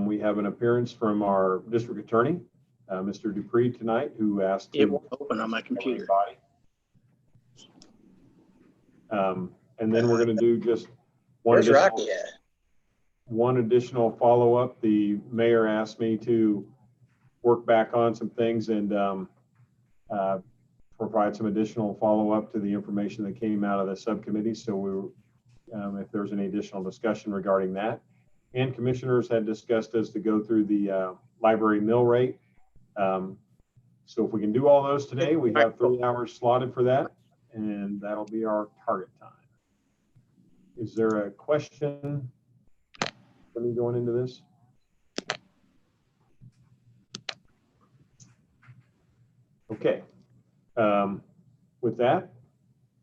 We have an appearance from our district attorney, Mr. Dupree tonight, who asked It to won't open on my computer. body. And then we're going to do just Where's Rocky at? one additional follow-up. The mayor asked me to work back on some things and provide some additional follow-up to the information that came out of the subcommittee. So if there's any additional discussion regarding that. And commissioners had discussed us to go through the library mill rate. So if we can do all those today, we have 3 hours slotted for that, and that'll be our target time. Is there a question for me going into this? Okay. With that,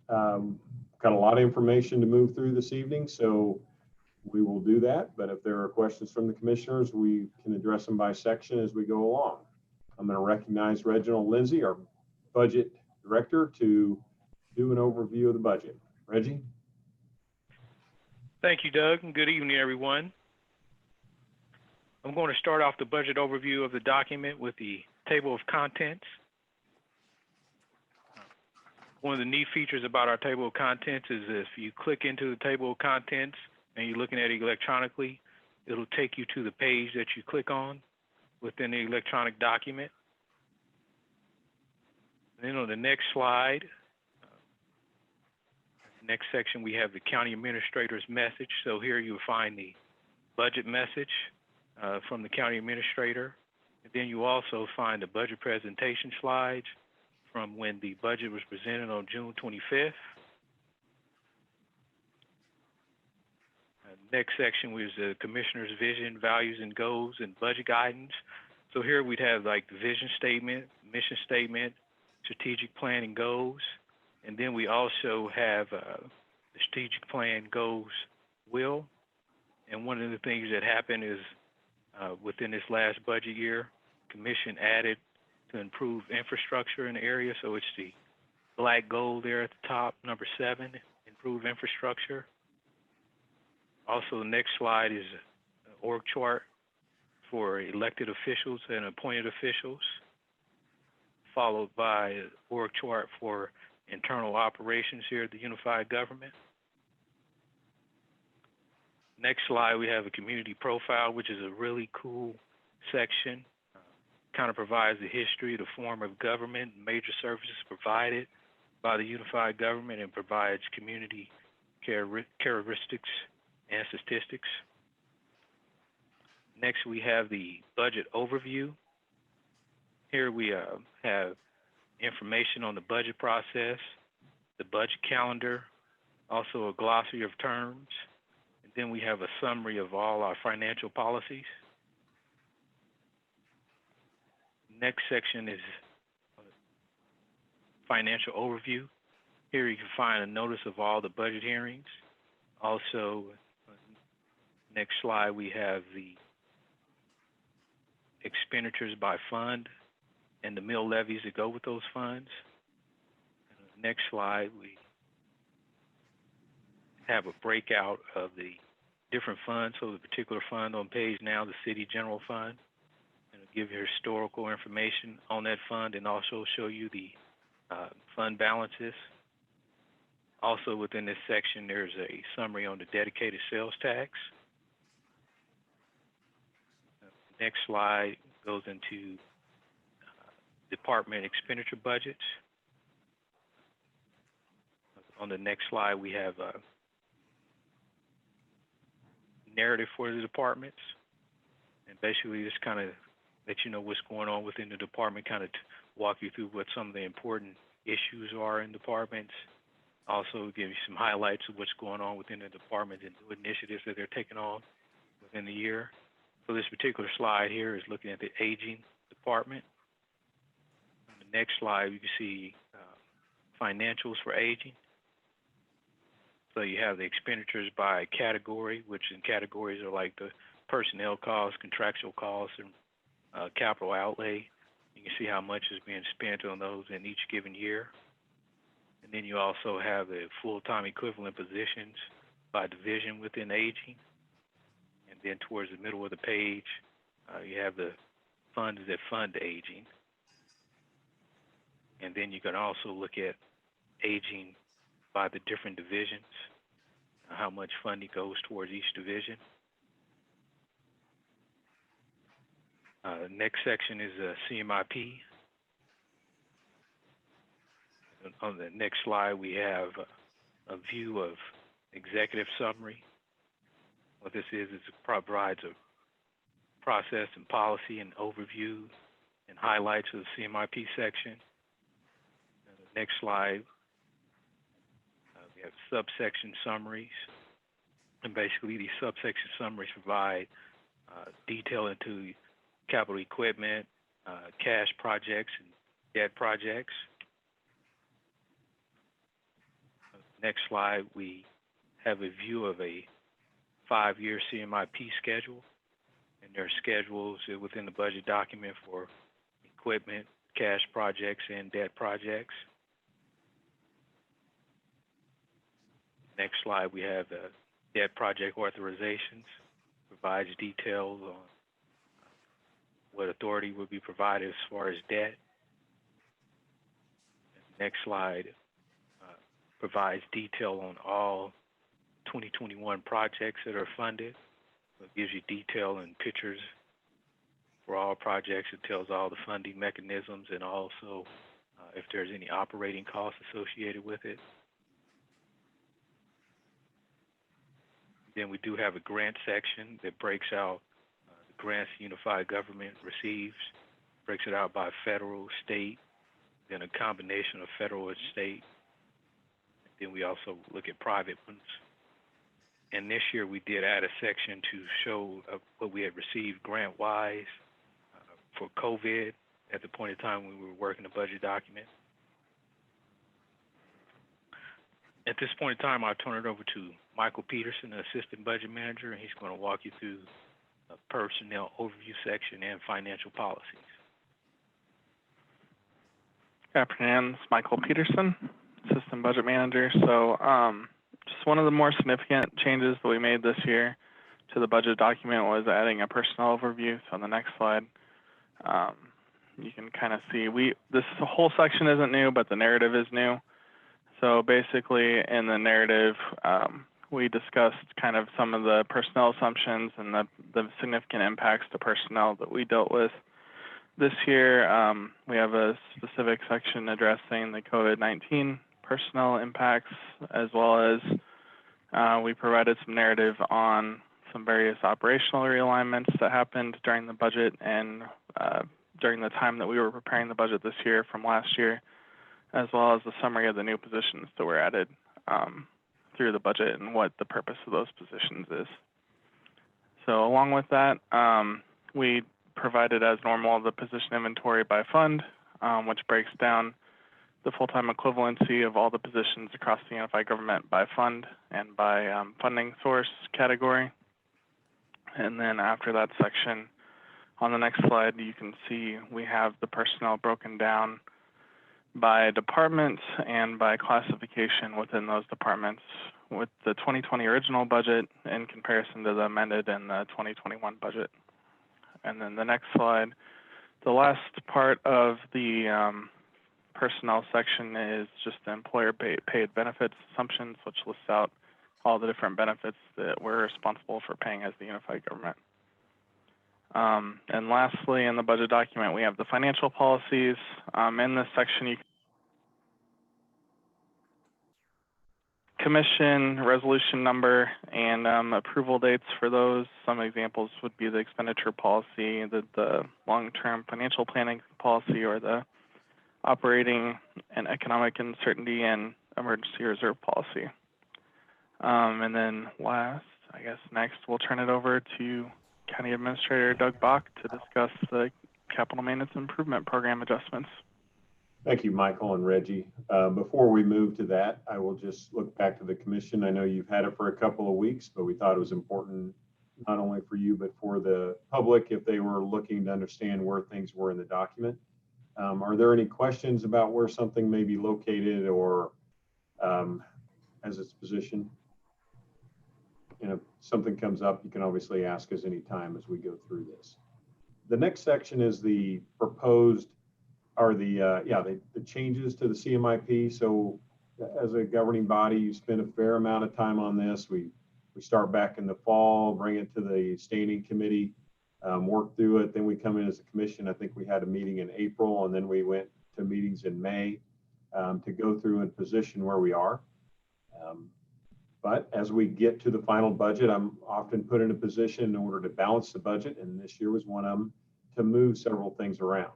got a lot of information to move through this evening, so we will do that. But if there are questions from the commissioners, we can address them by section as we go along. I'm going to recognize Reginald Lindsay, our budget director, to do an overview of the budget. Reggie? Thank you, Doug, and good evening, everyone. I'm going to start off the budget overview of the document with the table of contents. One of the neat features about our table of contents is if you click into the table of contents and you're looking at it electronically, it'll take you to the page that you click on within the electronic document. And then on the next slide, next section, we have the county administrator's message. So here you'll find the budget message from the county administrator. And then you also find the budget presentation slides from when the budget was presented on June 25th. Next section was the commissioner's vision, values, and goals, and budget guidance. So here we'd have like the vision statement, mission statement, strategic plan and goals. And then we also have the strategic plan goals will. And one of the things that happened is within this last budget year, commission added to improve infrastructure in the area. So it's the black goal there at the top, number 7, improve infrastructure. Also, the next slide is an org chart for elected officials and appointed officials, followed by an org chart for internal operations here at the unified government. Next slide, we have a community profile, which is a really cool section. Kind of provides the history, the form of government, major services provided by the unified government, and provides community characteristics and statistics. Next, we have the budget overview. Here we have information on the budget process, the budget calendar, also a glossary of terms, and then we have a summary of all our financial policies. Next section is financial overview. Here you can find a notice of all the budget hearings. Also, next slide, we have the expenditures by fund and the mill levies that go with those funds. Next slide, we have a breakout of the different funds. So the particular fund on page now, the city general fund, and it'll give you historical information on that fund and also show you the fund balances. Also within this section, there's a summary on the dedicated sales tax. Next slide goes into department expenditure budgets. On the next slide, we have a narrative for the departments. And basically, just kind of let you know what's going on within the department, kind of walk you through what some of the important issues are in departments. Also give you some highlights of what's going on within the department and what initiatives that they're taking on within the year. So this particular slide here is looking at the aging department. On the next slide, you can see financials for aging. So you have the expenditures by category, which in categories are like the personnel costs, contractual costs, and capital outlay. You can see how much is being spent on those in each given year. And then you also have the full-time equivalent positions by division within aging. And And then towards the middle of the page, you have the funds that fund aging. And then you can also look at aging by the different divisions, how much funding goes towards each division. Next section is CMIP. On the next slide, we have a view of executive summary. What this is it provides a process and policy and overview and highlights of the CMIP section. The next slide, we have subsection summaries. And basically, these subsection summaries provide detail into capital equipment, cash projects, and debt projects. Next slide, we have a view of a 5-year CMIP schedule, and there are schedules within the budget document for equipment, cash projects, and debt projects. Next slide, we have the debt project authorizations, provides details on what authority would be provided as far as debt. Next slide provides detail on all 2021 projects that are funded. So it gives you detail and pictures for all projects. It tells all the funding mechanisms and also if there's any operating costs associated with it. Then we do have a grant section that breaks out the grants unified government receives, breaks it out by federal, state, then a combination of federal and state. Then we also look at private ones. And this year we did add a section to show what we had received grant-wise for COVID at the point in time when we were working the budget document. At this point in time, I'll turn it over to Michael Peterson, the Assistant Budget Manager, and he's going to walk you through the personnel overview section and financial policies. Good afternoon, it's Michael Peterson, Assistant Budget Manager. So just one of the more significant changes that we made this year to the budget document was adding a personnel overview. So on the next slide, you can kind of see this whole section isn't new, but the narrative is new. So basically in the narrative, we discussed kind of some of the personnel assumptions and the significant impacts to personnel that we dealt with. This year, we have a specific section addressing the COVID-19 personnel impacts, as well as we provided some narrative on some various operational realignments that happened during the budget and during the time that we were preparing the budget this year from last year, as well as the summary of the new positions that were added through the budget and what the purpose of those positions is. So along with that, we provided as normal the position inventory by fund, which breaks down the full-time equivalency of all the positions across the unified government by fund and by funding source category. And then after that section, on the next slide, you can see we have the personnel broken down by departments and by classification within those departments with the 2020 original budget in comparison to the amended and the 2021 budget. And then the next slide, the last part of the personnel section is just the employer paid benefits assumptions, which lists out all the different benefits that we're responsible for paying as the unified government. And lastly, in the budget document, we have the financial policies. In this section, you commission, resolution number, and approval dates for those. Some examples would be the expenditure policy, the long-term financial planning policy, or the operating and economic uncertainty and emergency reserve policy. And then next, we'll turn it over to County Administrator Doug Bach to discuss the Capital Maintenance Improvement Program adjustments. Thank you, Michael and Reggie. Before we move to that, I will just look back to the commission. I know you've had it for a couple of weeks, but we thought it was important not only for you, but for the public if they were looking to understand where things were in the document. Are there any questions about where something may be located or has its position? and if something comes up, you can obviously ask us anytime as we go through this. The next section is the proposed, or the changes to the CMIP. So as a governing body, you spend a fair amount of time on this. We start back in the fall, bring it to the standing committee, work through it. Then we come in as a commission. I think we had a meeting in April, and then we went to meetings in May to go through and position where we are. But as we get to the final budget, I'm often put in a position in order to balance the budget, and this year was one of them, to move several things around.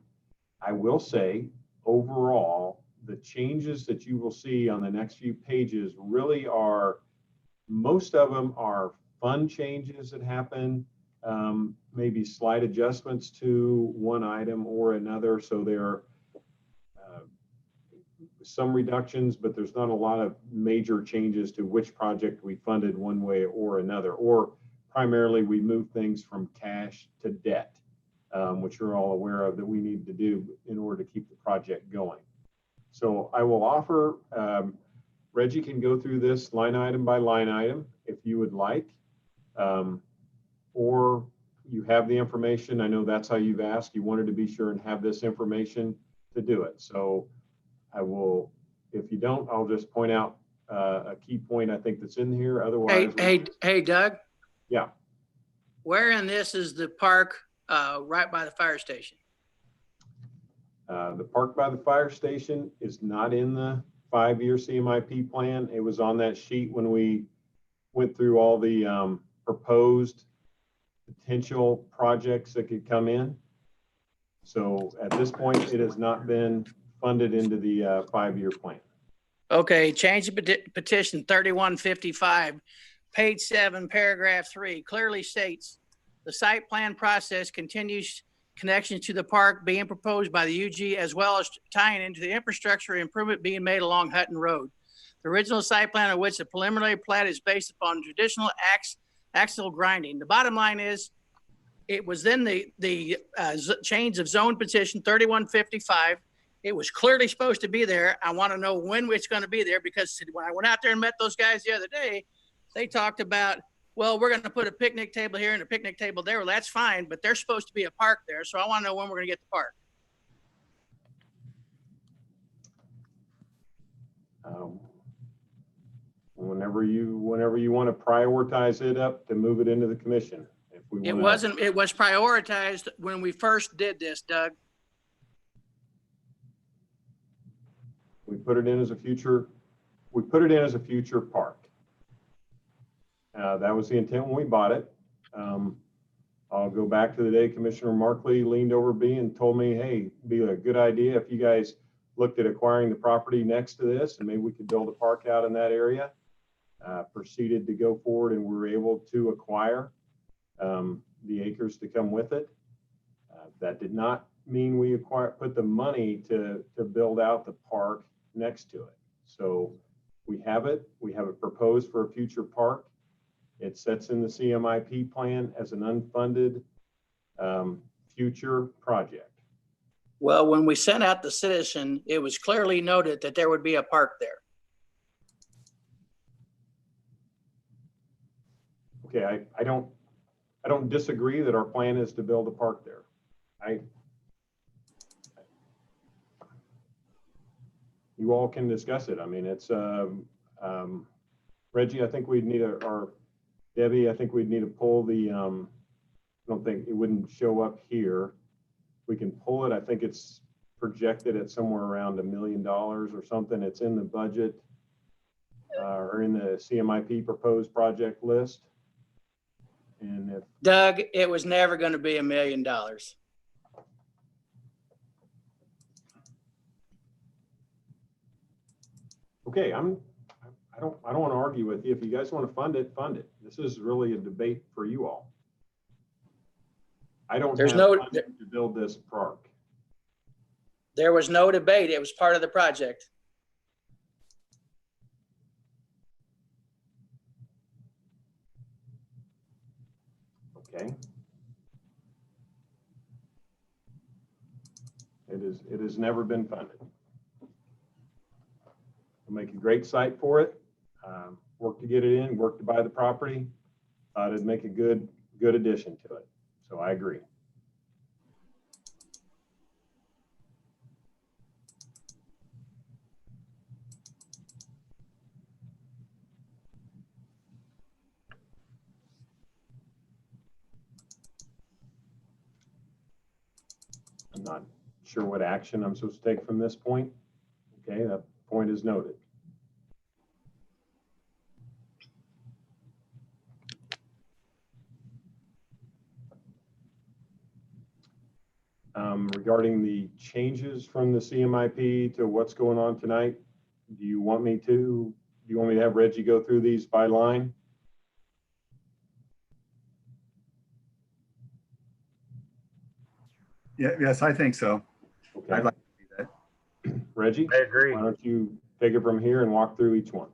I will say, overall, the changes that you will see on the next few pages really are, most of them are fun changes that happen, maybe slight adjustments to one item or another. So there are some reductions, but there's not a lot of major changes to which project we funded one way or another, or primarily we move things from cash to debt, which you're all aware of that we need to do in order to keep the project going. So I will offer, Reggie can go through this line item by line item if you would like, or you have the information. I know that's how you've asked. You wanted to be sure and have this information to do it. So I will, if you don't, I'll just point out a key point I think that's in here. Otherwise, Hey, Doug. Yeah. Where in this is the park right by the fire station? The park by the fire station is not in the 5-year CMIP plan. It was on that sheet when we went through all the proposed potential projects that could come in. So at this point, it has not been funded into the 5-year plan. Okay, change the petition 3155, page 7, paragraph 3 clearly states the site plan process continues connections to the park being proposed by the UG, as well as tying into the infrastructure improvement being made along Hutton Road. The original site plan of which the preliminary plat is based upon traditional axial grinding. The bottom line is, it was then the change of zone petition 3155. It was clearly supposed to be there. I want to know when it's going to be there, because when I went out there and met those guys the other day, they talked about, well, we're going to put a picnic table here and a picnic table there. Well, that's fine, but there's supposed to be a park there. So I want to know when we're going to get the park. Whenever you want to prioritize it up to move it into the commission. If we It was prioritized when we first did this, Doug. We put it in as a future park. That was the intent when we bought it. I'll go back to the day Commissioner Markley leaned over me and told me, hey, it'd be a good idea if you guys looked at acquiring the property next to this, and maybe we could build a park out in that area. Proceeded to go forward, and we were able to acquire the acres to come with it. That did not mean we put the money to build out the park next to it. So we have it proposed for a future park. It sits in the CMIP plan as an unfunded future project. Well, when we sent out the citizen, it was clearly noted that there would be a park there. Okay, I don't disagree that our plan is to build a park there. You all can discuss it. I mean, it's Reggie, I think we'd need or Debbie, I think we'd need to pull the I don't think it wouldn't show up here. We can pull it. I think it's projected at somewhere around $1 million or something. It's in the budget or in the CMIP proposed project list. And if Doug, it was never going to be $1 million. okay, I don't want to argue with you. If you guys want to fund it, fund it. This is really a debate for you all. I don't have funding to build this park. There was no debate. It was part of the project. Okay. It has never been funded. We'll make a great site for it. Work to get it in, work to buy the property. thought it'd make a good addition to it. So I agree. I'm not sure what action I'm supposed to take from this point. Okay, that point is noted. Regarding the changes from the CMIP to what's going on tonight, do you want me to have Reggie go through these by line? Yeah, yes, I think so. Okay. I'd like to see that. Reggie? I agree. Why don't you take it from here and walk through each one?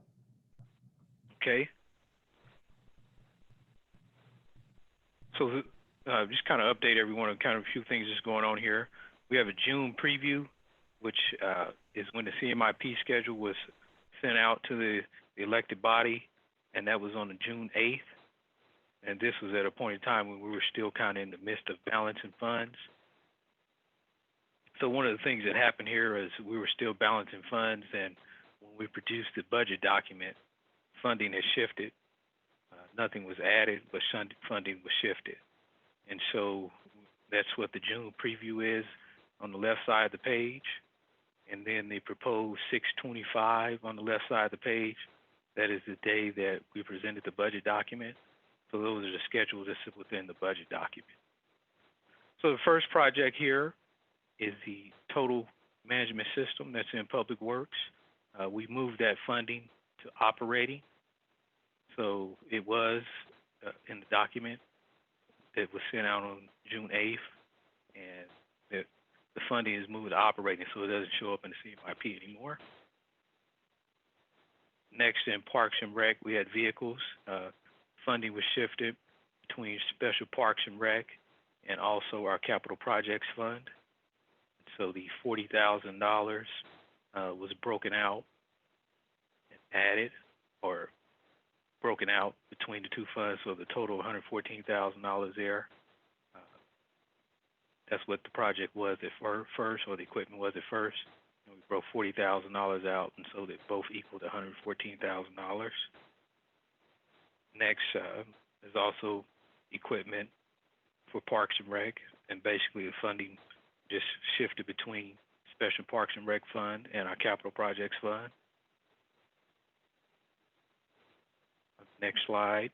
Okay. So just kind of update everyone on kind of a few things that's going on here. We have a June preview, which is when the CMIP schedule was sent out to the elected body, and that was on the June 8th. And this was at a point in time when we were still kind of in the midst of balancing funds. So one of the things that happened here is we were still balancing funds, and when we produced the budget document, funding has shifted. Nothing was added, but funding was shifted. And so that's what the June preview is on the left side of the page. And then the proposed 625 on the left side of the page, that is the day that we presented the budget document. So those are the schedules that sit within the budget document. So the first project here is the total management system that's in Public Works. We moved that funding to operating. So it was in the document that was sent out on June 8th, and the funding is moved to operating, so it doesn't show up in the CMIP anymore. Next, in Parks and Rec, we had vehicles. Funding was shifted between Special Parks and Rec and also our Capital Projects Fund. So the $40,000 was broken out and added, or broken out between the two funds, so the total $114,000 there. That's what the project was at first, or the equipment was at first. And we broke $40,000 out, and so they both equaled $114,000. Next is also equipment for Parks and Rec, and basically the funding just shifted between Special Parks and Rec Fund and our Capital Projects Fund. Next slide.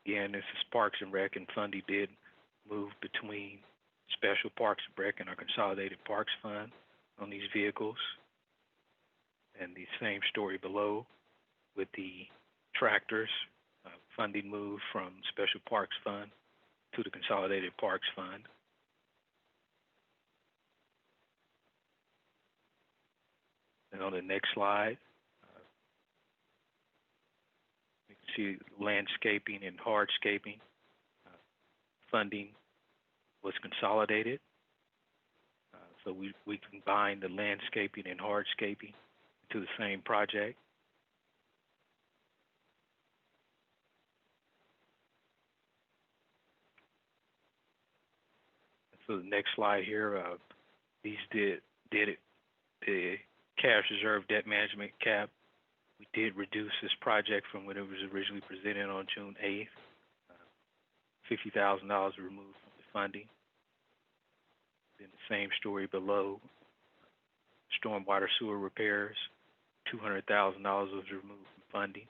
Again, this is Parks and Rec, and funding did move between Special Parks and Rec and our Consolidated Parks Fund on these vehicles. And the same story below with the tractors. Funding moved from Special Parks Fund to the Consolidated Parks Fund. And on the next slide, you can see landscaping and hardscaping. Funding was consolidated. So we combined the landscaping and hardscaping into the same project. So the next slide here, these did it. The cash reserve debt management cap, we did reduce this project from when it was originally presented on June 8th. $50,000 removed from the funding. Then the same story below. Stormwater sewer repairs, $200,000 was removed from funding.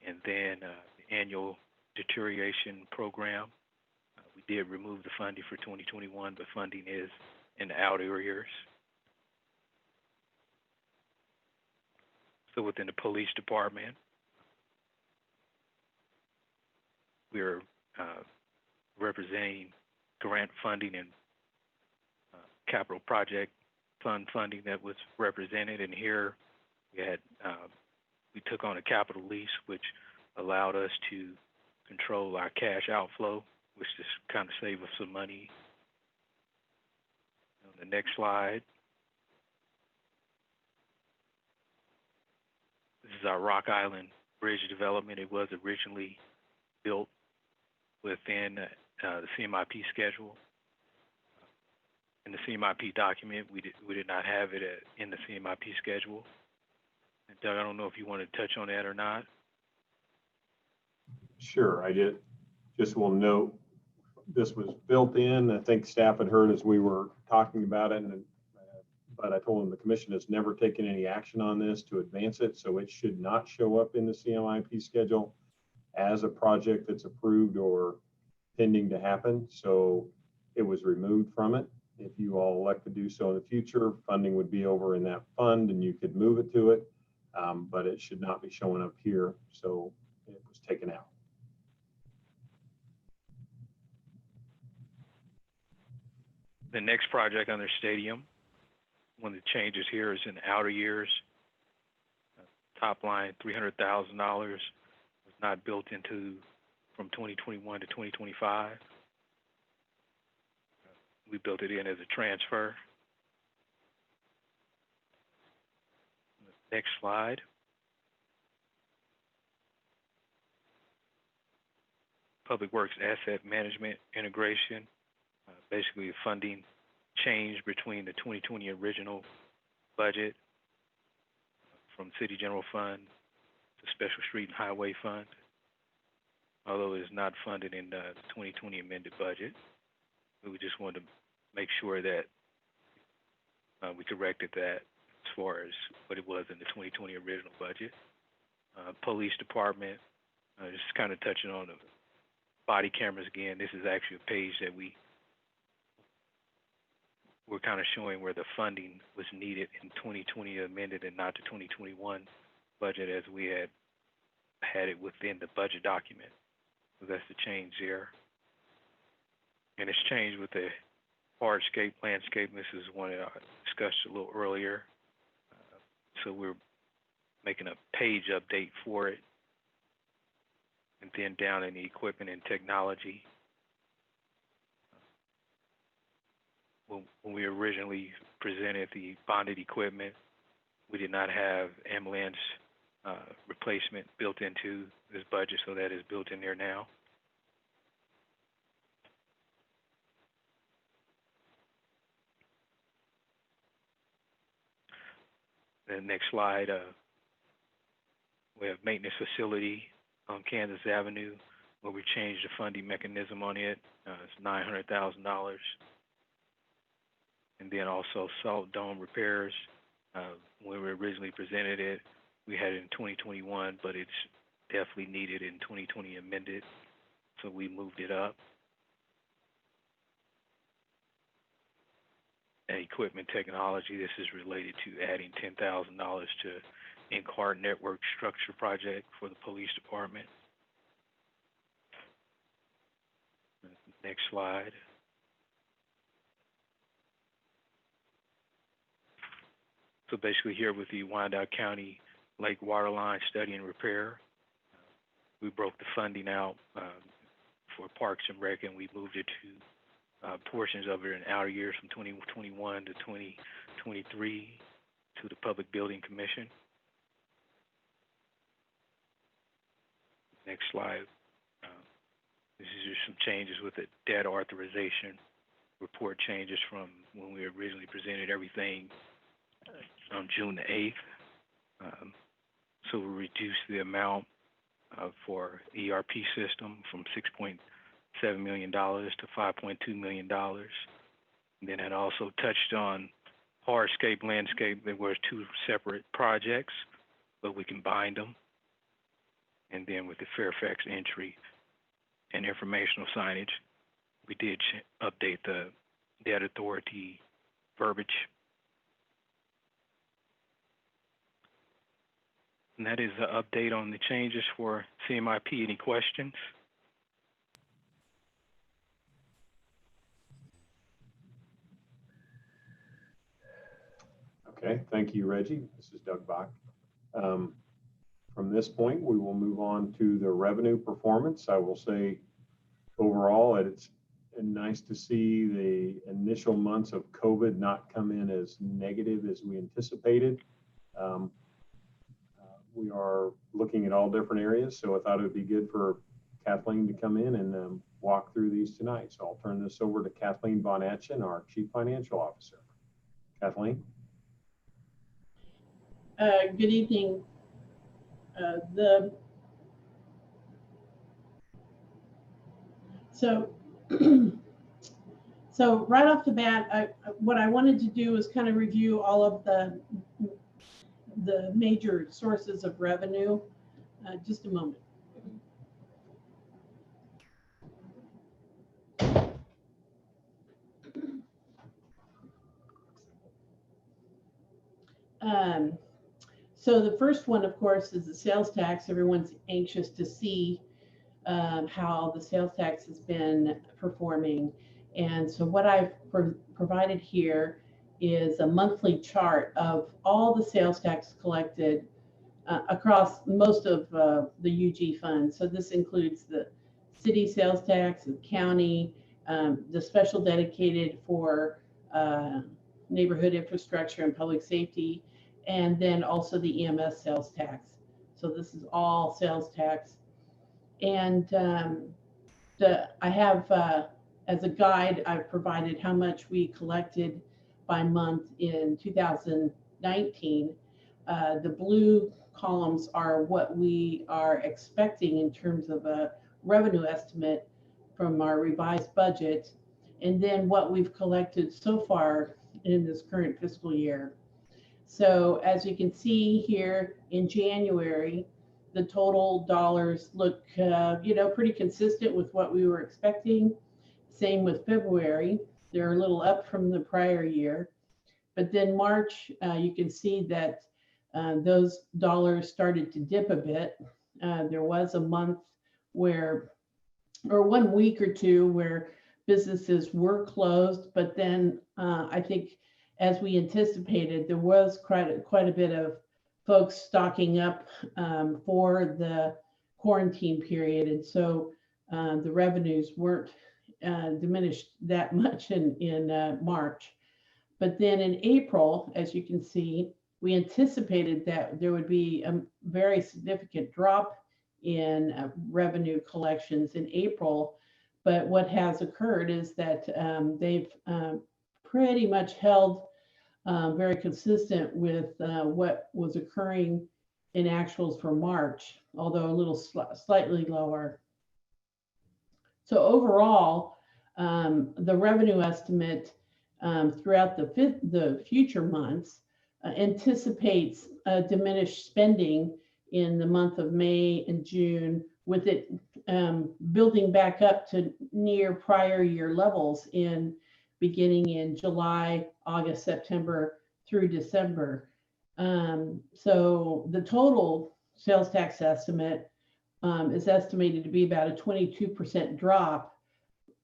And then the annual deterioration program, we did remove the funding for 2021, but funding is in the out arrears. So within the police department, we're representing grant funding and capital project fund funding that was represented. And here we had we took on a capital lease, which allowed us to control our cash outflow, which just kind of saved us some money. On the next slide, this is our Rock Island bridge development. It was originally built within the CMIP schedule. In the CMIP document, we did not have it in the CMIP schedule. And Doug, I don't know if you want to touch on that or not. Sure, I did. Just will note, this was built in. I think staff had heard as we were talking about it, but I told them the commission has never taken any action on this to advance it, so it should not show up in the CMIP schedule as a project that's approved or pending to happen. So it was removed from it. If you all elect to do so in the future, funding would be over in that fund and you could move it to it, but it should not be showing up here. So it was taken out. The next project under stadium, one of the changes here is in outer years. Top line, $300,000 was not built into from 2021 to 2025. We built it in as a transfer. Next slide. Public Works Asset Management Integration. Basically, a funding change between the 2020 original budget from City General Fund to Special Street and Highway Fund, although it is not funded in the 2020 amended budget. We just wanted to make sure that we corrected that as far as what it was in the 2020 original budget. Police Department, just kind of touching on the body cameras again. This is actually a page that we're kind of showing where the funding was needed in 2020 amended and not the 2021 budget as we had it within the budget document. So that's the change there. And it's changed with the hardscape landscape. This is one that I discussed a little earlier. So we're making a page update for it. And then down in the equipment and technology, when we originally presented the bonded equipment, we did not have ambulance replacement built into this budget, so that is built in there now. The next slide, we have maintenance facility on Kansas Avenue, where we changed the funding mechanism on it. It's $900,000. And then also salt dome repairs. When we originally presented it, we had it in 2021, but it's definitely needed in 2020 amended, so we moved it up. And equipment technology, this is related to adding $10,000 to in-car network structure project for the police department. Next slide. So basically here with the Wyandotte County Lake Waterline Study and Repair, we broke the funding out for Parks and Rec, and we moved it to portions of it in outer years from 2021 to 2023 to the Public Building Commission. Next slide. This is just some changes with the debt authorization report changes from when we originally presented everything on June the 8th. So we reduced the amount for ERP system from $6.7 million to $5.2 million. And then it also touched on hardscape, landscape. There were two separate projects, but we combined them. And then with the Fairfax entry and informational signage, we did update the debt authority verbiage. And that is the update on the changes for CMIP. Any questions? Okay, thank you, Reggie. This is Doug Bach. From this point, we will move on to the revenue performance. I will say overall, it's nice to see the initial months of COVID not come in as negative as we anticipated. we are looking at all different areas. So I thought it would be good for Kathleen to come in and walk through these tonight. So I'll turn this over to Kathleen Von Atchen, our Chief Financial Officer. Kathleen? Good evening. So right off the bat, what I wanted to do is kind of review all of the major sources of revenue. Just a moment. So the first one, of course, is the sales tax. Everyone's anxious to see how the sales tax has been performing. And so what I've provided here is a monthly chart of all the sales tax collected across most of the UG funds. So this includes the city sales tax, the county, the special dedicated for neighborhood infrastructure and public safety, and then also the EMS sales tax. So this is all sales tax. And I have, as a guide, I've provided how much we collected by month in 2019. The blue columns are what we are expecting in terms of a revenue estimate from our revised budget, and then what we've collected so far in this current fiscal year. So as you can see here in January, the total dollars look, pretty consistent with what we were expecting. Same with February. They're a little up from the prior year. But then March, you can see that those dollars started to dip a bit. There was a month or 1 week or two where businesses were closed, but then I think as we anticipated, there was quite a bit of folks stocking up for the quarantine period. And so the revenues weren't diminished that much in March. But then in April, as you can see, we anticipated that there would be a very significant drop in revenue collections in April. But what has occurred is that they've pretty much held very consistent with what was occurring in actuals for March, although a little slightly lower. So overall, the revenue estimate throughout the future months anticipates diminished spending in the month of May and June, with it building back up to near prior year levels beginning in July, August, September through December. So the total sales tax estimate is estimated to be about a 22% drop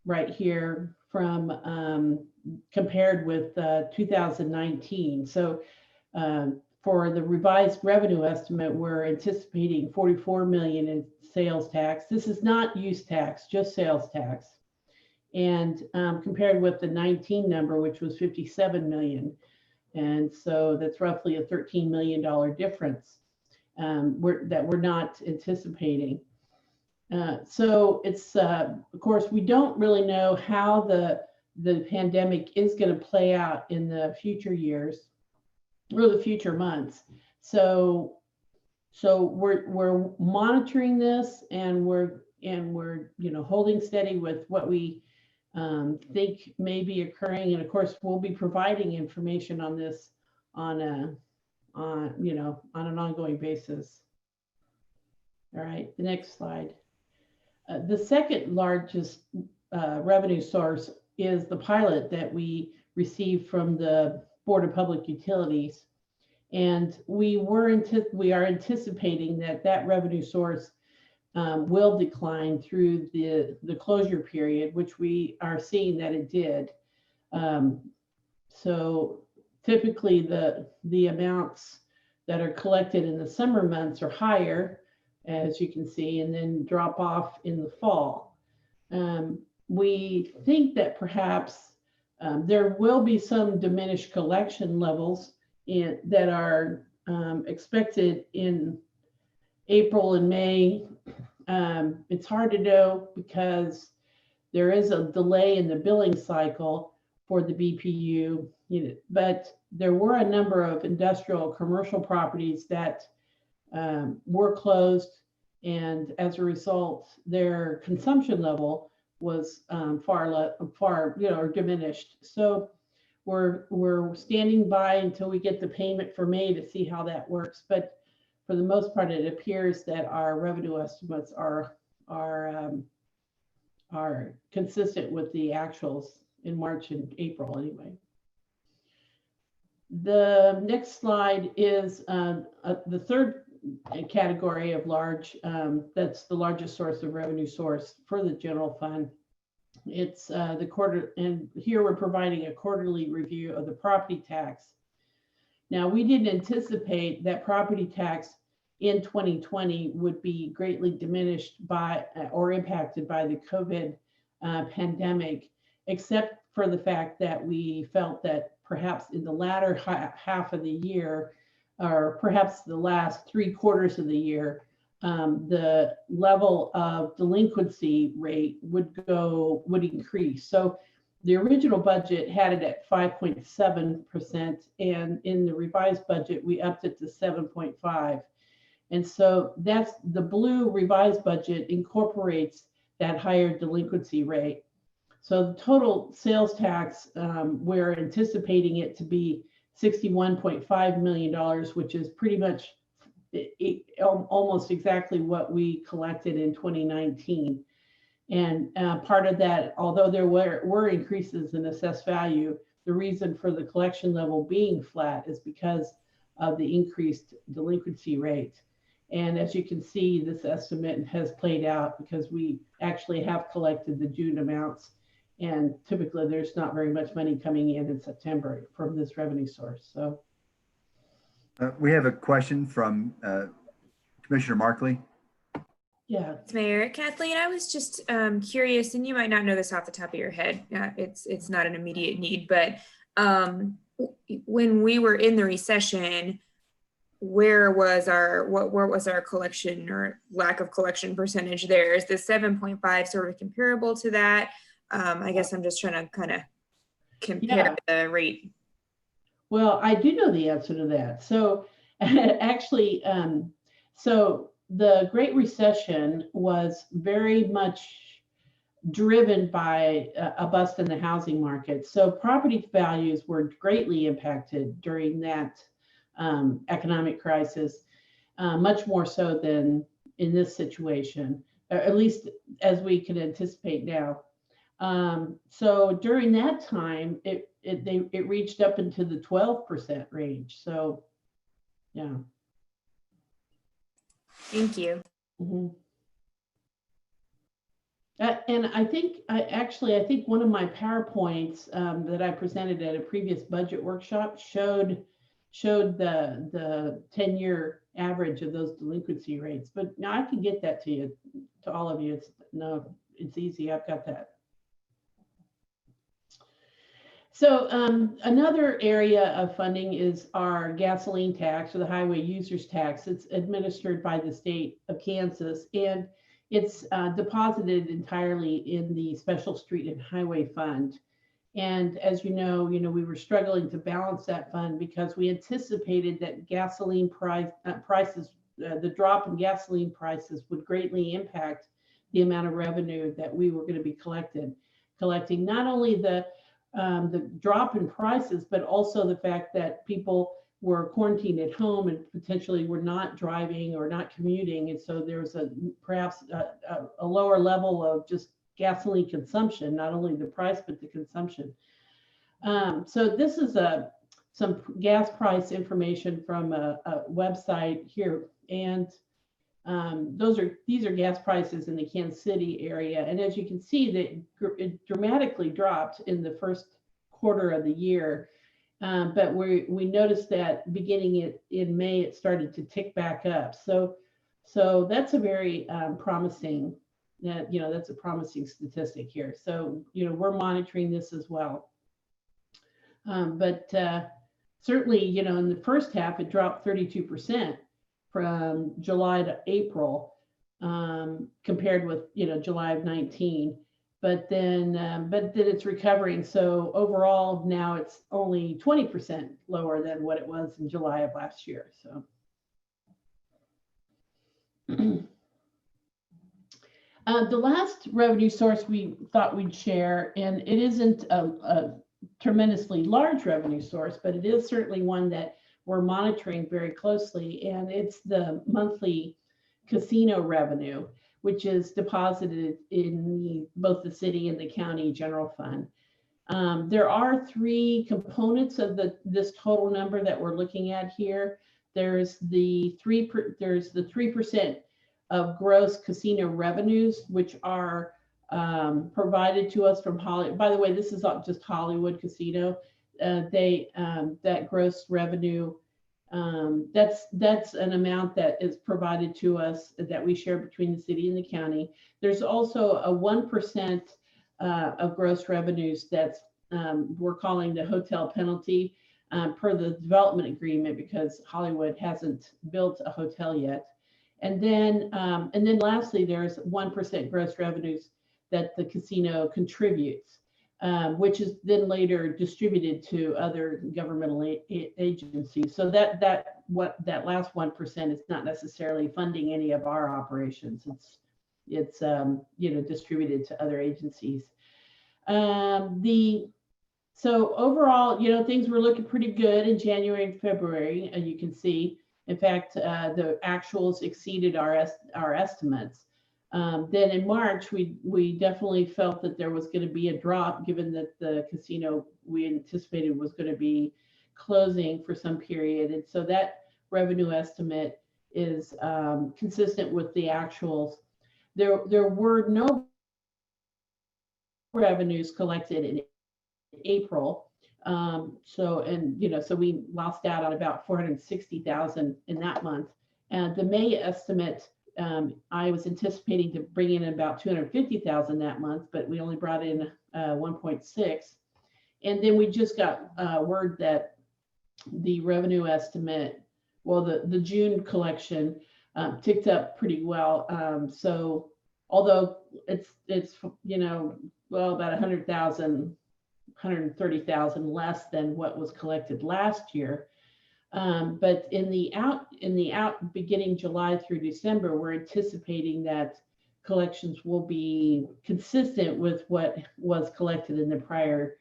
right here from compared with 2019. So for the revised revenue estimate, we're anticipating 44 million in sales tax. This is not use tax, just sales tax. And compared with the 19 number, which was 57 million. And so that's roughly a $13 million difference that we're not anticipating. So it's, of course, we don't really know how the pandemic is going to play out in the future years or the future months. So we're monitoring this, and we're holding steady with what we think may be occurring. And of course, we'll be providing information on this on an ongoing basis. All right, the next slide. The second largest revenue source is the pilot that we received from the Board of Public Utilities. And we are anticipating that revenue source will decline through the closure period, which we are seeing that it did. So typically the amounts that are collected in the summer months are higher, as you can see, and then drop off in the fall. We think that perhaps there will be some diminished collection levels that are expected in April and May, it's hard to know because there is a delay in the billing cycle for the BPU, but there were a number of industrial commercial properties that were closed, and as a result, their consumption level was far, or diminished. So we're standing by until we get the payment for May to see how that works. But for the most part, it appears that our revenue estimates are consistent with the actuals in March and April anyway. The next slide is the third category of large, that's the largest source of revenue source for the general fund. It's the quarter, and here we're providing a quarterly review of the property tax. Now, we didn't anticipate that property tax in 2020 would be greatly diminished by or impacted by the COVID pandemic, except for the fact that we felt that perhaps in the latter half of the year, or perhaps the last 3 quarters of the year, the level of delinquency rate would increase. So the original budget had it at 5.7%, and in the revised budget, we upped it to 7.5%. And so that's the blue revised budget incorporates that higher delinquency rate. So the total sales tax, we're anticipating it to be $61.5 million, which is pretty much almost exactly what we collected in 2019. And part of that, although there were increases in assessed value, the reason for the collection level being flat is because of the increased delinquency rate. And as you can see, this estimate has played out because we actually have collected the June amounts. And typically there's not very much money coming in September from this revenue source. So We have a question from Commissioner Markley. yeah. Mayor Kathleen, I was just curious, and you might not know this off the top of your head. It's not an immediate need, but when we were in the recession, what was our collection or lack of collection percentage there? Is the 7.5 sort of comparable to that? I guess I'm just trying to kind of compare the rate. Well, I do know the answer to that. So actually, so the Great Recession was very much driven by a bust in the housing market. So property values were greatly impacted during that economic crisis, much more so than in this situation, or at least as we can anticipate now. So during that time, it reached up into the 12% range. So, yeah. Thank you. Mm-hmm. And I think one of my PowerPoints that I presented at a previous budget workshop showed the 10-year average of those delinquency rates. But now I can get that to you, to all of you. It's easy. I've got that. So another area of funding is our gasoline tax, or the highway users tax. It's administered by the state of Kansas, and it's deposited entirely in the Special Street and Highway Fund. And as you know, we were struggling to balance that fund because we anticipated that gasoline prices, the drop in gasoline prices would greatly impact the amount of revenue that we were going to be collecting. Not only the drop in prices, but also the fact that people were quarantined at home and potentially were not driving or not commuting. And so there was perhaps a lower level of just gasoline consumption, not only the price, but the consumption. So this is some gas price information from a website here. And these are gas prices in the Kansas City area. And as you can see, it dramatically dropped in the first quarter of the year. But we noticed that beginning in May, it started to tick back up. So that's a very promising, that's a promising statistic here. So, we're monitoring this as well. But certainly, in the first half, it dropped 32% from July to April, compared with, July of 19. But then it's recovering. So overall, now it's only 20% lower than what it was in July of last year. So. The last revenue source we thought we'd share, and it isn't a tremendously large revenue source, but it is certainly one that we're monitoring very closely, and it's the monthly casino revenue, which is deposited in both the city and the county general fund. There are three components of this total number that we're looking at here. There's the 3% of gross casino revenues, which are provided to us from Hollywood. By the way, this is not just Hollywood Casino. That gross revenue, that's an amount that is provided to us that we share between the city and the county. There's also a 1% of gross revenues that's we're calling the hotel penalty per the development agreement, because Hollywood hasn't built a hotel yet. And then lastly, there's 1% gross revenues that the casino contributes, which is then later distributed to other governmental agencies. So that last 1% is not necessarily funding any of our operations. It's distributed to other agencies. So overall, things were looking pretty good in January and February, and you can see. In fact, the actuals exceeded our estimates. Then in March, we definitely felt that there was going to be a drop, given that the casino we anticipated was going to be closing for some period. And so that revenue estimate is consistent with the actuals. There were no revenues collected in April. So we lost out on about 460,000 in that month. And the May estimate, I was anticipating to bring in about 250,000 that month, but we only brought in 1.6. And then we just got word that the revenue estimate, well, the June collection ticked up pretty well. So although it's about 130,000 less than what was collected last year. But in the out beginning July through December, we're anticipating that collections will be consistent with what was collected in the prior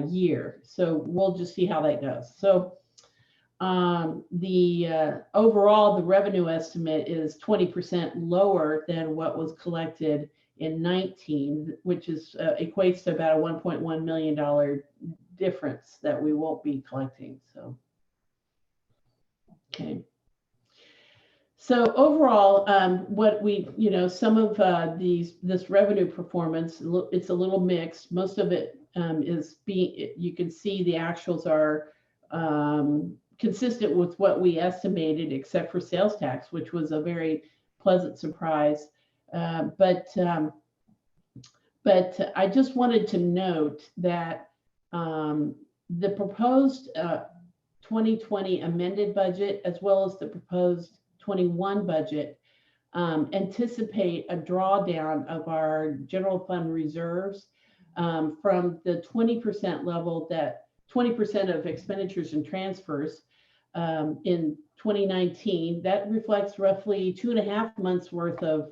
year. So we'll just see how that goes. So overall, the revenue estimate is 20% lower than what was collected in 19, which is equates to about a $1.1 million difference that we won't be collecting. So, okay. So overall, what we, some of this revenue performance, it's a little mixed. Most of it is you can see the actuals are consistent with what we estimated, except for sales tax, which was a very pleasant surprise. But I just wanted to note that the proposed 2020 amended budget, as well as the proposed 21 budget, anticipate a drawdown of our general fund reserves from the 20% level, that 20% of expenditures and transfers in 2019. That reflects roughly 2.5 months worth of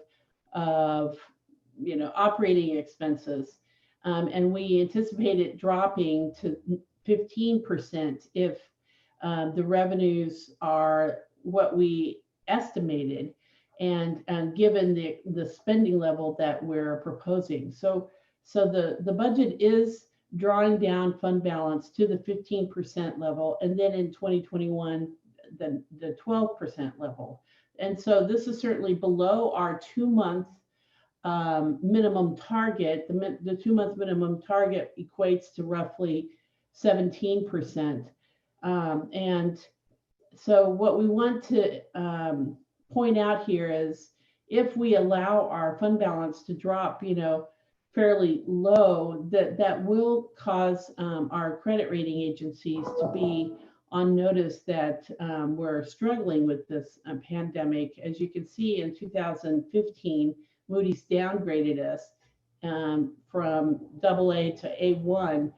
operating expenses, and we anticipate it dropping to 15% if the revenues are what we estimated, and given the spending level that we're proposing. So the budget is drawing down fund balance to the 15% level, and then in 2021 the 12% level. And so this is certainly below our 2-month minimum target. The 2-month minimum target equates to roughly 17%. And so what we want to point out here is, if we allow our fund balance to drop, fairly low, that will cause our credit rating agencies to be on notice that we're struggling with this pandemic. As you can see, in 2015, Moody's downgraded us from AA to A1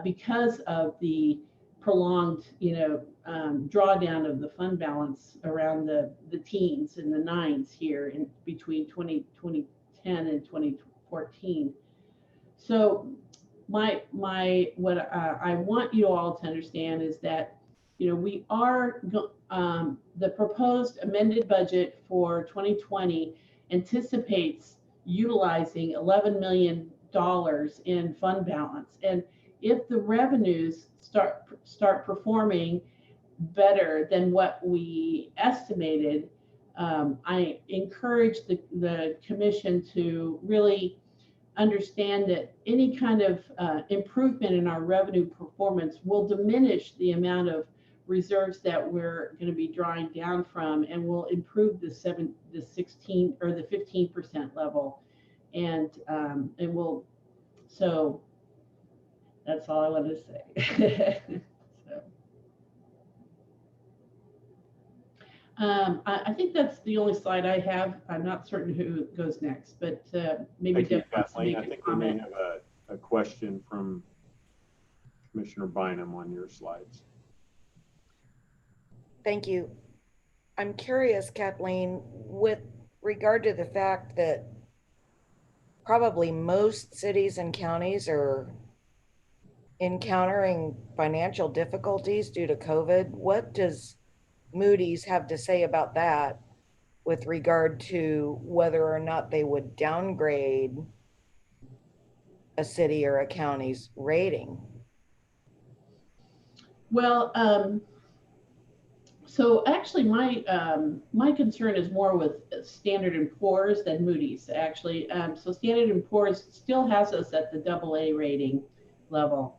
because of the prolonged, drawdown of the fund balance around the teens and the nines here in between 2010 and 2014. So what I want you all to understand is that, we are the proposed amended budget for 2020 anticipates utilizing $11 million in fund balance, and if the revenues start performing better than what we estimated, I encourage the commission to really understand that any kind of improvement in our revenue performance will diminish the amount of reserves that we're going to be drawing down from, and will improve the 16 or the 15% level, and it will. So that's all I wanted to say. I think that's the only slide I have. I'm not certain who goes next, but maybe Thank you, Deb wants to Kathleen. make I a think we may comment. have a question from Commissioner Bynum on your slides. Thank you. I'm curious, Kathleen, with regard to the fact that probably most cities and counties are encountering financial difficulties due to COVID. What does Moody's have to say about that with regard to whether or not they would downgrade a city or a county's rating? Well, so actually my concern is more with Standard & Poor's than Moody's, actually. So Standard & Poor's still has us at the AA rating level.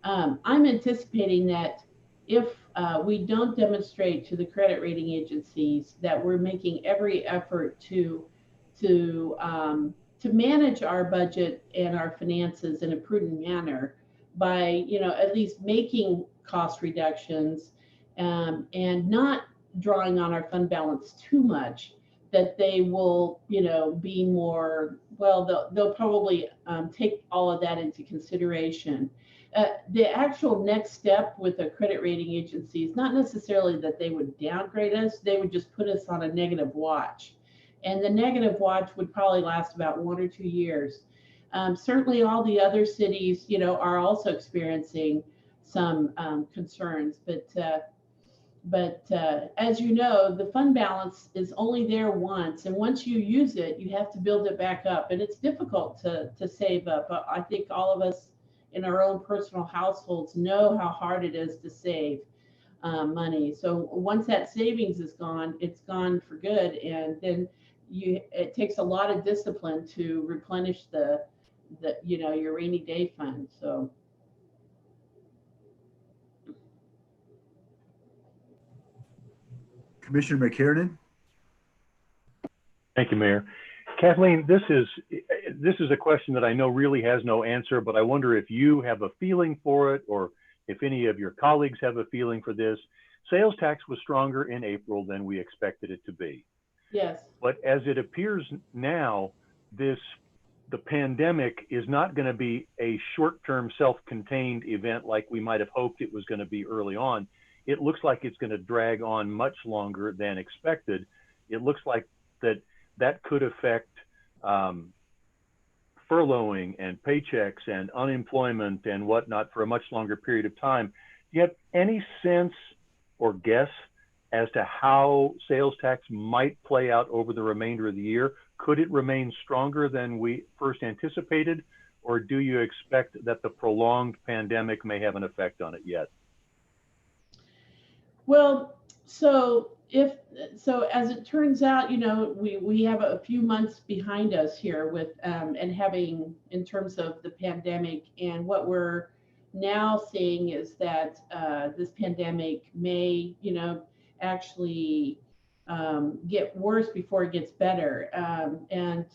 I'm anticipating that if we don't demonstrate to the credit rating agencies that we're making every effort to manage our budget and our finances in a prudent manner by, at least making cost reductions and not drawing on our fund balance too much, that they will, be more, well, they'll probably take all of that into consideration. The actual next step with a credit rating agency is not necessarily that they would downgrade us, they would just put us on a negative watch. And the negative watch would probably last about 1 or 2 years. Certainly all the other cities, are also experiencing some concerns, but as you know, the fund balance is only there once, and once you use it, you have to build it back up, and it's difficult to save up. I think all of us in our own personal households know how hard it is to save money. So once that savings is gone, it's gone for good, and then it takes a lot of discipline to replenish the your rainy day fund. So. Commissioner McKiernan? Thank you, Mayor. Kathleen, this is a question that I know really has no answer, but I wonder if you have a feeling for it, or if any of your colleagues have a feeling for this. Sales tax was stronger in April than we expected it to be. Yes. But as it appears now, the pandemic is not going to be a short-term self-contained event like we might have hoped it was going to be early on. It looks like it's going to drag on much longer than expected. It looks like that could affect furloughing and paychecks and unemployment and whatnot for a much longer period of time. Do you have any sense or guess as to how sales tax might play out over the remainder of the year? Could it remain stronger than we first anticipated, or do you expect that the prolonged pandemic may have an effect on it yet? Well, so as it turns out, we have a few months behind us here with and having in terms of the pandemic, and what we're now seeing is that this pandemic may, actually get worse before it gets better, and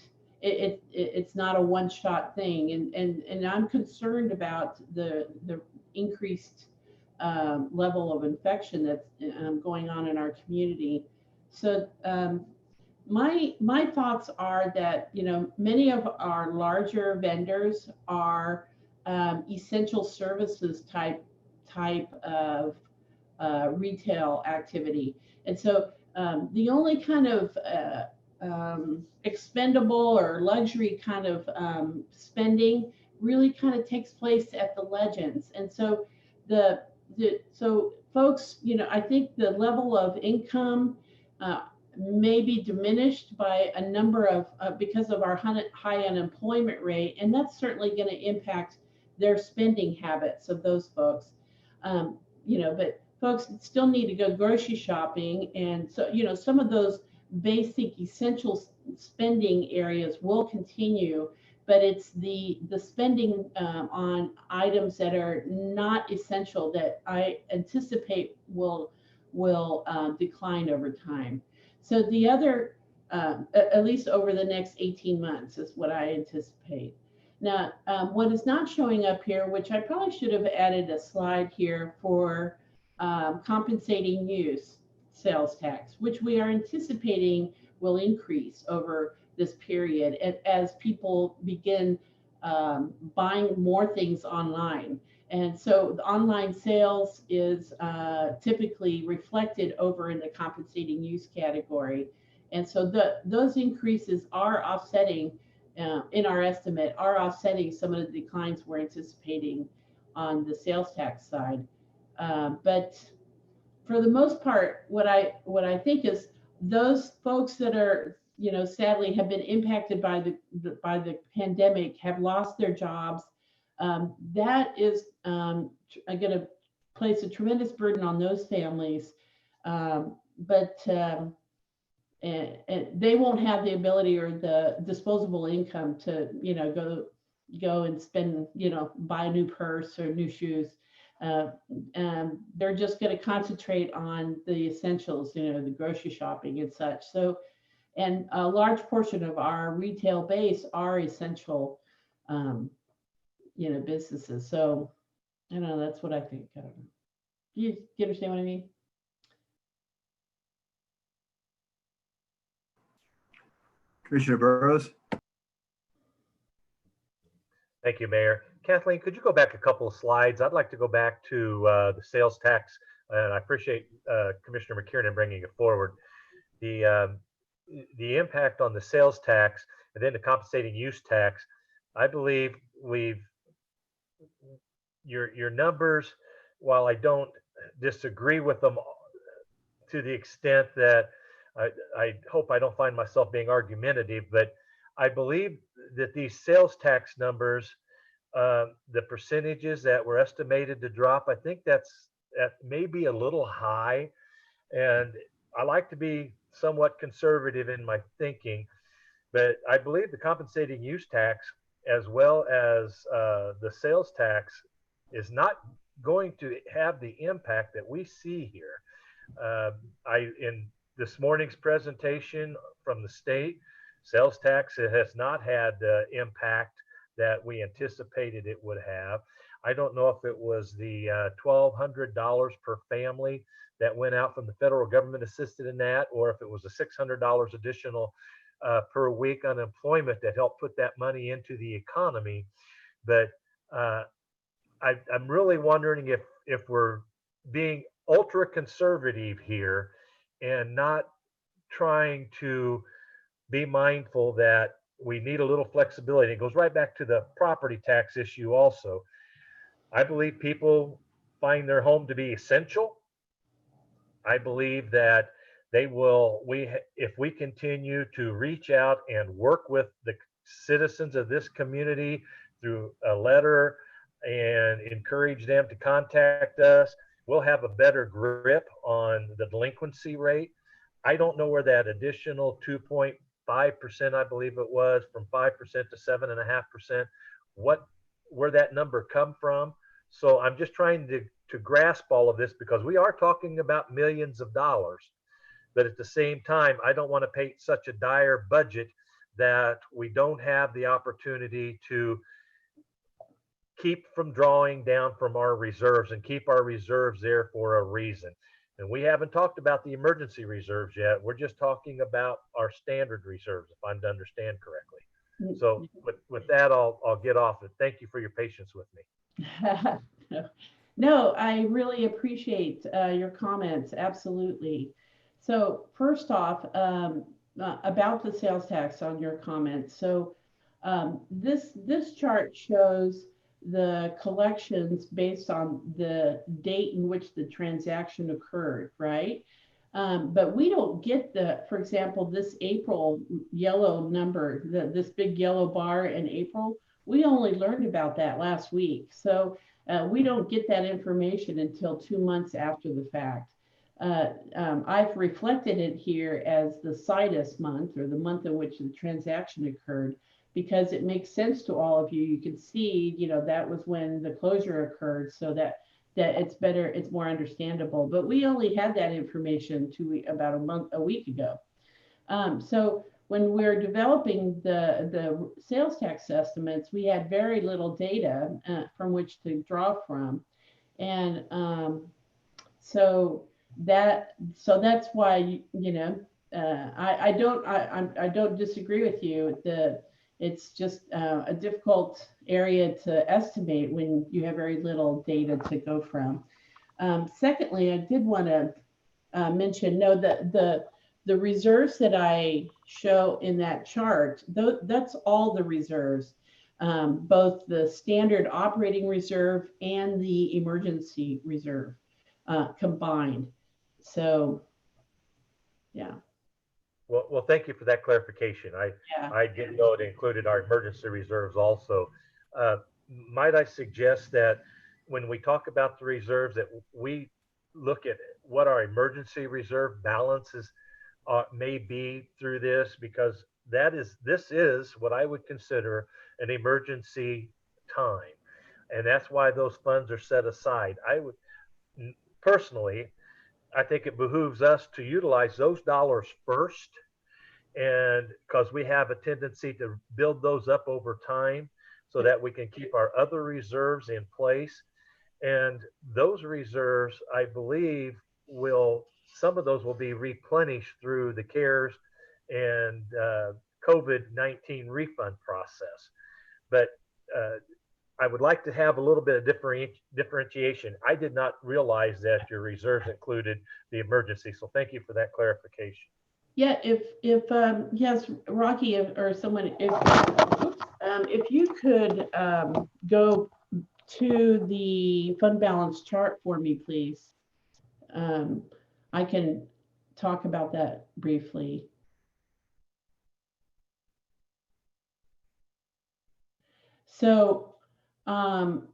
it's not a one-shot thing, and I'm concerned about the increased level of infection that's going on in our community. So my thoughts are that, you know, many of our larger vendors are essential services type of retail activity. And so the only kind of expendable or luxury kind of spending really kind of takes place at the Legends. And so so folks, you know, I think the level of income may be diminished by a number of because of our high unemployment rate, and that's certainly going to impact their spending habits of those folks. You know, but folks still need to go grocery shopping, and so, you know, some of those basic essential spending areas will continue, but it's the spending on items that are not essential that I anticipate will decline over time. So the other, at least over the next 18 months, is what I anticipate. Now, what is not showing up here, which I probably should have added a slide here for compensating use sales tax, which we are anticipating will increase over this period as people begin buying more things online. And so the online sales is typically reflected over in the compensating use category. And so those increases are offsetting, in our estimate, are offsetting some of the declines we're anticipating on the sales tax side. But for the most part, what I think is those folks that are, you know, sadly have been impacted by the pandemic, have lost their jobs. That is going to place a tremendous burden on those families, but and they won't have the ability or the disposable income to, you know, go and spend, you know, buy a new purse or new shoes. They're just going to concentrate on the essentials, you know, the grocery shopping and such. So, and a large portion of our retail base are essential, you know, businesses. So, I don't know, that's what I think. I don't know. Do you understand what I mean? Commissioner Burrows? Thank you, Mayor. Kathleen, could you go back a couple of slides? I'd like to go back to the sales tax, and I appreciate Commissioner McKiernan bringing it forward. The impact on the sales tax and then the compensating use tax, I believe your numbers, while I don't disagree with them to the extent that I hope I don't find myself being argumentative, but I believe that these sales tax numbers, the percentages that were estimated to drop, I think that may be a little high. And I like to be somewhat conservative in my thinking, but I believe the compensating use tax as well as the sales tax is not going to have the impact that we see here. In this morning's presentation from the state, sales tax has not had the impact that we anticipated it would have. I don't know if it was the $1,200 per family that went out from the federal government assisted in that, or if it was the $600 additional per week unemployment that helped put that money into the economy. But I'm really wondering if we're being ultra conservative here and not trying to be mindful that we need a little flexibility. It goes right back to the property tax issue also. I believe people find their home to be essential. I believe that they will, if we continue to reach out and work with the citizens of this community through a letter and encourage them to contact us, we'll have a better grip on the delinquency rate. I don't know where that additional 2.5%, I believe it was, from 5% to 7.5%, where that number come from. So I'm just trying to grasp all of this, because we are talking about millions of dollars. But at the same time, I don't want to paint such a dire budget that we don't have the opportunity to keep from drawing down from our reserves and keep our reserves there for a reason. And we haven't talked about the emergency reserves yet. We're just talking about our standard reserves, if I'm to understand correctly. So with that, I'll get off it. Thank you for your patience with me. No, I really appreciate your comments. Absolutely. So first off, about the sales tax on your comments. So this chart shows the collections based on the date in which the transaction occurred, right? But we don't get for example, this April yellow number, this big yellow bar in April, we only learned about that last week. So we don't get that information until 2 months after the fact. I've reflected it here as the situs month, or the month in which the transaction occurred, because it makes sense to all of you. You can see, that was when the closure occurred, so that it's better, it's more understandable. But we only had that information about a week ago. So when we're developing the sales tax estimates, we had very little data from which to draw from, and so that's why I don't disagree with you. It's just a difficult area to estimate when you have very little data to go from. Secondly, I did want to mention that the reserves that I show in that chart, that's all the reserves, both the standard operating reserve and the emergency reserve combined. So, yeah. Well, thank you for that clarification. I didn't know it included our emergency reserves also. Might I suggest that when we talk about the reserves, that we look at what our emergency reserve balances may be through this, because this is what I would consider an emergency time, and that's why those funds are set aside. I would personally, I think it behooves us to utilize those dollars first, and because we have a tendency to build those up over time so that we can keep our other reserves in place. And those reserves, I believe, some of those will be replenished through the CARES and COVID-19 refund process. But I would like to have a little bit of differentiation. I did not realize that your reserves included the emergency, so thank you for that clarification. Yeah, if yes, Rocky, or someone, if you could go to the fund balance chart for me, please. I can talk about that briefly. So and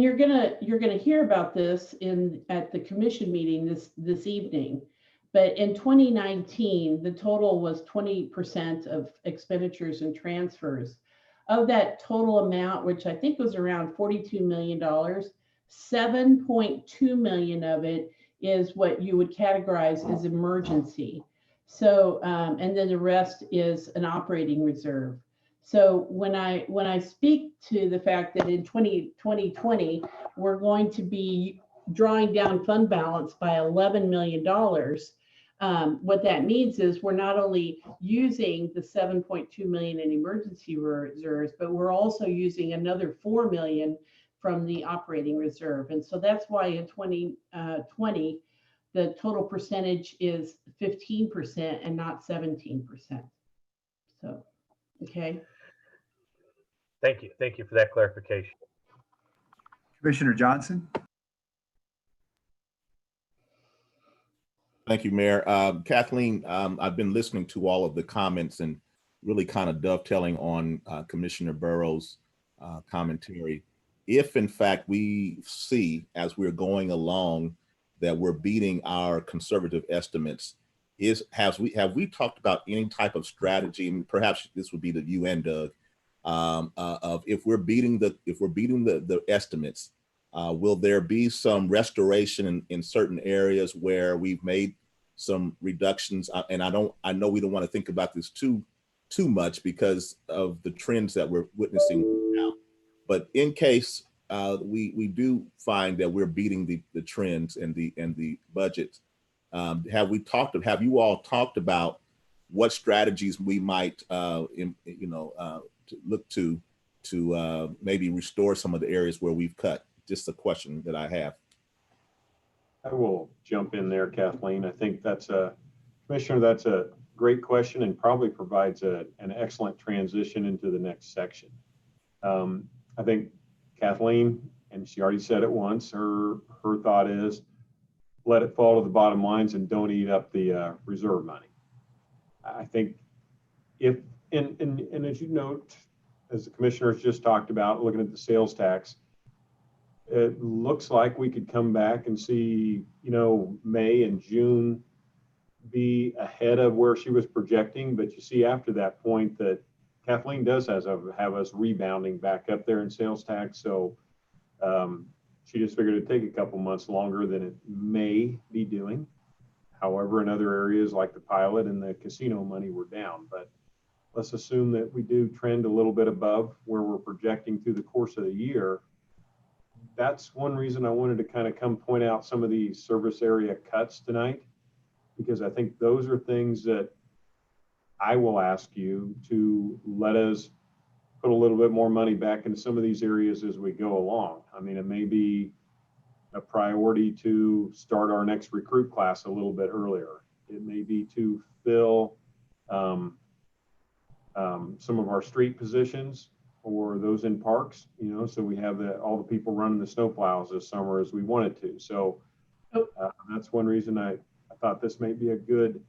you're gonna hear about this at the commission meeting this evening. But in 2019, the total was 20% of expenditures and transfers. Of that total amount, which I think was around $42 million, 7.2 million of it is what you would categorize as emergency. So, and then the rest is an operating reserve. So when I speak to the fact that in 2020, we're going to be drawing down fund balance by $11 million, what that means is we're not only using the 7.2 million in emergency reserves, but we're also using another 4 million from the operating reserve. And so that's why in 2020, the total percentage is 15% and not 17%. So, okay. Thank you. Thank you for that clarification. Commissioner Johnson. Thank you, Mayor. Kathleen, I've been listening to all of the comments and really kind of dovetailing on Commissioner Burrows' commentary. If in fact we see as we're going along that we're beating our conservative estimates, have we talked about any type of strategy? And perhaps this would be to you and Doug, of if we're beating the estimates, will there be some restoration in certain areas where we've made some reductions? And I know we don't want to think about this too much because of the trends that we're witnessing now. But in case we do find that we're beating the trends and the budgets, have you all talked about what strategies we might to look to maybe restore some of the areas where we've cut? Just a question that I have. I will jump in there, Kathleen. I think Commissioner, that's a great question and probably provides an excellent transition into the next section. I think Kathleen, and she already said it once, her thought is let it fall to the bottom lines and don't eat up the reserve money. I think and as you note, as the commissioners just talked about, looking at the sales tax, it looks like we could come back and see, May and June be ahead of where she was projecting. But you see after that point that Kathleen does have us rebounding back up there in sales tax. So she just figured it'd take a couple months longer than it may be doing. However, in other areas like the pilot and the casino money, we're down. But let's assume that we do trend a little bit above where we're projecting through the course of the year. That's one reason I wanted to kind of come point out some of these service area cuts tonight, because I think those are things that I will ask you to let us put a little bit more money back into some of these areas as we go along. I mean, it may be a priority to start our next recruit class a little bit earlier. It may be to fill some of our street positions or those in parks, so we have all the people running the snowplows this summer as we wanted to. So that's one reason I thought this may be a good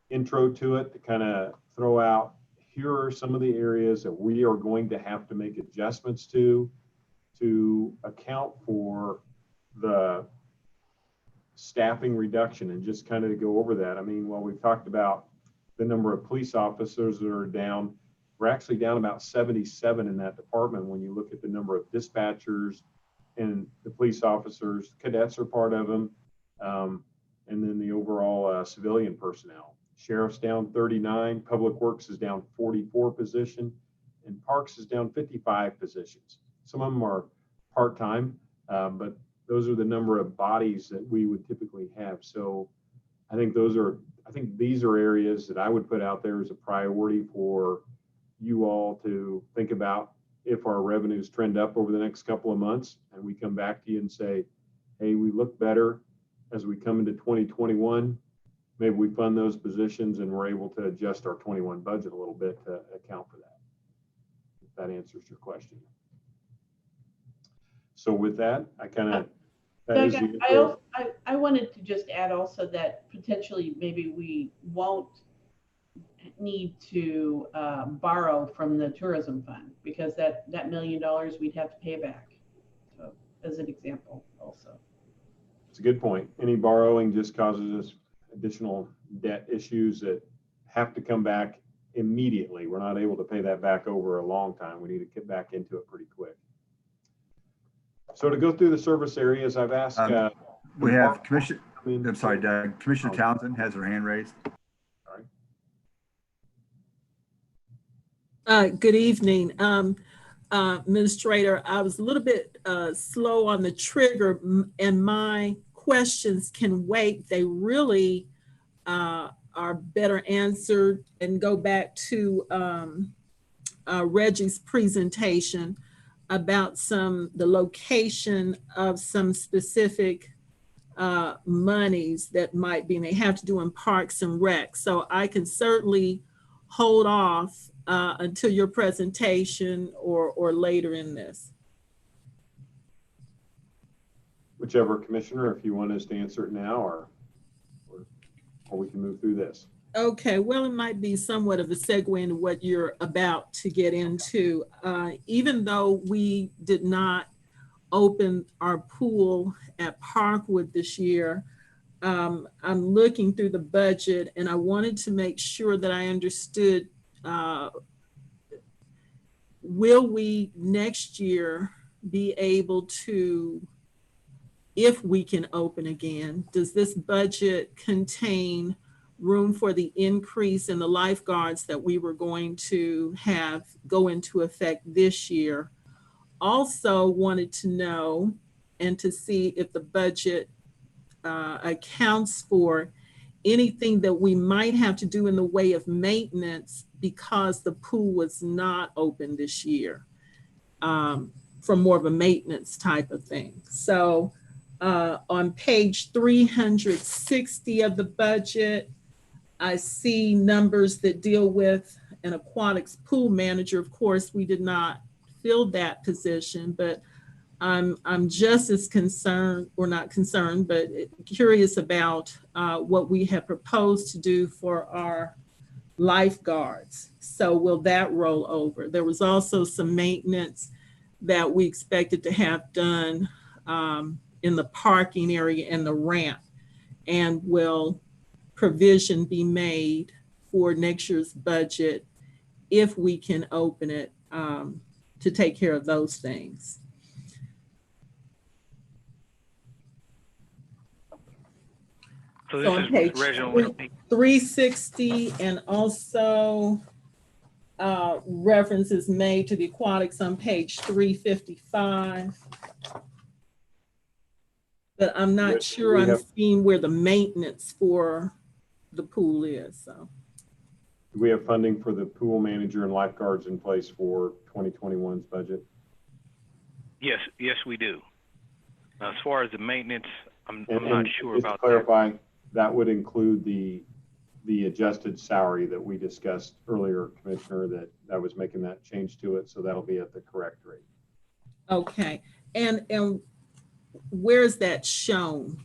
intro to it, to kind of throw out, here are some of the areas that we are going to have to make adjustments to account for the staffing reduction, and just kind of to go over that. I mean, while we've talked about the number of police officers that are down, we're actually down about 77 in that department when you look at the number of dispatchers and the police officers. Cadets are part of them, and then the overall civilian personnel. Sheriff's down 39, Public Works is down 44 positions, and Parks is down 55 positions. Some of them are part-time, but those are the number of bodies that we would typically have. So I think these are areas that I would put out there as a priority for you all to think about. If our revenues trend up over the next couple of months and we come back to you and say, hey, we look better as we come into 2021, maybe we fund those positions and we're able to adjust our 21 budget a little bit to account for that. If that answers your question. So with that, I wanted to just add also that potentially maybe we won't need to borrow from the tourism fund, because that $1 million we'd have to pay back. So as an example also. It's a good point. Any borrowing just causes us additional debt issues that have to come back immediately. We're not able to pay that back over a long time. We need to get back into it pretty quick. So to go through the service areas, I've asked. We have Commissioner, I'm sorry, Doug. Commissioner Townsend has her hand raised. Good evening. Administrator, I was a little bit slow on the trigger, and my questions can wait. They really are better answered and go back to Reggie's presentation about the location of some specific monies that might be, and they have to do in Parks and Rec. So I can certainly hold off until your presentation or later in this. Whichever commissioner, if you want us to answer it now, or we can move through this. Okay, well, it might be somewhat of a segue into what you're about to get into. Even though we did not open our pool at Parkwood this year, I'm looking through the budget and I wanted to make sure that I understood, will we next year be able to, if we can open again, does this budget contain room for the increase in the lifeguards that we were going to have go into effect this year? also wanted to know and to see if the budget accounts for anything that we might have to do in the way of maintenance because the pool was not open this year, for more of a maintenance type of thing. So on page 360 of the budget, I see numbers that deal with an aquatics pool manager. Of course, we did not fill that position, but I'm just as concerned, or not concerned, but curious about what we have proposed to do for our lifeguards. So will that roll over? There was also some maintenance that we expected to have done in the parking area and the ramp. And will provision be made for next year's budget if we can open it to take care of those things? So So on this is page Reginald. 360, and also references made to the aquatics on page 355. But I'm not Yes, sure we I'm have- seeing where the maintenance for the pool is, so. Do we have funding for the pool manager and lifeguards in place for 2021's budget? Yes, we do. As far as the maintenance, I'm And not sure just to about that. clarify, that would include the adjusted salary that we discussed earlier, Commissioner, that was making that change to it. So that'll be at the correct rate. Okay, and where's that shown?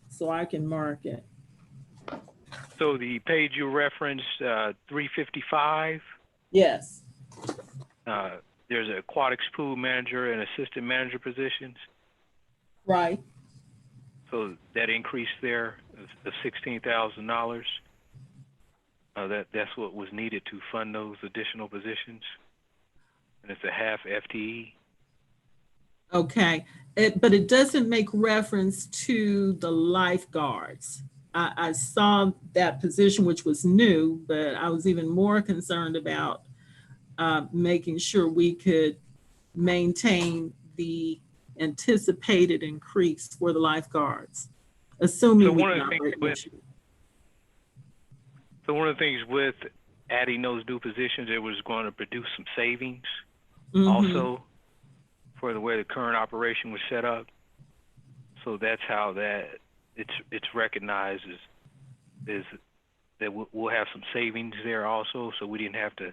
So I can mark it. So the page you referenced, 355, Yes, there's an aquatics pool manager and assistant manager positions. right. So that increase there of $16,000. That's what was needed to fund those additional positions, and it's a half FTE. Okay, but it doesn't make reference to the lifeguards. I saw that position, which was new, but I was even more concerned about making sure we could maintain the anticipated increase for the lifeguards, assuming we can operate next year. So one of the things with adding those new positions, it was going to produce some savings Mhm. also for the way the current operation was set up. So that's how that it's recognized is that we'll have some savings there also. So we didn't have to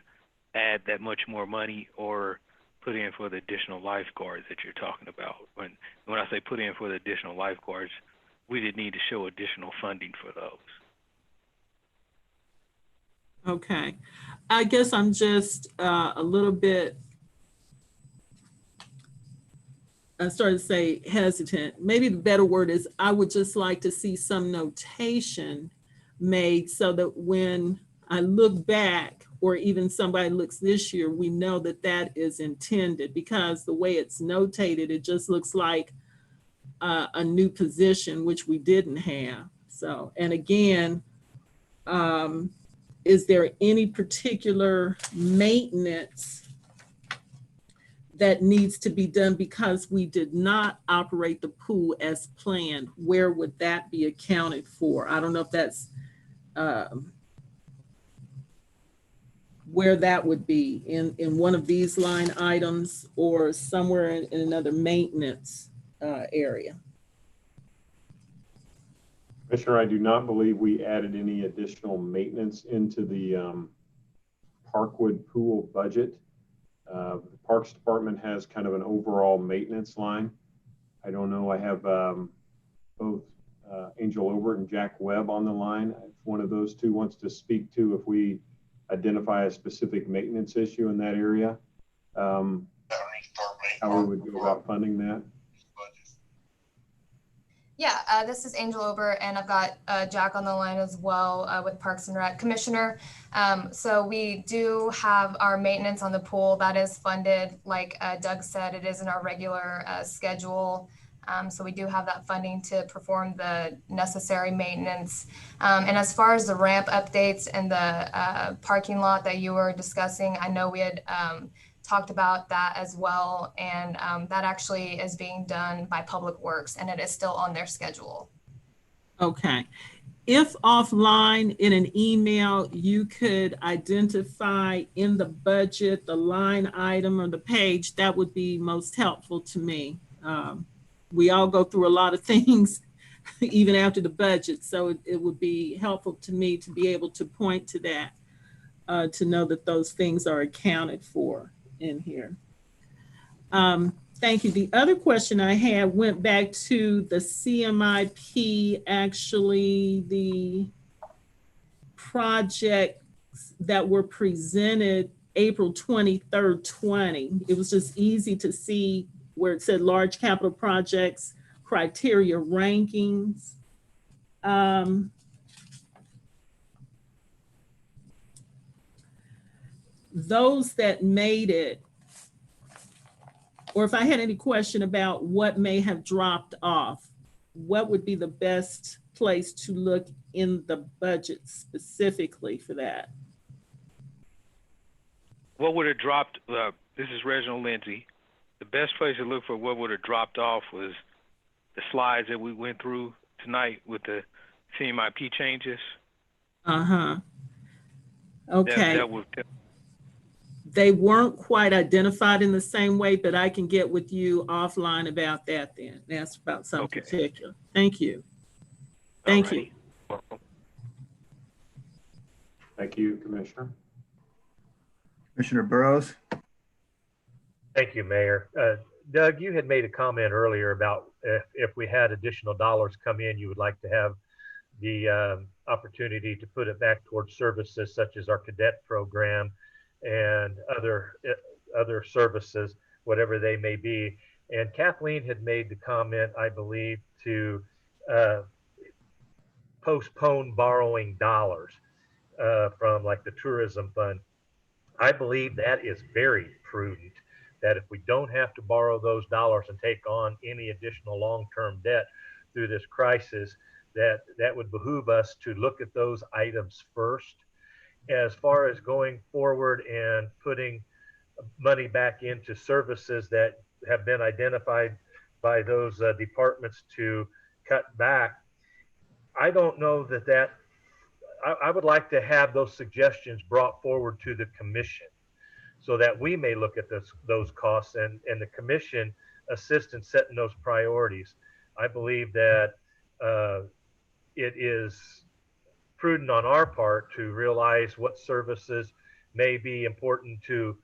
add that much more money or put in for the additional lifeguards that you're talking about. When I say put in for the additional lifeguards, we did need to show additional funding for those. Okay, I guess I'm just a little bit, I started to say hesitant. Maybe the better word is I would just like to see some notation made so that when I look back, or even somebody looks this year, we know that that is intended, because the way it's notated, it just looks like a new position, which we didn't have. So, and again, is there any particular maintenance that needs to be done because we did not operate the pool as planned? Where would that be accounted for? I don't know if that's where that would be in one of these line items or somewhere in another maintenance area. Commissioner, I do not believe we added any additional maintenance into the Parkwood pool budget. The Parks Department has kind of an overall maintenance line. I don't know, I have both Angel Obert and Jack Webb on the line. If one of those two wants to speak to if we identify a specific maintenance issue in that area, how we would go about funding that. Yeah, this is Angel Obert, and I've got Jack on the line as well with Parks and Rec Commissioner. So we do have our maintenance on the pool that is funded. Like Doug said, it is in our regular schedule. So we do have that funding to perform the necessary maintenance. And as far as the ramp updates and the parking lot that you were discussing, I know we had talked about that as well. And that actually is being done by Public Works, and it is still on their schedule. Okay. If offline in an email, you could identify in the budget, the line item or the page, that would be most helpful to me. We all go through a lot of things even after the budget. So it would be helpful to me to be able to point to that, to know that those things are accounted for in here. Thank you. The other question I had went back to the CMIP, actually the projects that were presented April 23rd, 20. It was just easy to see where it said large capital projects, criteria rankings. Those that made it, or if I had any question about what may have dropped off, what would be the best place to look in the budget specifically for that? What would have dropped, this is Reginald Lindsay. The best place to look for what would have dropped off was the slides that we went through tonight with the CMIP changes. Uh-huh. Okay. That was, they weren't quite identified in the same way, but I can get with you offline about that then. That's about something particular. Thank you. Thank you. Thank you, Commissioner. Commissioner Burrows. Thank you, Mayor. Doug, you had made a comment earlier about if we had additional dollars come in, you would like to have the opportunity to put it back towards services such as our cadet program and other services, whatever they may be. And Kathleen had made the comment, I believe, to postpone borrowing dollars from like the tourism fund. I believe that is very prudent, that if we don't have to borrow those dollars and take on any additional long-term debt through this crisis, that would behoove us to look at those items first. As far as going forward and putting money back into services that have been identified by those departments to cut back, I don't know that I would like to have those suggestions brought forward to the commission so that we may look at those costs and the commission assist in setting those priorities. I believe that it is prudent on our part to realize what services may be important to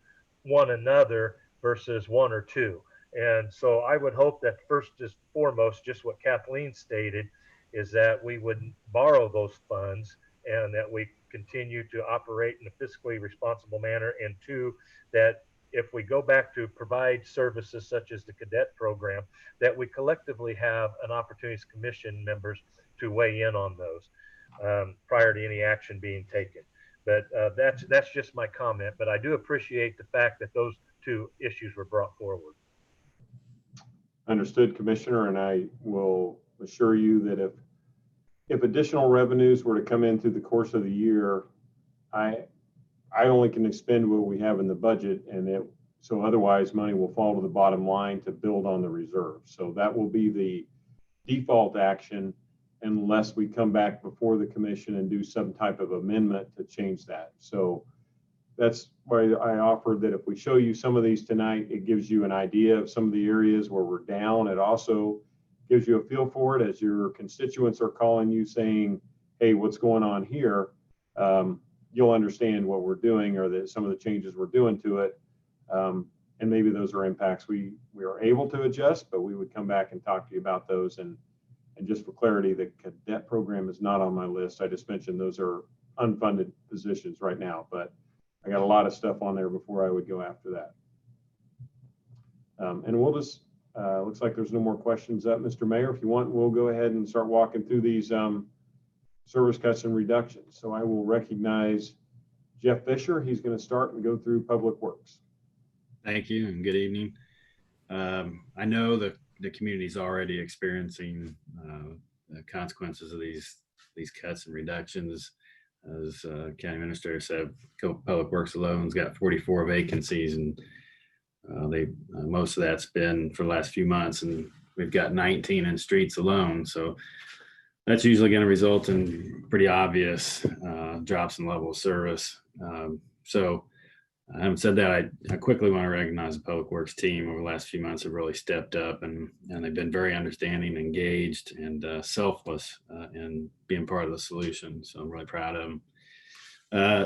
one another versus one or two. And so I would hope that first and foremost, just what Kathleen stated, is that we would borrow those funds and that we continue to operate in a fiscally responsible manner. And two, that if we go back to provide services such as the cadet program, that we collectively have an opportunity as commission members to weigh in on those prior to any action being taken. But that's just my comment. But I do appreciate the fact that those two issues were brought forward. Understood, Commissioner, and I will assure you that if additional revenues were to come in through the course of the year, I only can expend what we have in the budget, and so otherwise money will fall to the bottom line to build on the reserve. So that will be the default action unless we come back before the commission and do some type of amendment to change that. So that's why I offered that if we show you some of these tonight, it gives you an idea of some of the areas where we're down. It also gives you a feel for it as your constituents are calling you saying, hey, what's going on here? You'll understand what we're doing or that some of the changes we're doing to it. And maybe those are impacts we are able to adjust, but we would come back and talk to you about those. And just for clarity, the cadet program is not on my list. I just mentioned those are unfunded positions right now, but I got a lot of stuff on there before I would go after that. And we'll just, looks like there's no more questions up. Mr. Mayor, if you want, we'll go ahead and start walking through these service cuts and reductions. So I will recognize Jeff Fisher. He's going to start and go through Public Works. Thank you and good evening. I know that the community is already experiencing the consequences of these cuts and reductions. As County Administrator said, Public Works alone has got 44 vacancies, and Most of that's been for the last few months, and we've got 19 in streets alone. So that's usually going to result in pretty obvious drops in level of service. So having said that, I quickly want to recognize the Public Works team over the last few months have really stepped up, and they've been very understanding, engaged, and selfless in being part of the solution. So I'm really proud of them.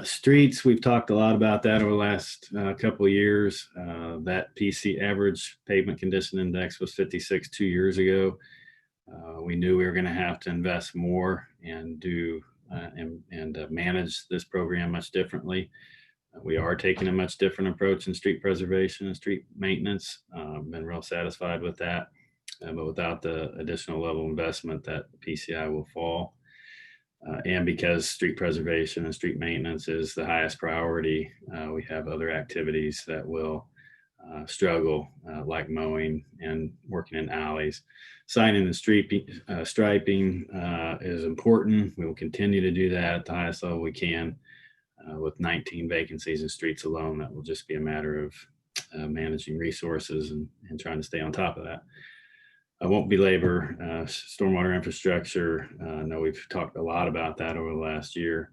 Streets, we've talked a lot about that over the last couple of years. That PC average pavement condition index was 56 2 years ago. We knew we were going to have to invest more and do and manage this program much differently. We are taking a much different approach in street preservation and street maintenance. Been real satisfied with that, but without the additional level of investment, that PCI will fall. And because street preservation and street maintenance is the highest priority, we have other activities that will struggle, like mowing and working in alleys. Signing and striping is important. We will continue to do that at the highest level we can. With 19 vacancies in streets alone, that will just be a matter of managing resources and trying to stay on top of that. I won't belabor stormwater infrastructure. I know we've talked a lot about that over the last year.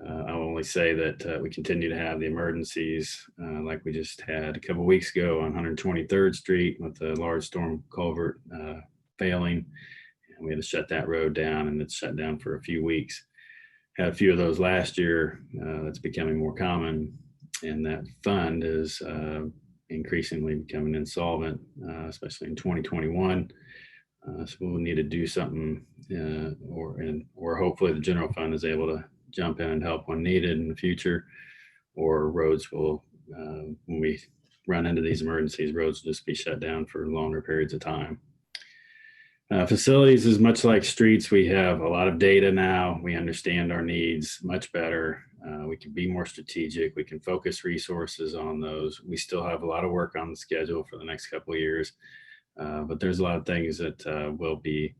I'll only say that we continue to have the emergencies like we just had a couple of weeks ago on 123rd Street with the large storm culvert failing. And we had to shut that road down, and it's shut down for a few weeks. Had a few of those last year. That's becoming more common, and that fund is increasingly becoming insolvent, especially in 2021. So we'll need to do something, or hopefully the general fund is able to jump in and help when needed in the future, or roads will, when we run into these emergencies, roads will just be shut down for longer periods of time. Facilities is much like streets. We have a lot of data now. We understand our needs much better. We can be more strategic. We can focus resources on those. We still have a lot of work on the schedule for the next couple of years, but there's a lot of things that will be,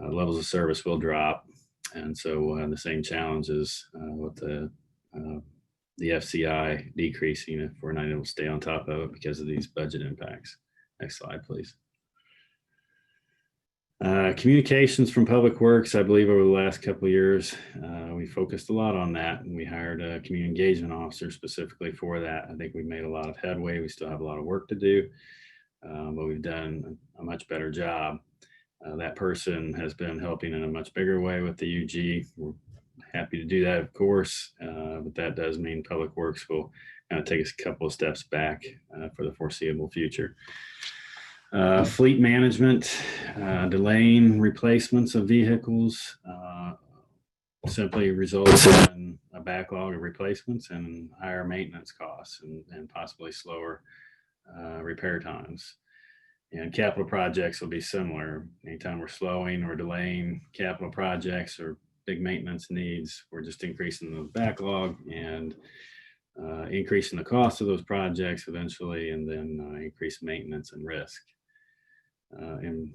levels of service will drop. And so we'll have the same challenges with the FCI decreasing if we're not able to stay on top of it because of these budget impacts. Next slide, please. Communications from Public Works, I believe over the last couple of years, we focused a lot on that, and we hired a community engagement officer specifically for that. I think we made a lot of headway. We still have a lot of work to do, but we've done a much better job. That person has been helping in a much bigger way with the UG. We're happy to do that, of course, but that does mean Public Works will kind of take us a couple of steps back for the foreseeable future. Fleet management, delaying replacements of vehicles simply results in a backlog of replacements and higher maintenance costs and possibly slower repair times. And capital projects will be similar. Anytime we're slowing or delaying capital projects or big maintenance needs, we're just increasing the backlog and increasing the cost of those projects eventually, and then increase maintenance and risk. And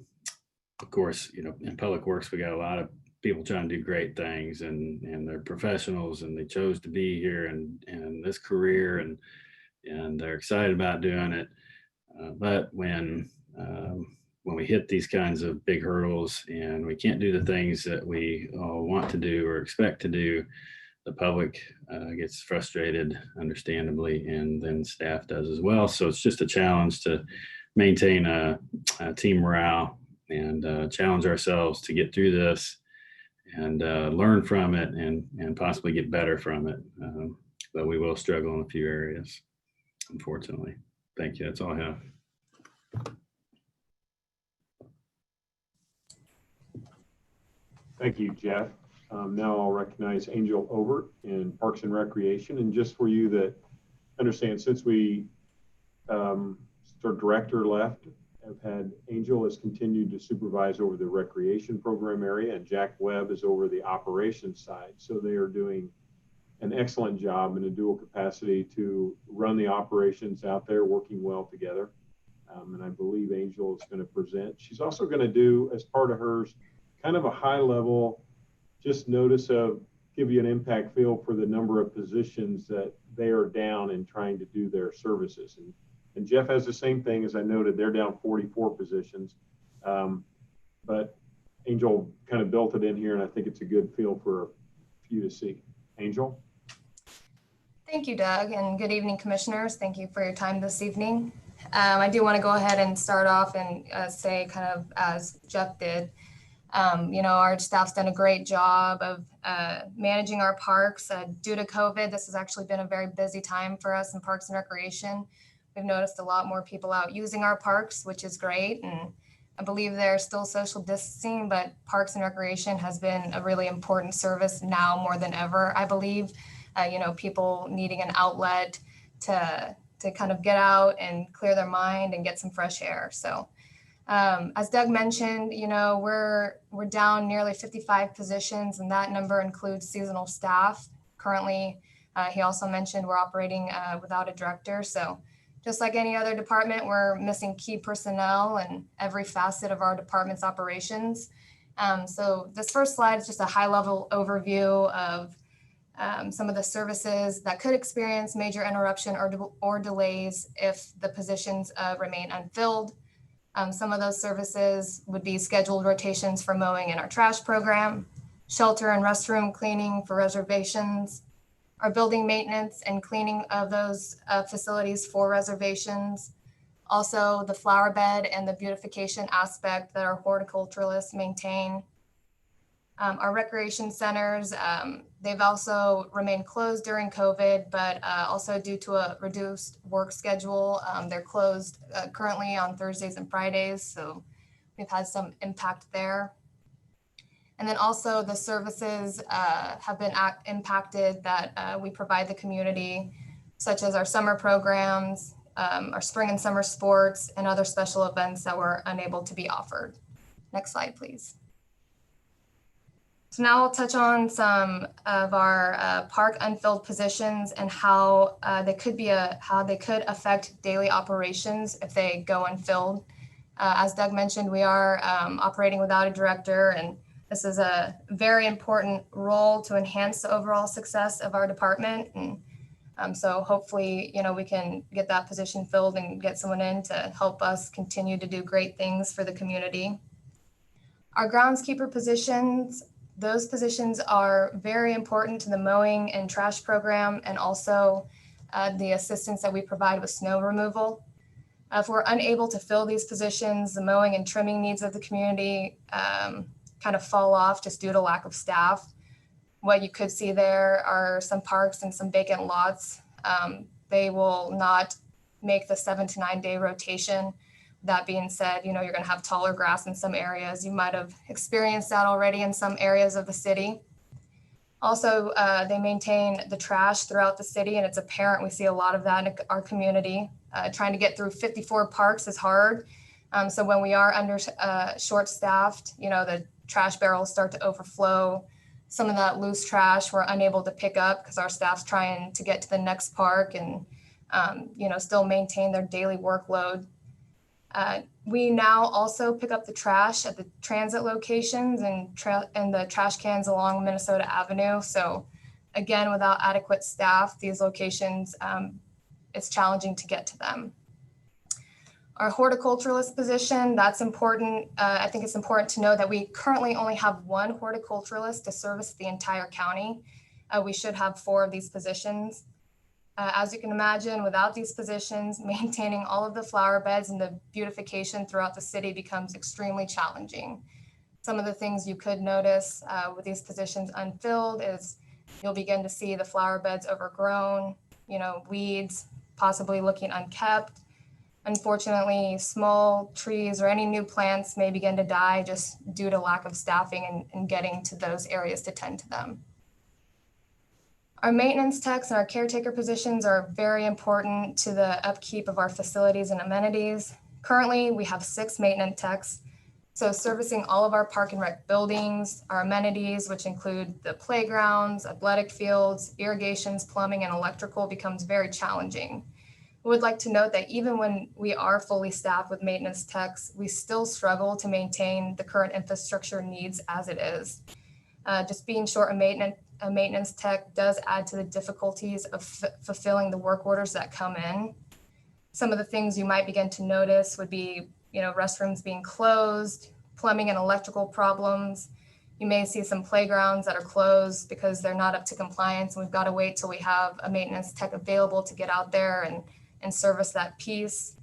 of course, you know, in Public Works, we got a lot of people trying to do great things, and they're professionals, and they chose to be here and this career, and they're excited about doing it. But when we hit these kinds of big hurdles and we can't do the things that we all want to do or expect to do, the public gets frustrated, understandably, and then staff does as well. So it's just a challenge to maintain a team morale and challenge ourselves to get through this and learn from it and possibly get better from it. But we will struggle in a few areas, unfortunately. Thank you. That's all I have. Thank you, Jeff. Now I'll recognize Angel Overt in Parks and Recreation. And just for you that understand, since we our director left, I've had Angel has continued to supervise over the recreation program area, and Jack Webb is over the operations side. So they are doing an excellent job in a dual capacity to run the operations out there, working well together. And I believe Angel is going to present. She's also going to do, as part of hers, kind of a high level, just notice of, give you an impact feel for the number of positions that they are down in trying to do their services. And And Jeff has the same thing, as I noted, they're down 44 positions. But Angel kind of built it in here, and I think it's a good feel for you to see. Angel? Thank you, Doug, and good evening, commissioners. Thank you for your time this evening. I do want to go ahead and start off and say, kind of as Jeff did, our staff's done a great job of managing our parks. Due to COVID, this has actually been a very busy time for us in Parks and Recreation. We've noticed a lot more people out using our parks, which is great. And I believe there's still social distancing, but Parks and Recreation has been a really important service now more than ever, I believe. People needing an outlet to kind of get out and clear their mind and get some fresh air. So as Doug mentioned, we're down nearly 55 positions, and that number includes seasonal staff. Currently, he also mentioned we're operating without a director. So just like any other department, we're missing key personnel in every facet of our department's operations. So this first slide is just a high-level overview of some of the services that could experience major interruption or delays if the positions remain unfilled. Some of those services would be scheduled rotations for mowing in our trash program, shelter and restroom cleaning for reservations, our building maintenance and cleaning of those facilities for reservations. Also, the flower bed and the beautification aspect that our horticulturalists maintain. Our recreation centers, they've also remained closed during COVID, but also due to a reduced work schedule, they're closed currently on Thursdays and Fridays. So we've had some impact there. And then also the services have been impacted that we provide the community, such as our summer programs, our spring and summer sports, and other special events that were unable to be offered. Next slide, please. So now I'll touch on some of our park unfilled positions and how they could affect daily operations if they go unfilled. As Doug mentioned, we are operating without a director, and this is a very important role to enhance the overall success of our department. And so hopefully, we can get that position filled and get someone in to help us continue to do great things for the community. Our groundskeeper positions, those positions are very important to the mowing and trash program, and also the assistance that we provide with snow removal. If we're unable to fill these positions, the mowing and trimming needs of the community kind of fall off just due to lack of staff. What you could see there are some parks and some vacant lots. They will not make the 7 to 9 day rotation. That being said, you're going to have taller grass in some areas. You might have experienced that already in some areas of the city. Also, they maintain the trash throughout the city, and it's apparent we see a lot of that in our community. Trying to get through 54 parks is hard. So when we are under short-staffed, the trash barrels start to overflow. Some of that loose trash we're unable to pick up because our staff's trying to get to the next park and still maintain their daily workload. We now also pick up the trash at the transit locations and the trash cans along Minnesota Avenue. So again, without adequate staff, these locations, it's challenging to get to them. Our horticulturalist position, that's important. I think it's important to know that we currently only have one horticulturalist to service the entire county. We should have 4 of these positions. As you can imagine, without these positions, maintaining all of the flower beds and the beautification throughout the city becomes extremely challenging. Some of the things you could notice with these positions unfilled is you'll begin to see the flower beds overgrown, weeds possibly looking unkept. Unfortunately, small trees or any new plants may begin to die just due to lack of staffing and getting to those areas to tend to them. Our maintenance techs and our caretaker positions are very important to the upkeep of our facilities and amenities. Currently, we have 6 maintenance techs, so servicing all of our park and rec buildings, our amenities, which include the playgrounds, athletic fields, irrigations, plumbing, and electrical, becomes very challenging. We would like to note that even when we are fully staffed with maintenance techs, we still struggle to maintain the current infrastructure needs as it is. Just being short a maintenance tech does add to the difficulties of fulfilling the work orders that come in. Some of the things you might begin to notice would be, restrooms being closed, plumbing and electrical problems. You may see some playgrounds that are closed because they're not up to compliance. And we've got to wait till we have a maintenance tech available to get out there and service that piece.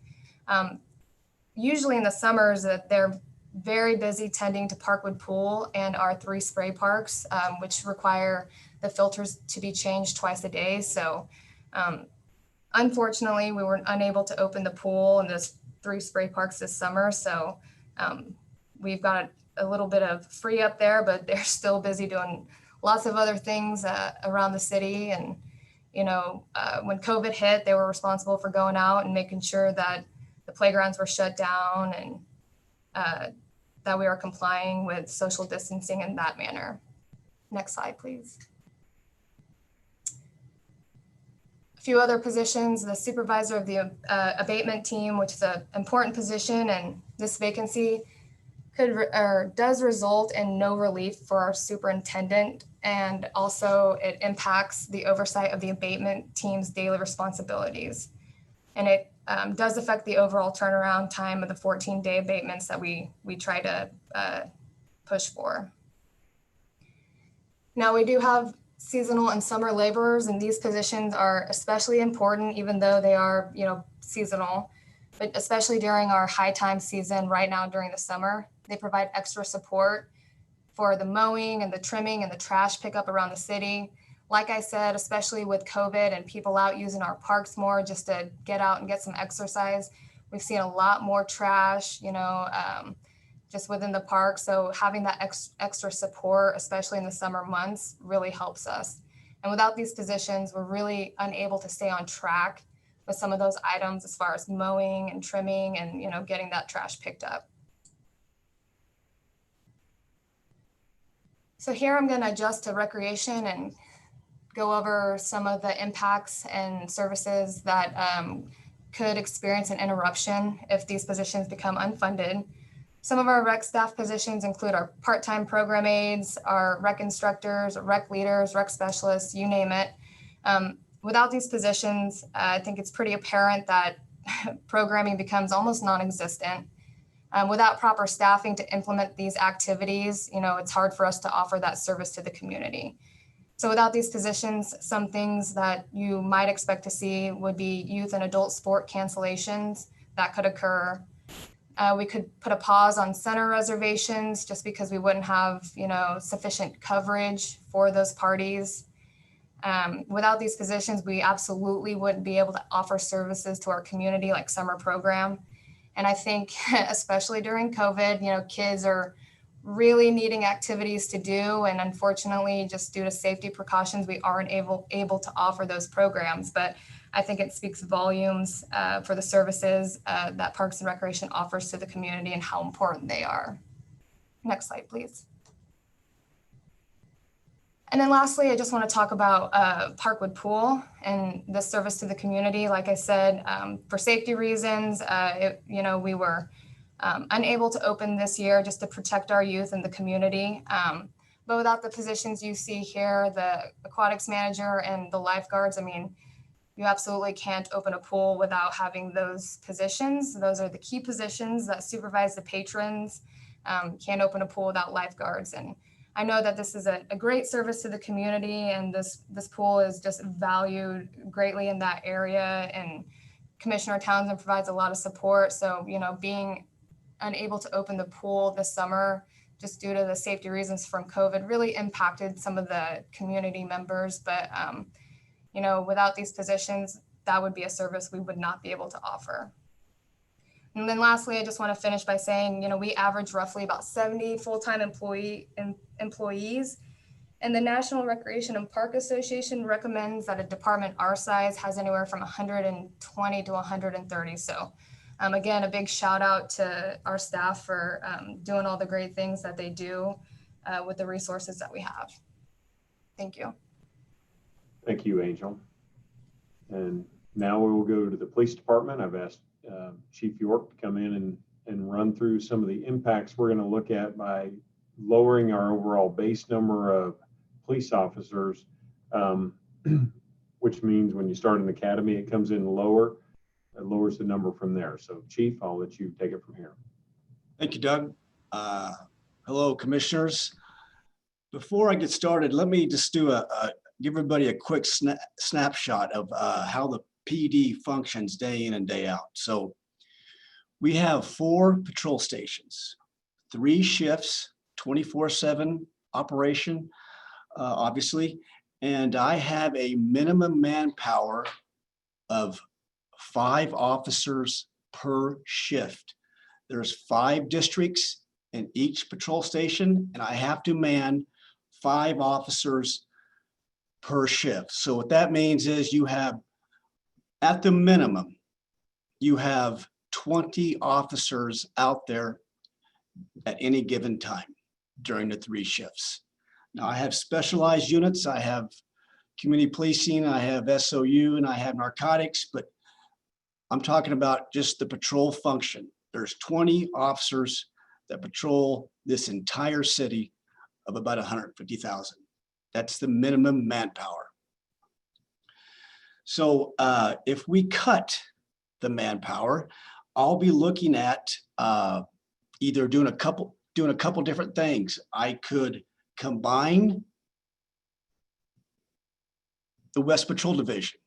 Usually in the summers, they're very busy tending to Parkwood Pool and our 3 spray parks, which require the filters to be changed twice a day. So unfortunately, we were unable to open the pool and those 3 spray parks this summer. So we've got a little bit of free up there, but they're still busy doing lots of other things around the city. And, when COVID hit, they were responsible for going out and making sure that the playgrounds were shut down and that we are complying with social distancing in that manner. Next slide, please. A few other positions, the supervisor of the abatement team, which is an important position, and this vacancy does result in no relief for our superintendent, and also it impacts the oversight of the abatement team's daily responsibilities. And it does affect the overall turnaround time of the 14-day abatements that we try to push for. Now we do have seasonal and summer laborers, and these positions are especially important, even though they are, seasonal, but especially during our high time season right now during the summer. They provide extra support for the mowing and the trimming and the trash pickup around the city. Like I said, especially with COVID and people out using our parks more just to get out and get some exercise, we've seen a lot more trash, just within the park. So having that extra support, especially in the summer months, really helps us. And without these positions, we're really unable to stay on track with some of those items as far as mowing and trimming and, getting that trash picked up. So here I'm going to adjust to recreation and go over some of the impacts and services that could experience an interruption if these positions become unfunded. Some of our rec staff positions include our part-time program aides, our rec instructors, rec leaders, rec specialists, you name it. Without these positions, I think it's pretty apparent that programming becomes almost non-existent. Without proper staffing to implement these activities, it's hard for us to offer that service to the community. So without these positions, some things that you might expect to see would be youth and adult sport cancellations that could occur. We could put a pause on center reservations just because we wouldn't have, sufficient coverage for those parties. Without these positions, we absolutely wouldn't be able to offer services to our community like summer program. And I think especially during COVID, kids are really needing activities to do. And unfortunately, just due to safety precautions, we aren't able to offer those programs. But I think it speaks volumes for the services that Parks and Recreation offers to the community and how important they are. Next slide, please. And then lastly, I just want to talk about Parkwood Pool and this service to the community. Like I said, for safety reasons, we were unable to open this year just to protect our youth and the community. But without the positions you see here, the aquatics manager and the lifeguards, you absolutely can't open a pool without having those positions. Those are the key positions that supervise the patrons. Can't open a pool without lifeguards. And I know that this is a great service to the community, and this pool is just valued greatly in that area. And Commissioner Townsend provides a lot of support. So, being unable to open the pool this summer just due to the safety reasons from COVID really impacted some of the community members. But, without these positions, that would be a service we would not be able to offer. And then lastly, I just want to finish by saying, we average roughly about 70 full-time employees, and the National Recreation and Park Association recommends that a department our size has anywhere from 120 to 130. So again, a big shout out to our staff for doing all the great things that they do with the resources that we have. Thank you. Thank you, Angel. And now we will go to the police department. I've asked Chief York to come in and run through some of the impacts we're going to look at by lowering our overall base number of police officers, which means when you start an academy, it comes in lower. lowers the number from there. So Chief, I'll let you take it from here. Thank you, Doug. Hello, commissioners. Before I get started, let me just do give everybody a quick snapshot of how the PD functions day in and day out. So we have 4 patrol stations, 3 shifts, 24/7 operation, obviously, and I have a minimum manpower of 5 officers per shift. There's 5 districts in each patrol station, and I have to man 5 officers per shift. So what that means is you have, at the minimum, you have 20 officers out there at any given time during the 3 shifts. Now I have specialized units. I have community policing, I have SOU, and I have narcotics, but I'm talking about just the patrol function. There's 20 officers that patrol this entire city of about 150,000. That's the minimum manpower. So if we cut the manpower, I'll be looking at either doing a couple different things. I could combine the West Patrol Division,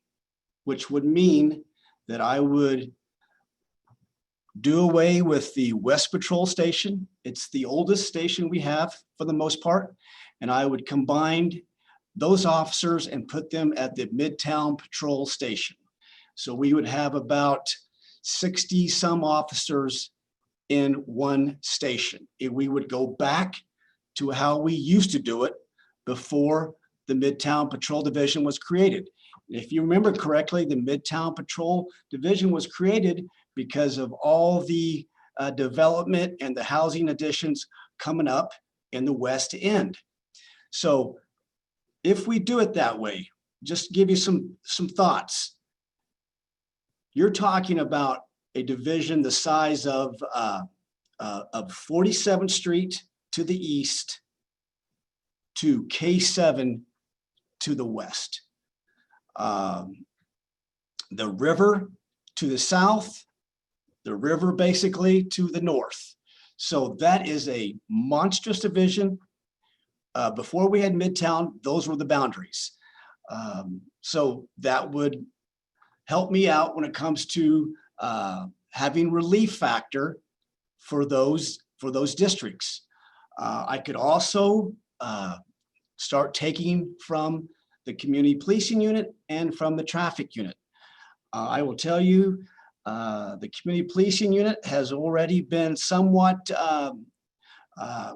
which would mean that I would do away with the West Patrol Station. It's the oldest station we have for the most part. And I would combine those officers and put them at the Midtown Patrol Station. So we would have about 60 some officers in one station. We would go back to how we used to do it before the Midtown Patrol Division was created. If you remember correctly, the Midtown Patrol Division was created because of all the development and the housing additions coming up in the West End. So if we do it that way, just to give you some thoughts, you're talking about a division the size of 47th Street to the east to K7 to the west. The river to the south, the river basically to the north. So that is a monstrous division. Before we had Midtown, those were the boundaries. So that would help me out when it comes to having relief factor for those districts. I could also start taking from the community policing unit and from the traffic unit. I will tell you, the community policing unit has already been somewhat,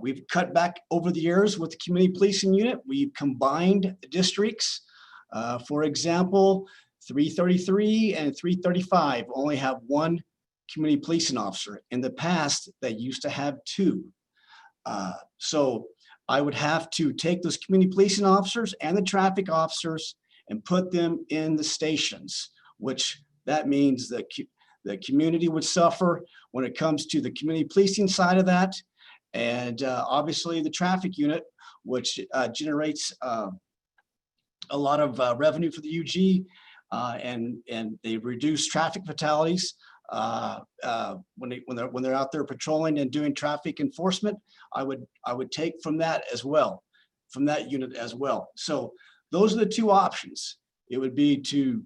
we've cut back over the years with the community policing unit. We've combined districts. For example, 333 and 335 only have 1 community policing officer. In the past, they used to have 2. So I would have to take those community policing officers and the traffic officers and put them in the stations, which that means that the community would suffer when it comes to the community policing side of that. And obviously the traffic unit, which generates a lot of revenue for the UG, and they reduce traffic fatalities when they're out there patrolling and doing traffic enforcement. I would take from that as well, from that unit as well. So those are the 2 options. It would be to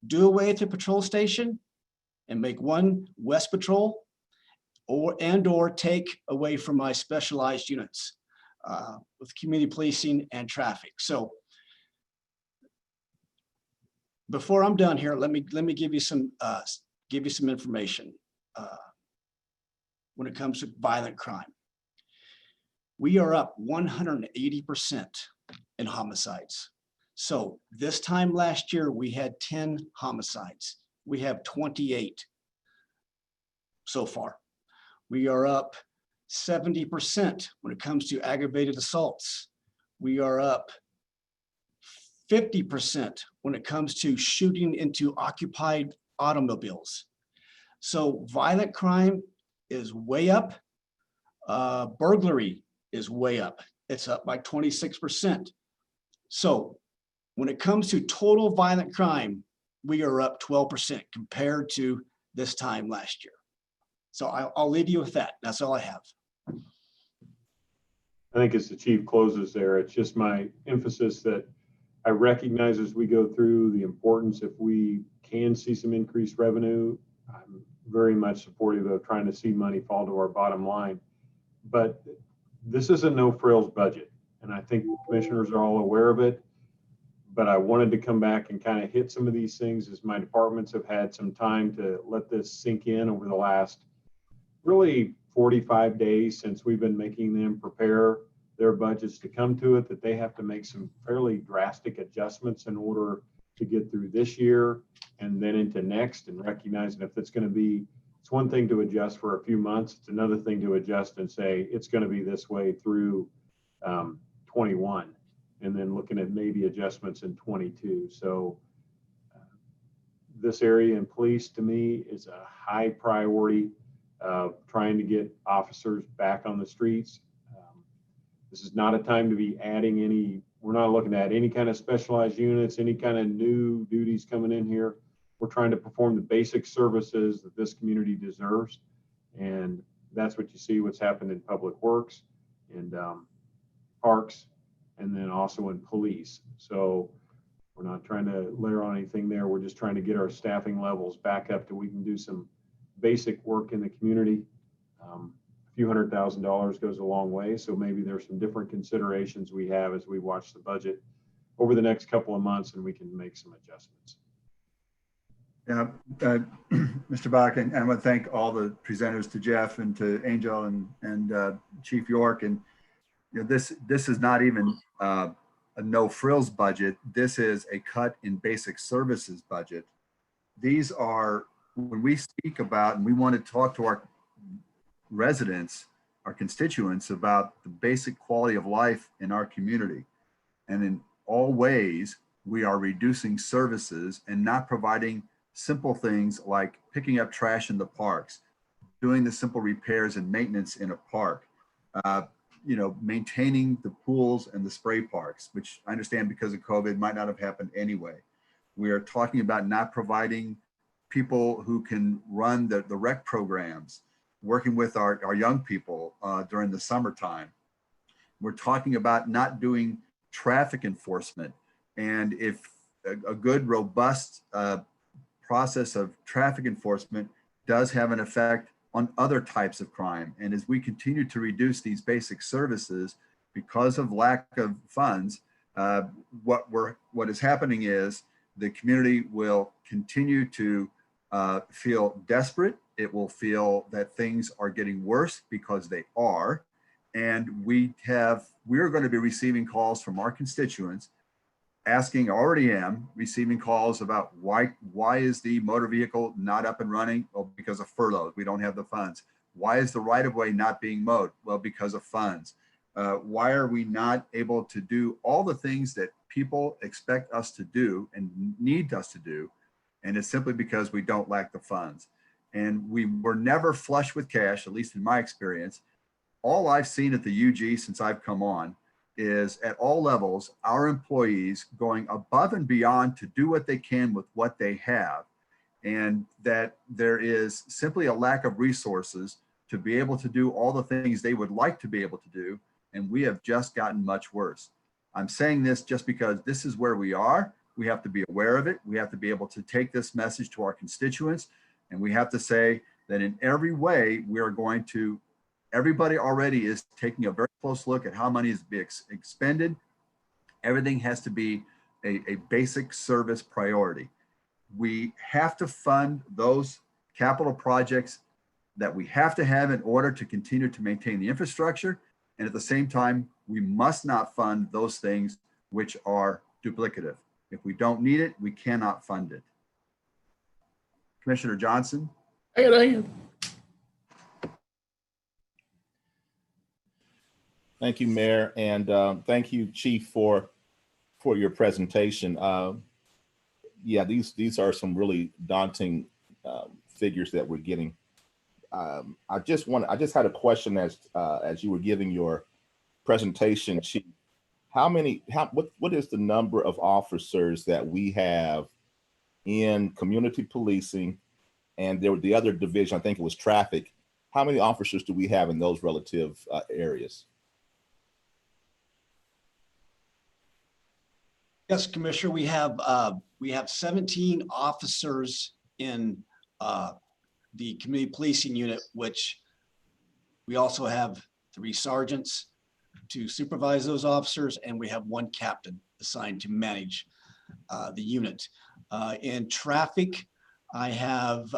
do away with the patrol station and make 1 West Patrol, or take away from my specialized units with community policing and traffic. So before I'm done here, let me give you some information when it comes to violent crime. We are up 180% in homicides. So this time last year, we had 10 homicides. We have 28 so far. We are up 70% when it comes to aggravated assaults. We are up 50% when it comes to shooting into occupied automobiles. So violent crime is way up. Burglary is way up. It's up by 26%. So when it comes to total violent crime, we are up 12% compared to this time last year. So I'll leave you with that. That's all I have. I think as the chief closes there, it's just my emphasis that I recognize as we go through the importance, if we can see some increased revenue, I'm very much supportive of trying to see money fall to our bottom line. But this is a no frills budget, and I think commissioners are all aware of it. But I wanted to come back and kind of hit some of these things as my departments have had some time to let this sink in over the last really 45 days since we've been making them prepare their budgets to come to it, that they have to make some fairly drastic adjustments in order to get through this year and then into next, and recognizing if it's going to be, it's one thing to adjust for a few months, it's another thing to adjust and say it's going to be this way through 21, and then looking at maybe adjustments in 22. So this area in police to me is a high priority of trying to get officers back on the streets. This is not a time to be adding any, we're not looking at any kind of specialized units, any kind of new duties coming in here. We're trying to perform the basic services that this community deserves. And that's what you see what's happened in public works and parks, and then also in police. So we're not trying to layer on anything there. We're just trying to get our staffing levels back up to we can do some basic work in the community. A few $100,000 goes a long way. So maybe there's some different considerations we have as we watch the budget over the next couple of months, and we can make some adjustments. Yeah, Mr. Bach, and I want to thank all the presenters, to Jeff and to Angel and Chief York. And you know, this is not even a no frills budget. This is a cut in basic services budget. These are, when we speak about, and we want to talk to our residents, our constituents, about the basic quality of life in our community. And in all ways, we are reducing services and not providing simple things like picking up trash in the parks, doing the simple repairs and maintenance in a park, you know, maintaining the pools and the spray parks, which I understand because of COVID might not have happened anyway. We are talking about not providing people who can run the rec programs, working with our young people during the summertime. We're talking about not doing traffic enforcement. And if a good, robust process of traffic enforcement does have an effect on other types of crime. And as we continue to reduce these basic services because of lack of funds, what is happening is the community will continue to feel desperate. It will feel that things are getting worse because they are. And we're going to be receiving calls from our constituents asking, already am receiving calls about why is the motor vehicle not up and running? Well, because of furloughs, we don't have the funds. Why is the right of way not being mowed? Well, because of funds. Why are we not able to do all the things that people expect us to do and need us to do? And it's simply because we don't lack the funds. And we were never flush with cash, at least in my experience. All I've seen at the UG since I've come on is at all levels, our employees going above and beyond to do what they can with what they have. And that there is simply a lack of resources to be able to do all the things they would like to be able to do. And we have just gotten much worse. I'm saying this just because this is where we are. We have to be aware of it. We have to be able to take this message to our constituents. And we have to say that in every way, we are going to, everybody already is taking a very close look at how money is being expended. Everything has to be a basic service priority. We have to fund those capital projects that we have to have in order to continue to maintain the infrastructure. And at the same time, we must not fund those things which are duplicative. If we don't need it, we cannot fund it. Commissioner Johnson. Thank you, Mayor, and thank you, Chief, for your presentation. Yeah, these are some really daunting figures that we're getting. I just had a question as you were giving your presentation, Chief. What is the number of officers that we have in community policing and there the other division, I think it was traffic. How many officers do we have in those relative areas? Yes, Commissioner, we have 17 officers in the community policing unit, which we also have 3 sergeants to supervise those officers, and we have 1 captain assigned to manage the unit. In traffic, I have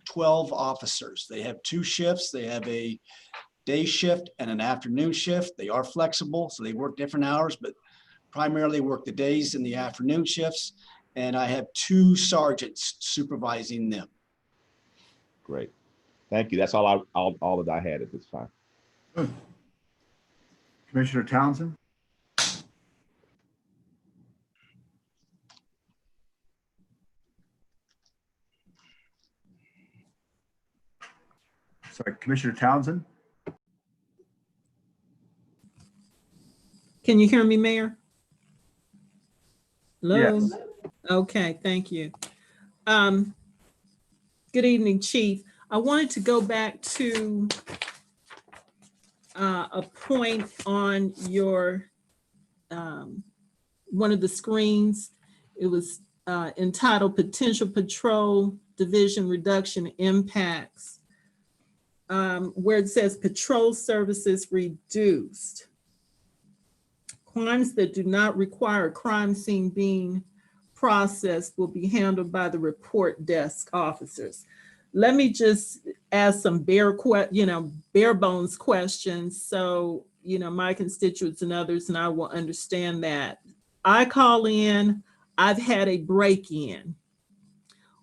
12 officers. They have 2 shifts. They have a day shift and an afternoon shift. They are flexible, so they work different hours, but primarily work the days and the afternoon shifts. And I have 2 sergeants supervising them. Great. Thank you. That's all that I had at this time. Commissioner Townsend? Sorry, Commissioner Townsend? Can you hear me, Mayor? Hello? Yes. Okay, thank you. Good evening, Chief. I wanted to go back to a point on your one of the screens. It was entitled Potential Patrol Division Reduction Impacts, where it says patrol services reduced. Crimes that do not require a crime scene being processed will be handled by the report desk officers. Let me just ask some bare bones questions so my constituents and others and I will understand that. I call in, I've had a break-in.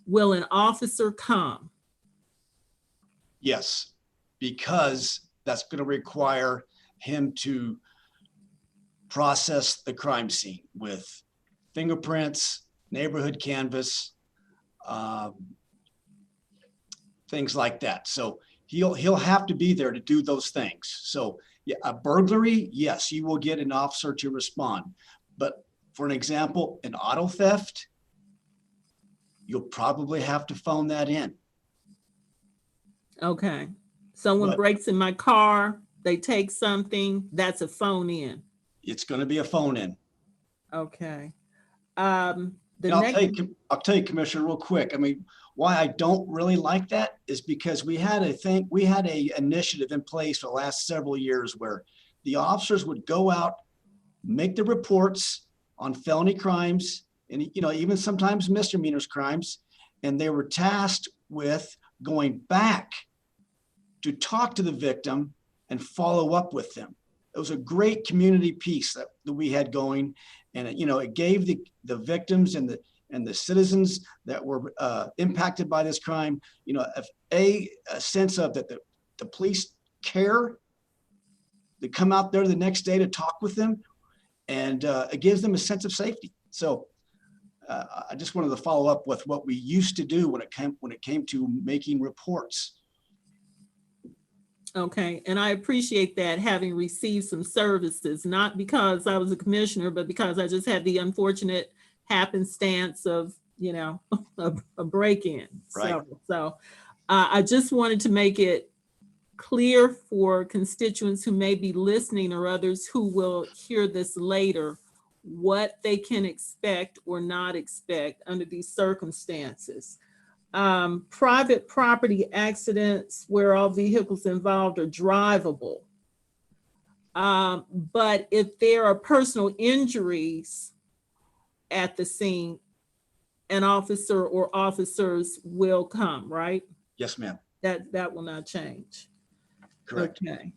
Will an officer come? Yes, because that's going to require him to process the crime scene with fingerprints, neighborhood canvas, things like that. So he'll have to be there to do those things. So yeah, a burglary, yes, you will get an officer to respond. But for an example, an auto theft, you'll probably have to phone that in. Okay. Someone breaks in my car, they take something, that's a phone in. It's going to be a phone in. Okay. I'll tell you, Commissioner, real quick. I mean, why I don't really like that is because we had a initiative in place for the last several years where the officers would go out, make the reports on felony crimes and even sometimes misdemeanors crimes, and they were tasked with going back to talk to the victim and follow up with them. It was a great community piece that we had going, and it gave the victims and the citizens that were impacted by this crime, a sense of that the police care. They come out there the next day to talk with them, and it gives them a sense of safety. So I just wanted to follow up with what we used to do when it came to making reports. Okay, and I appreciate that, having received some services, not because I was a commissioner, but because I just had the unfortunate happenstance of, a break-in. Right. So I just wanted to make it clear for constituents who may be listening or others who will hear this later, what they can expect or not expect under these circumstances. Private property accidents where all vehicles involved are drivable. But if there are personal injuries at the scene, an officer or officers will come, right? Yes, ma'am. That will not change. Correct. Okay.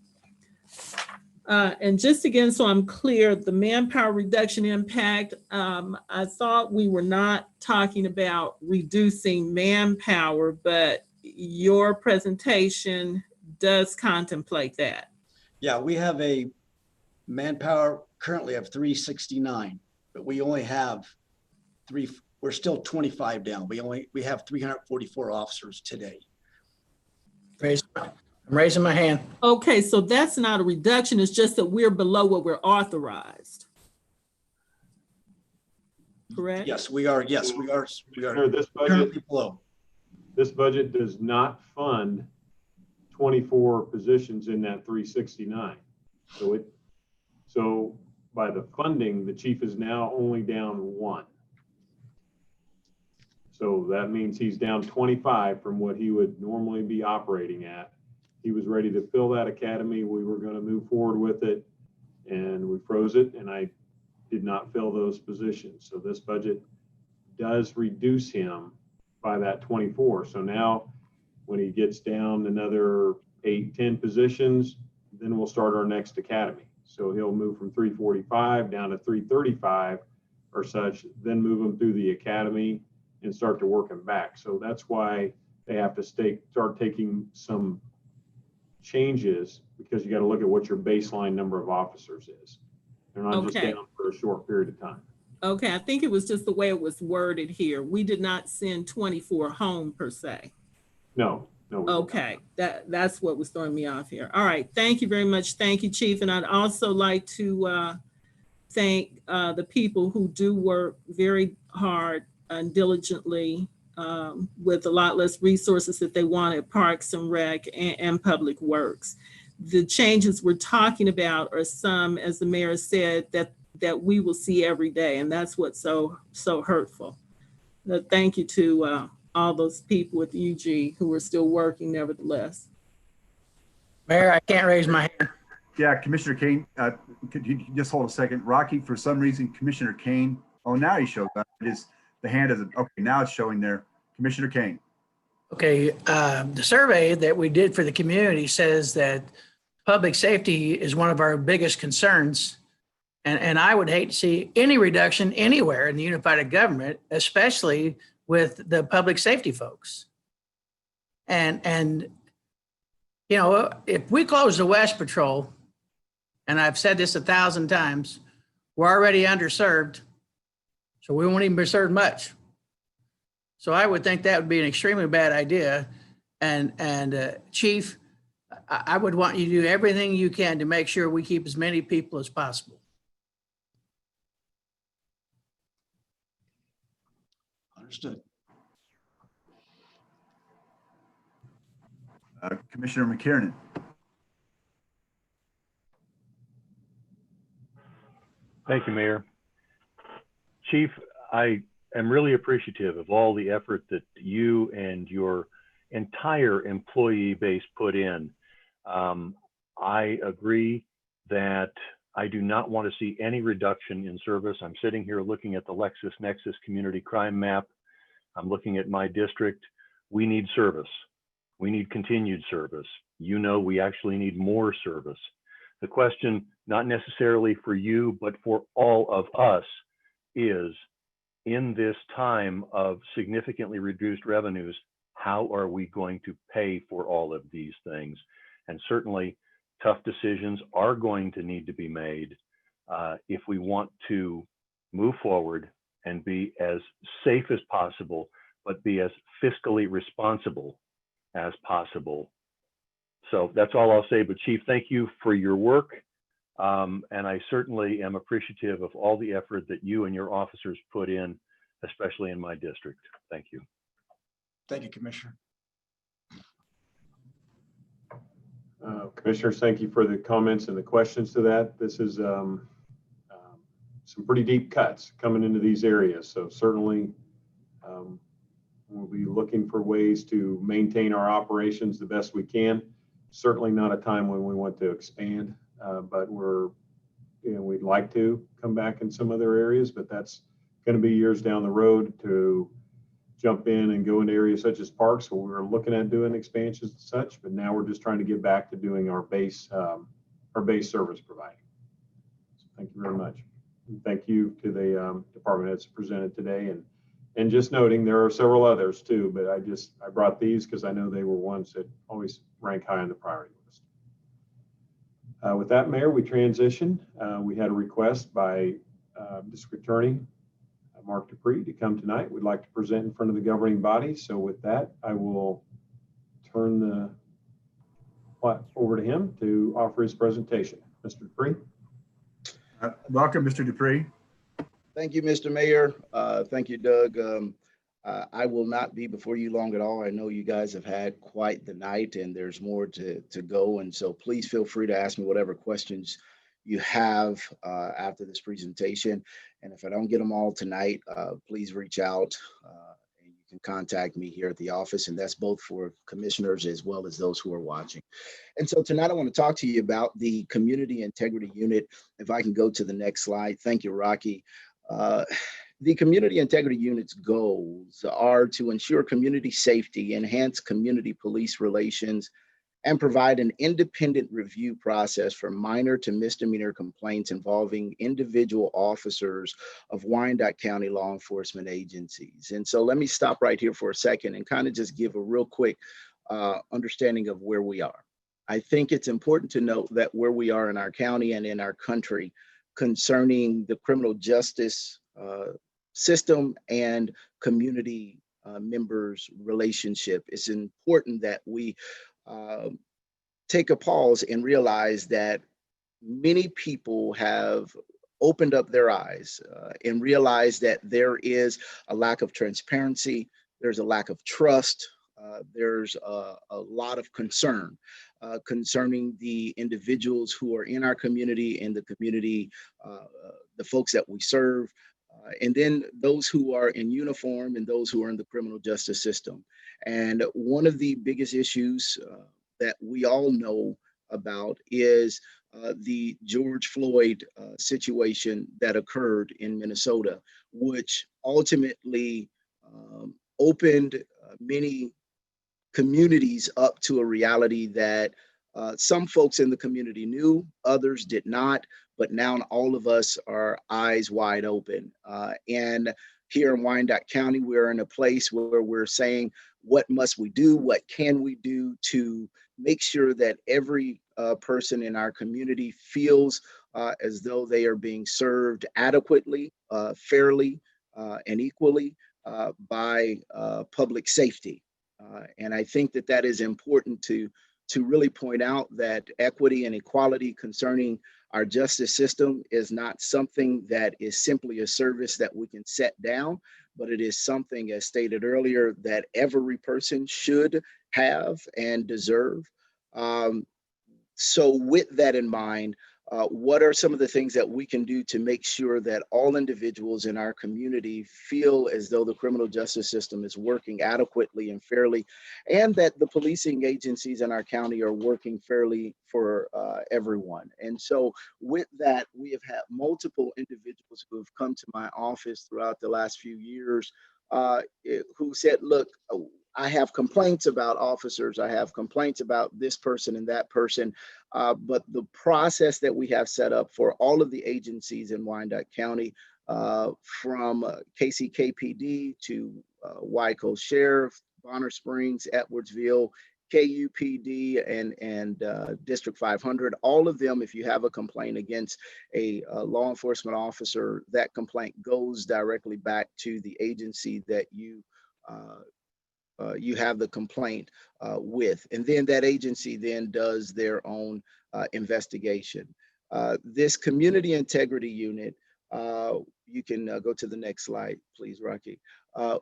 And just again, so I'm clear, the manpower reduction impact, I thought we were not talking about reducing manpower, but your presentation does contemplate that. Yeah, we have a manpower currently of 369, but we only have we're still 25 down. We have 344 officers today. I'm raising my hand. Okay, so that's not a reduction. It's just that we're below what we're authorized. Correct? Yes, we are. Yes, we are. Sure, this budget, Currently below. this budget does not fund 24 positions in that 369. So by the funding, the chief is now only down 1. So that means he's down 25 from what he would normally be operating at. He was ready to fill that academy. We were going to move forward with it, and we froze it, and I did not fill those positions. So this budget does reduce him by that 24. So now when he gets down another 8, 10 positions, then we'll start our next academy. So he'll move from 345 down to 335 or such, then move him through the academy and start to work him back. So that's why they have to start taking some changes, because you got to look at what your baseline number of officers is. They're not just down for a short period of time. Okay, I think it was just the way it was worded here. We did not send 24 home per se. No. Okay, that's what was throwing me off here. All right, thank you very much. Thank you, Chief. And I'd also like to thank the people who do work very hard and diligently with a lot less resources that they want at Parks and Rec and Public Works. The changes we're talking about are some, as the mayor said, that we will see every day, and that's what's so hurtful. Thank you to all those people with UG who are still working nevertheless. Mayor, I can't raise my hand. Yeah, Commissioner Kane, could you just hold a second? Rocky, for some reason, Commissioner Kane, oh, now he shows up. The hand is, okay, now it's showing there. Commissioner Kane. Okay, the survey that we did for the community says that public safety is one of our biggest concerns. And I would hate to see any reduction anywhere in the unified government, especially with the public safety folks. And you know, if we close the West Patrol, and I've said this 1,000 times, we're already underserved, so we won't even be served much. So I would think that would be an extremely bad idea. And Chief, I would want you to do everything you can to make sure we keep as many people as possible. Understood. Commissioner McKiernan. Thank you, Mayor. Chief, I am really appreciative of all the effort that you and your entire employee base put in. I agree that I do not want to see any reduction in service. I'm sitting here looking at the LexisNexis community crime map. I'm looking at my district. We need service. We need continued service. You know, we actually need more service. The question, not necessarily for you, but for all of us, is in this time of significantly reduced revenues, how are we going to pay for all of these things? And certainly tough decisions are going to need to be made if we want to move forward and be as safe as possible, but be as fiscally responsible as possible. So that's all I'll say. But Chief, thank you for your work. And I certainly am appreciative of all the effort that you and your officers put in, especially in my district. Thank you. Thank you, Commissioner. Commissioners, thank you for the comments and the questions to that. This is some pretty deep cuts coming into these areas. So certainly we'll be looking for ways to maintain our operations the best we can. Certainly not a time when we want to expand, but we'd like to come back in some other areas, but that's going to be years down the road to jump in and go into areas such as parks where we're looking at doing expansions and such, but now we're just trying to get back to doing our base service providing. So thank you very much. And thank you to the department heads presented today, and just noting there are several others too, but I brought these because I know they were ones that always rank high on the priority list. With that, Mayor, we transition. We had a request by District Attorney Mark Dupree to come tonight. We'd like to present in front of the governing body. So with that, I will turn the plot over to him to offer his presentation. Mr. Dupree. Welcome, Mr. Dupree. Thank you, Mr. Mayor. Thank you, Doug. I will not be before you long at all. I know you guys have had quite the night and there's more to go. And so please feel free to ask me whatever questions you have after this presentation. And if I don't get them all tonight, please reach out and you can contact me here at the office. And that's both for commissioners as well as those who are watching. And so tonight I want to talk to you about the Community Integrity Unit. If I can go to the next slide. Thank you, Rocky. The Community Integrity Unit's goals are to ensure community safety, enhance community police relations, and provide an independent review process for minor to misdemeanor complaints involving individual officers of Wyandotte County law enforcement agencies. And so let me stop right here for a second and kind of just give a real quick understanding of where we are. I think it's important to note that where we are in our county and in our country concerning the criminal justice system and community members' relationship, it's important that we take a pause and realize that many people have opened up their eyes and realized that there is a lack of transparency, there's a lack of trust, there's a lot of concern concerning the individuals who are in our community and the community, the folks that we serve, and then those who are in uniform and those who are in the criminal justice system. And one of the biggest issues that we all know about is the George Floyd situation that occurred in Minnesota, which ultimately opened many communities up to a reality that some folks in the community knew, others did not, but now all of us are eyes wide open. And here in Wyandotte County, we're in a place where we're saying, what must we do? What can we do to make sure that every person in our community feels as though they are being served adequately, fairly, and equally by public safety? And I think that that is important to really point out that equity and equality concerning our justice system is not something that is simply a service that we can set down, but it is something, as stated earlier, that every person should have and deserve. So with that in mind, what are some of the things that we can do to make sure that all individuals in our community feel as though the criminal justice system is working adequately and fairly, and that the policing agencies in our county are working fairly for everyone? And so with that, we have had multiple individuals who have come to my office throughout the last few years who said, look, I have complaints about officers, I have complaints about this person and that person, but the process that we have set up for all of the agencies in Wyandotte County, from KCKPD to Wyco Sheriff, Bonner Springs, Edwardsville, KUPD, and District 500, all of them, if you have a complaint against a law enforcement officer, that complaint goes directly back to the agency that you have the complaint with. And then that agency then does their own investigation. This Community Integrity Unit, you can go to the next slide, please, Rocky,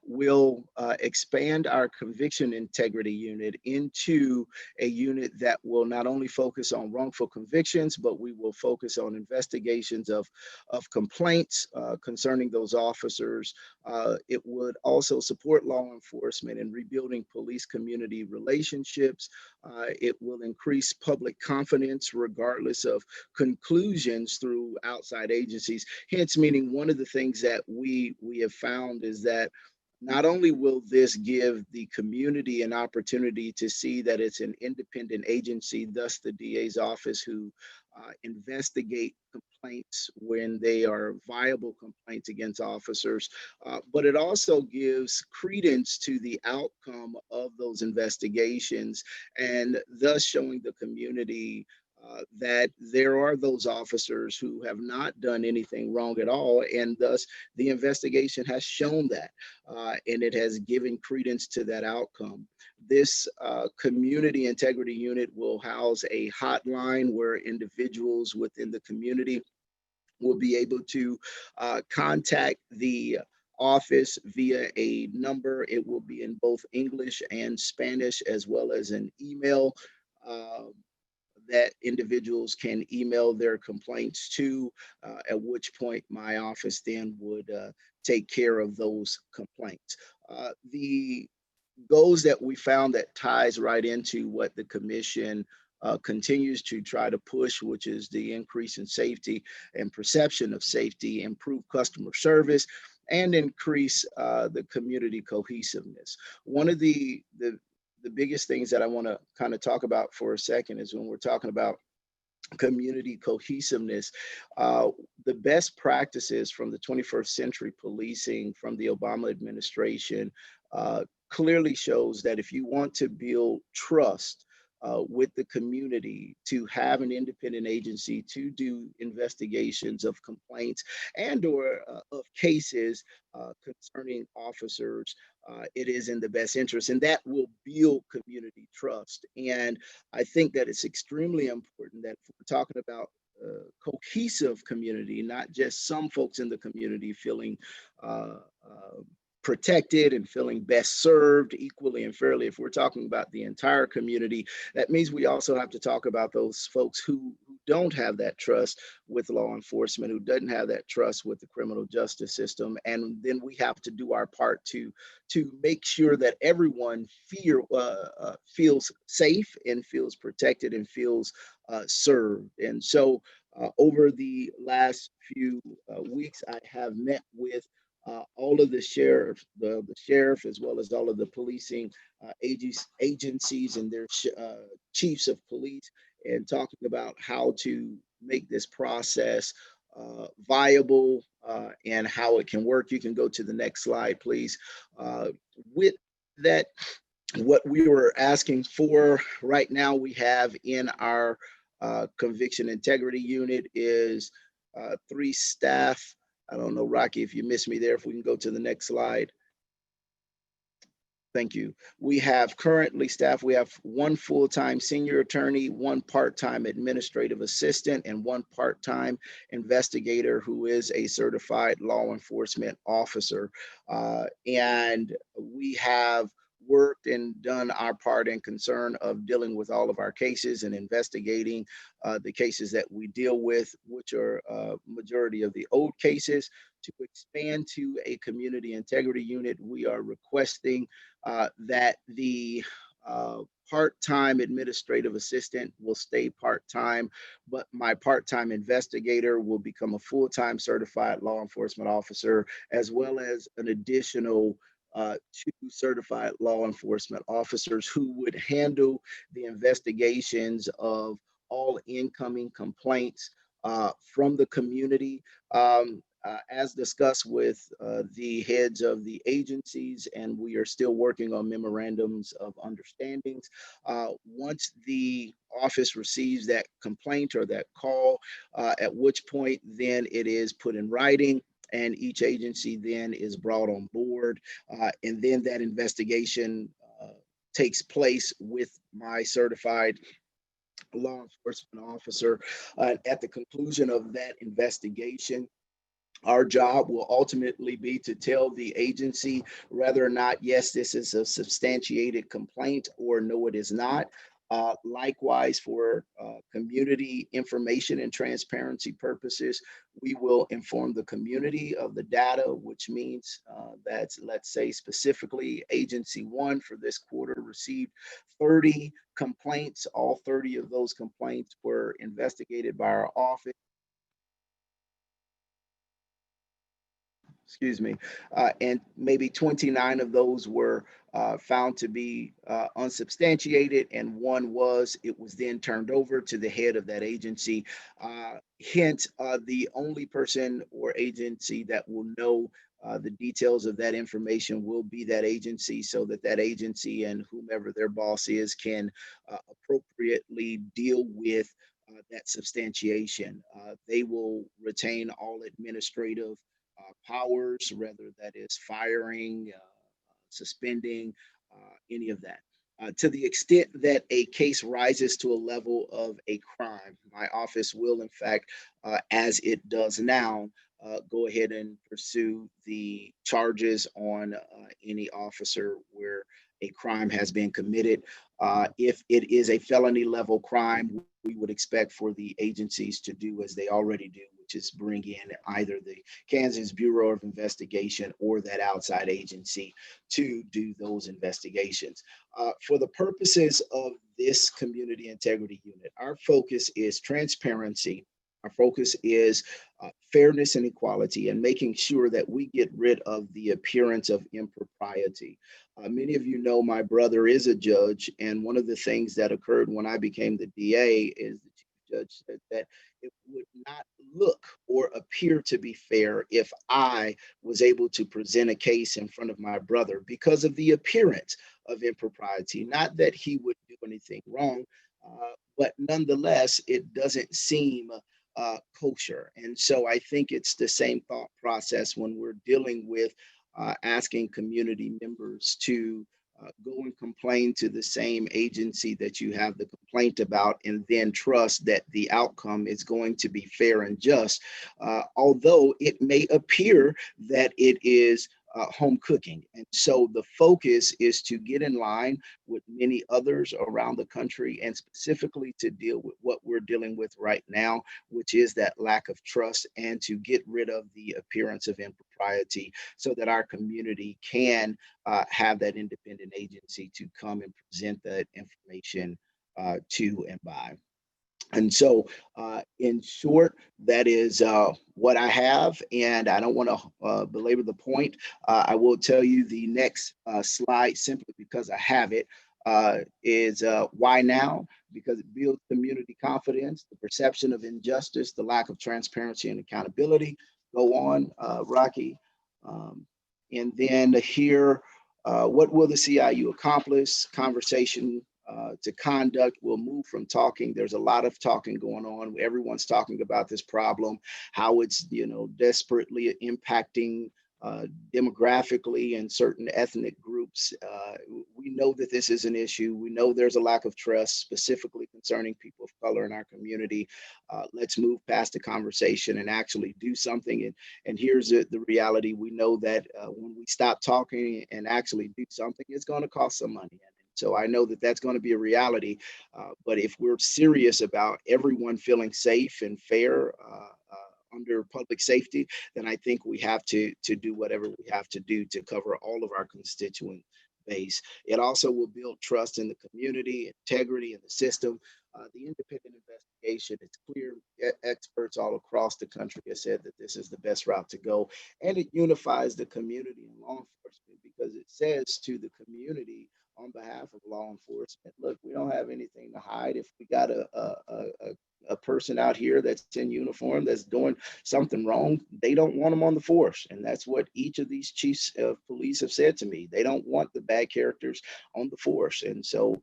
will expand our Conviction Integrity Unit into a unit that will not only focus on wrongful convictions, but we will focus on investigations of complaints concerning those officers. It would also support law enforcement in rebuilding police community relationships. It will increase public confidence regardless of conclusions through outside agencies. Hence, meaning one of the things that we have found is that not only will this give the community an opportunity to see that it's an independent agency, thus the DA's office, who investigate complaints when they are viable complaints against officers, but it also gives credence to the outcome of those investigations, and thus showing the community that there are those officers who have not done anything wrong at all, and thus the investigation has shown that, and it has given credence to that outcome. This Community Integrity Unit will house a hotline where individuals within the community will be able to contact the office via a number. It will be in both English and Spanish, as well as an email that individuals can email their complaints to, at which point my office then would take care of those complaints. The goals that we found that ties right into what the commission continues to try to push, which is the increase in safety and perception of safety, improve customer service, and increase the community cohesiveness. One of the biggest things that I want to kind of talk about for a second is when we're talking about community cohesiveness, the best practices from the 21st century policing from the Obama administration clearly shows that if you want to build trust with the community, to have an independent agency to do investigations of complaints and or of cases concerning officers, it is in the best interest, and that will build community trust. And I think that it's extremely important that if we're talking about cohesive community, not just some folks in the community feeling protected and feeling best served equally and fairly. If we're talking about the entire community, that means we also have to talk about those folks who don't have that trust with law enforcement, who doesn't have that trust with the criminal justice system. And then we have to do our part to make sure that everyone feels safe and feels protected and feels served. And so over the last few weeks, I have met with all of the sheriff, the sheriff, as well as all of the policing agencies and their chiefs of police, and talking about how to make this process viable and how it can work. You can go to the next slide, please. With that, what we were asking for right now, we have in our conviction integrity unit is 3 staff. I don't know, Rocky, if you missed me there, if we can go to the next slide. Thank you. We have currently staff, we have 1 full-time senior attorney, 1 part-time administrative assistant, and 1 part-time investigator who is a certified law enforcement officer. And we have worked and done our part in concern of dealing with all of our cases and investigating the cases that we deal with, which are majority of the old cases. To expand to a community integrity unit, we are requesting that the part-time administrative assistant will stay part-time, but my part-time investigator will become a full-time certified law enforcement officer, as well as an additional 2 certified law enforcement officers who would handle the investigations of all incoming complaints from the community. As discussed with the heads of the agencies, and we are still working on memorandums of understandings. Once the office receives that complaint or that call, at which point then it is put in writing, and each agency then is brought on board, and then that investigation takes place with my certified law enforcement officer. At the conclusion of that investigation, our job will ultimately be to tell the agency whether or not, yes, this is a substantiated complaint, or no, it is not. Likewise, for community information and transparency purposes, we will inform the community of the data, which means that, let's say specifically, Agency 1 for this quarter received 30 complaints. All 30 of those complaints were investigated by our office. Excuse me, and maybe 29 of those were found to be unsubstantiated, and 1 was. It was then turned over to the head of that agency. Hence, the only person or agency that will know the details of that information will be that agency, so that that agency and whomever their boss is can appropriately deal with that substantiation. They will retain all administrative powers, whether that is firing, suspending, any of that. To the extent that a case rises to a level of a crime, my office will, in fact, as it does now, go ahead and pursue the charges on any officer where a crime has been committed. If it is a felony level crime, we would expect for the agencies to do as they already do, which is bring in either the Kansas Bureau of Investigation or that outside agency to do those investigations. For the purposes of this community integrity unit, our focus is transparency. Our focus is fairness and equality, and making sure that we get rid of the appearance of impropriety. Many of you know my brother is a judge, and one of the things that occurred when I became the DA is the chief judge said that it would not look or appear to be fair if I was able to present a case in front of my brother because of the appearance of impropriety. Not that he would do anything wrong, but nonetheless, it doesn't seem kosher. And so I think it's the same thought process when we're dealing with asking community members to go and complain to the same agency that you have the complaint about, and then trust that the outcome is going to be fair and just, although it may appear that it is home cooking. And so the focus is to get in line with many others around the country, and specifically to deal with what we're dealing with right now, which is that lack of trust, and to get rid of the appearance of impropriety so that our community can have that independent agency to come and present that information to and by. And so, in short, that is what I have, and I don't want to belabor the point. I will tell you the next slide, simply because I have it, is why now? Because it builds community confidence, the perception of injustice, the lack of transparency and accountability. Go on, Rocky. And then here, what will the CIU accomplish? Conversation to conduct. Will move from talking. There's a lot of talking going on. Everyone's talking about this problem, how it's, desperately impacting demographically and certain ethnic groups. We know that this is an issue. We know there's a lack of trust, specifically concerning people of color in our community. Let's move past the conversation and actually do something. And here's the reality. We know that when we stop talking and actually do something, it's going to cost some money. So I know that that's going to be a reality. But if we're serious about everyone feeling safe and fair under public safety, then I think we have to do whatever we have to do to cover all of our constituent base. It also will build trust in the community, integrity in the system. The independent investigation, it's clear experts all across the country have said that this is the best route to go. And it unifies the community and law enforcement, because it says to the community on behalf of law enforcement, look, we don't have anything to hide. If we got a person out here that's in uniform that's doing something wrong, they don't want them on the force. And that's what each of these chiefs of police have said to me. They don't want the bad characters on the force. And so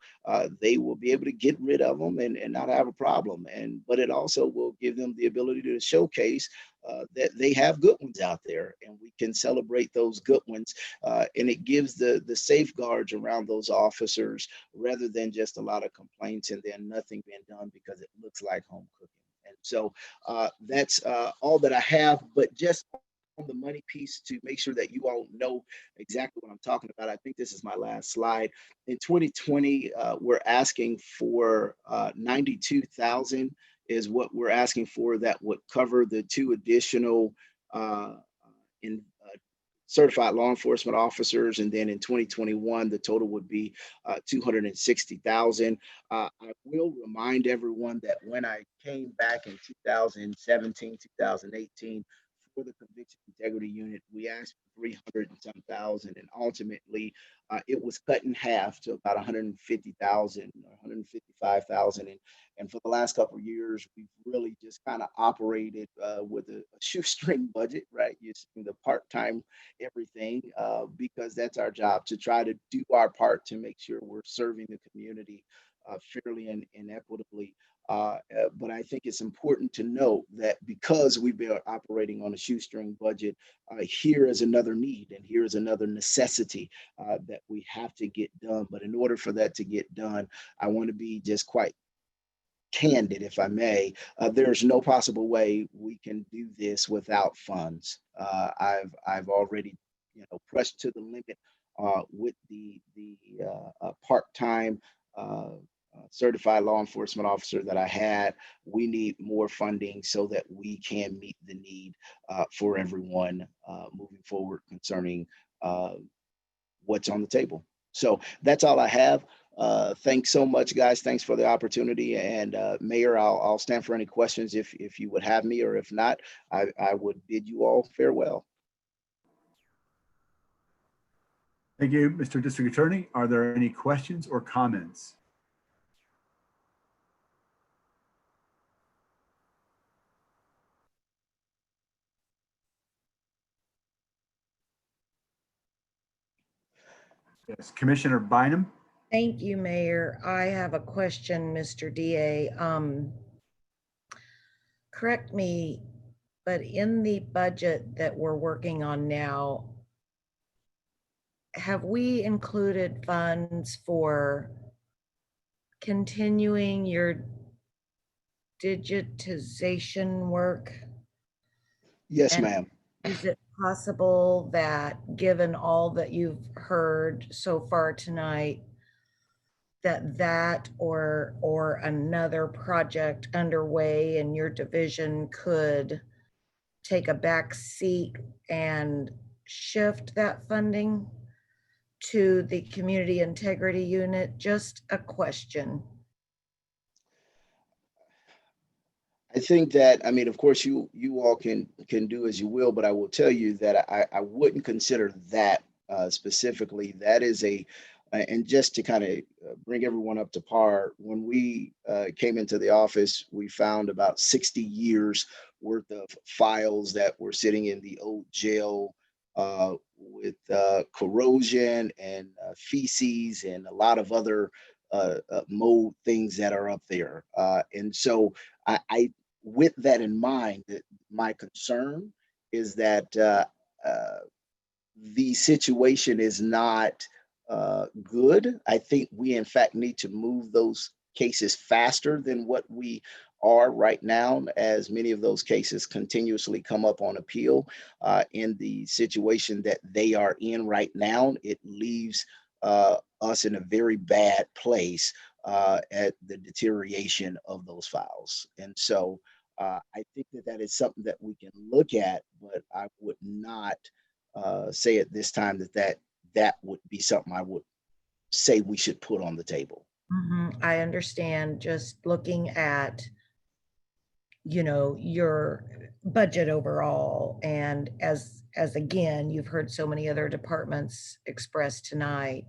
they will be able to get rid of them and not have a problem. But it also will give them the ability to showcase that they have good ones out there, and we can celebrate those good ones. And it gives the safeguards around those officers, rather than just a lot of complaints and then nothing being done because it looks like home cooking. And so that's all that I have. But just on the money piece, to make sure that you all know exactly what I'm talking about, I think this is my last slide. In 2020, we're asking for 92,000 is what we're asking for. That would cover the 2 additional certified law enforcement officers. And then in 2021, the total would be 260,000. I will remind everyone that when I came back in 2017, 2018, for the Conviction Integrity Unit, we asked for 300 and some thousand, and ultimately it was cut in half to about 150,000 or 155,000. And for the last couple of years, we've really just kind of operated with a shoestring budget, right? Using the part-time everything, because that's our job, to try to do our part to make sure we're serving the community fairly and equitably. But I think it's important to note that because we've been operating on a shoestring budget, here is another need, and here is another necessity that we have to get done. But in order for that to get done, I want to be just quite candid, if I may, there's no possible way we can do this without funds. I've already, pressed to the limit with the part-time certified law enforcement officer that I had. We need more funding so that we can meet the need for everyone moving forward concerning what's on the table. So that's all I have. Thanks so much, guys. Thanks for the opportunity. And Mayor, I'll stand for any questions if you would have me, or if not, I would bid you all farewell. Thank you, Mr. District Attorney. Are there any questions or comments? Yes, Commissioner Bynum. Thank you, Mayor. I have a question, Mr. DA. Correct me, but in the budget that we're working on now, have we included funds for continuing your digitization work? Yes, And ma'am. is it possible that, given all that you've heard so far tonight, that or another project underway in your division could take a back seat and shift that funding to the community integrity unit? Just a question. I think that, I mean, of course, you all can do as you will, but I will tell you that I wouldn't consider that specifically. That is and just to kind of bring everyone up to par, when we came into the office, we found about 60 years worth of files that were sitting in the old jail with corrosion and feces and a lot of other mold things that are up there. And so I with that in mind, my concern is that the situation is not good. I think we, in fact, need to move those cases faster than what we are right now, as many of those cases continuously come up on appeal. In the situation that they are in right now, it leaves us in a very bad place at the deterioration of those files. And so I think that is something that we can look at, but I would not say at this time that would be something I would say we should put on the table. I understand. Just looking at, your budget overall, and as again, you've heard so many other departments express tonight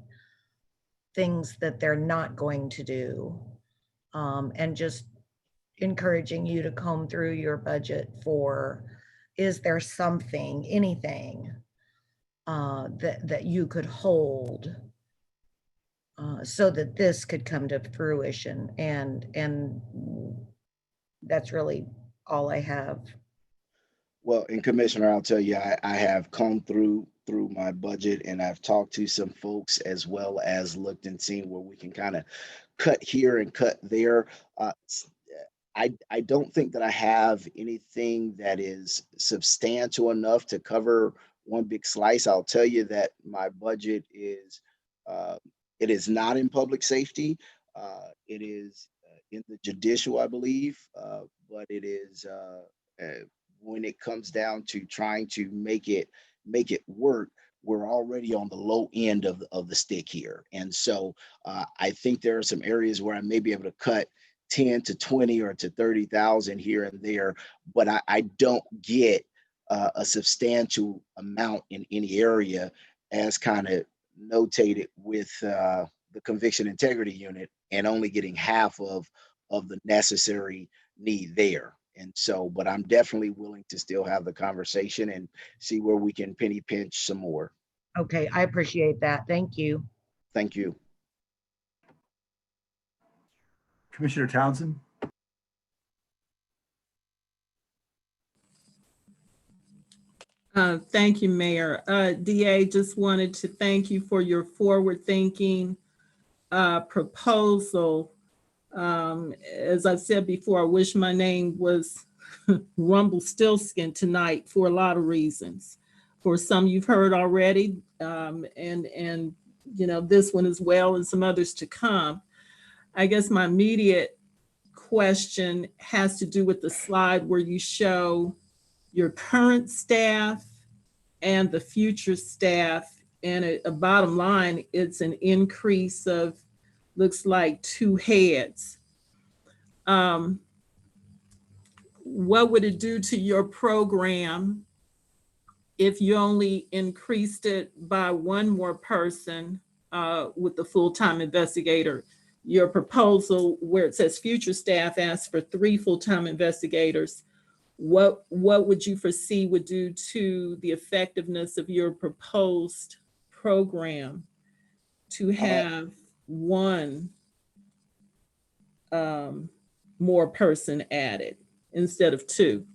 things that they're not going to do, and just encouraging you to comb through your budget for, is there something, anything that you could hold so that this could come to fruition, and that's really all I have. Well, and Commissioner, I'll tell you, I have combed through my budget, and I've talked to some folks, as well as looked and seen where we can kind of cut here and cut there. I don't think that I have anything that is substantial enough to cover one big slice. I'll tell you that my budget is, it is not in public safety. It is in the judicial, I believe, but it is when it comes down to trying to make it work, we're already on the low end of the stick here. And so I think there are some areas where I may be able to cut 10 to 20 or to 30,000 here and there, but I don't get a substantial amount in any area, as kind of notated with the conviction integrity unit, and only getting half of the necessary need there. And so, but I'm definitely willing to still have the conversation and see where we can penny pinch some more. Okay, I appreciate that. Thank you. Thank you. Commissioner Townsend. Thank you, Mayor. DA, just wanted to thank you for your forward-thinking proposal As I've said before, I wish my name was Rumpelstiltskin tonight for a lot of reasons. For some you've heard already, and you know, this one as well and some others to come. I guess my immediate question has to do with the slide where you show your current staff and the future staff. And a bottom line, it's an increase of, looks like 2 heads. What would it do to your program if you only increased it by 1 more person with the full-time investigator? Your proposal where it says future staff asks for 3 full-time investigators. What would you foresee would do to the effectiveness of your proposed program to have 1 more person added instead of 2?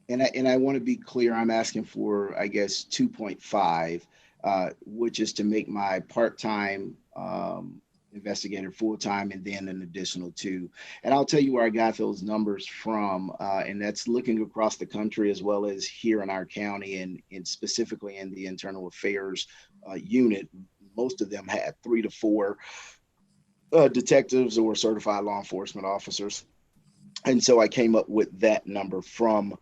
And I want to be clear, I'm asking for, I guess, 2.5, which is to make my part-time investigator full-time and then an additional 2. And I'll tell you where I got those numbers from, and that's looking across the country as well as here in our county and specifically in the internal affairs unit. Most of them had 3 to 4 detectives or certified law enforcement officers. And so I came up with that number from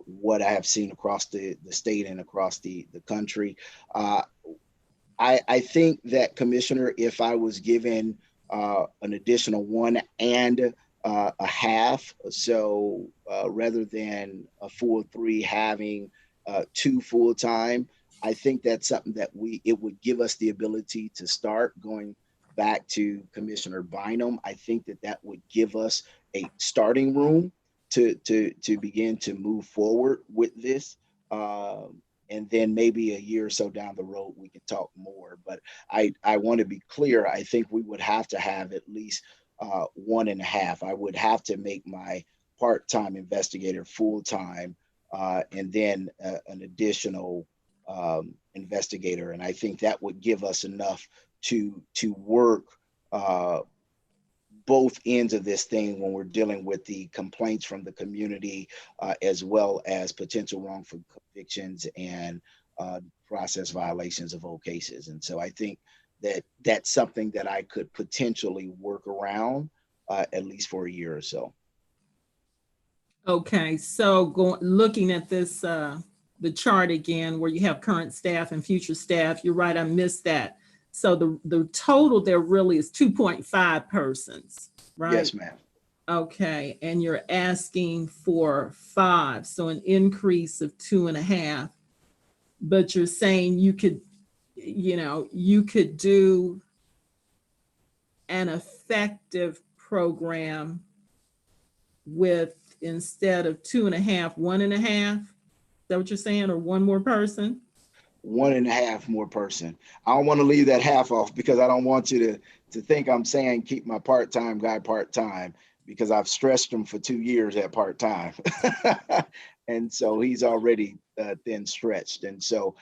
what I have seen across the state and across the country. I think that, Commissioner, if I was given an additional 1 and a half, so rather than a full 3 having 2 full-time, I think that's something that it would give us the ability to start going back to Commissioner Bynum. I think that would give us a starting room to begin to move forward with this. And then maybe a year or so down the road, we can talk more. But I want to be clear. I think we would have to have at least 1.5. I would have to make my part-time investigator full-time and then an additional investigator. And I think that would give us enough to work both ends of this thing when we're dealing with the complaints from the community, as well as potential wrongful convictions and process violations of old cases. And so I think that that's something that I could potentially work around at least for a year or so. Okay, so looking at this, the chart again, where you have current staff and future staff, you're right, I missed that. So the total there really is 2.5 persons, right? Yes, ma'am. Okay, and you're asking for 5, so an increase of 2.5. But you're saying you could do an effective program with, instead of 2.5, 1.5. Is that what you're saying, or 1 more person? 1.5 more person. I don't want to leave that half off because I don't want you to think I'm saying keep my part-time guy part-time, because I've stretched him for 2 years at part-time. And so he's already thin stretched. And so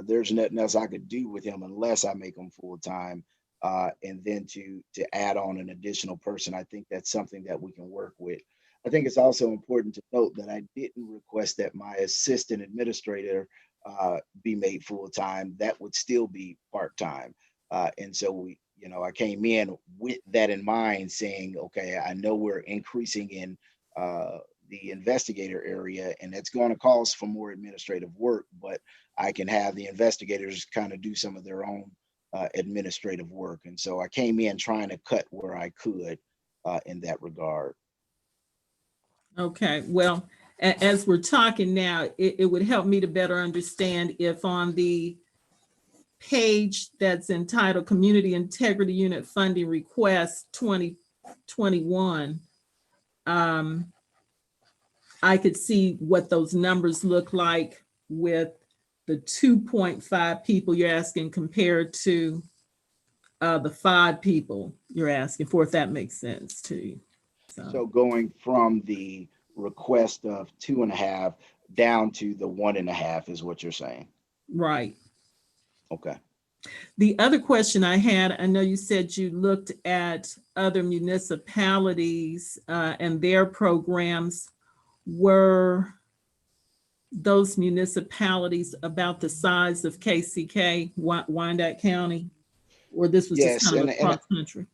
there's nothing else I could do with him unless I make him full-time. And then to add on an additional person, I think that's something that we can work with. I think it's also important to note that I didn't request that my assistant administrator be made full-time. That would still be part-time. And so I came in with that in mind, saying, okay, I know we're increasing in the investigator area, and it's going to cause for more administrative work, but I can have the investigators kind of do some of their own administrative work. And so I came in trying to cut where I could in that regard. Okay, well, as we're talking now, it would help me to better understand if on the page that's entitled Community Integrity Unit Funding Request 2021, I could see what those numbers look like with the 2.5 people you're asking compared to the 5 people you're asking for, if that makes sense to you. So going from the request of 2.5 down to the 1.5 is what you're saying? Right. Okay. The other question I had, I know you said you looked at other municipalities and their programs. Were those municipalities about the size of KCK, Wyandotte County? Or this was just Yes, kind of across country?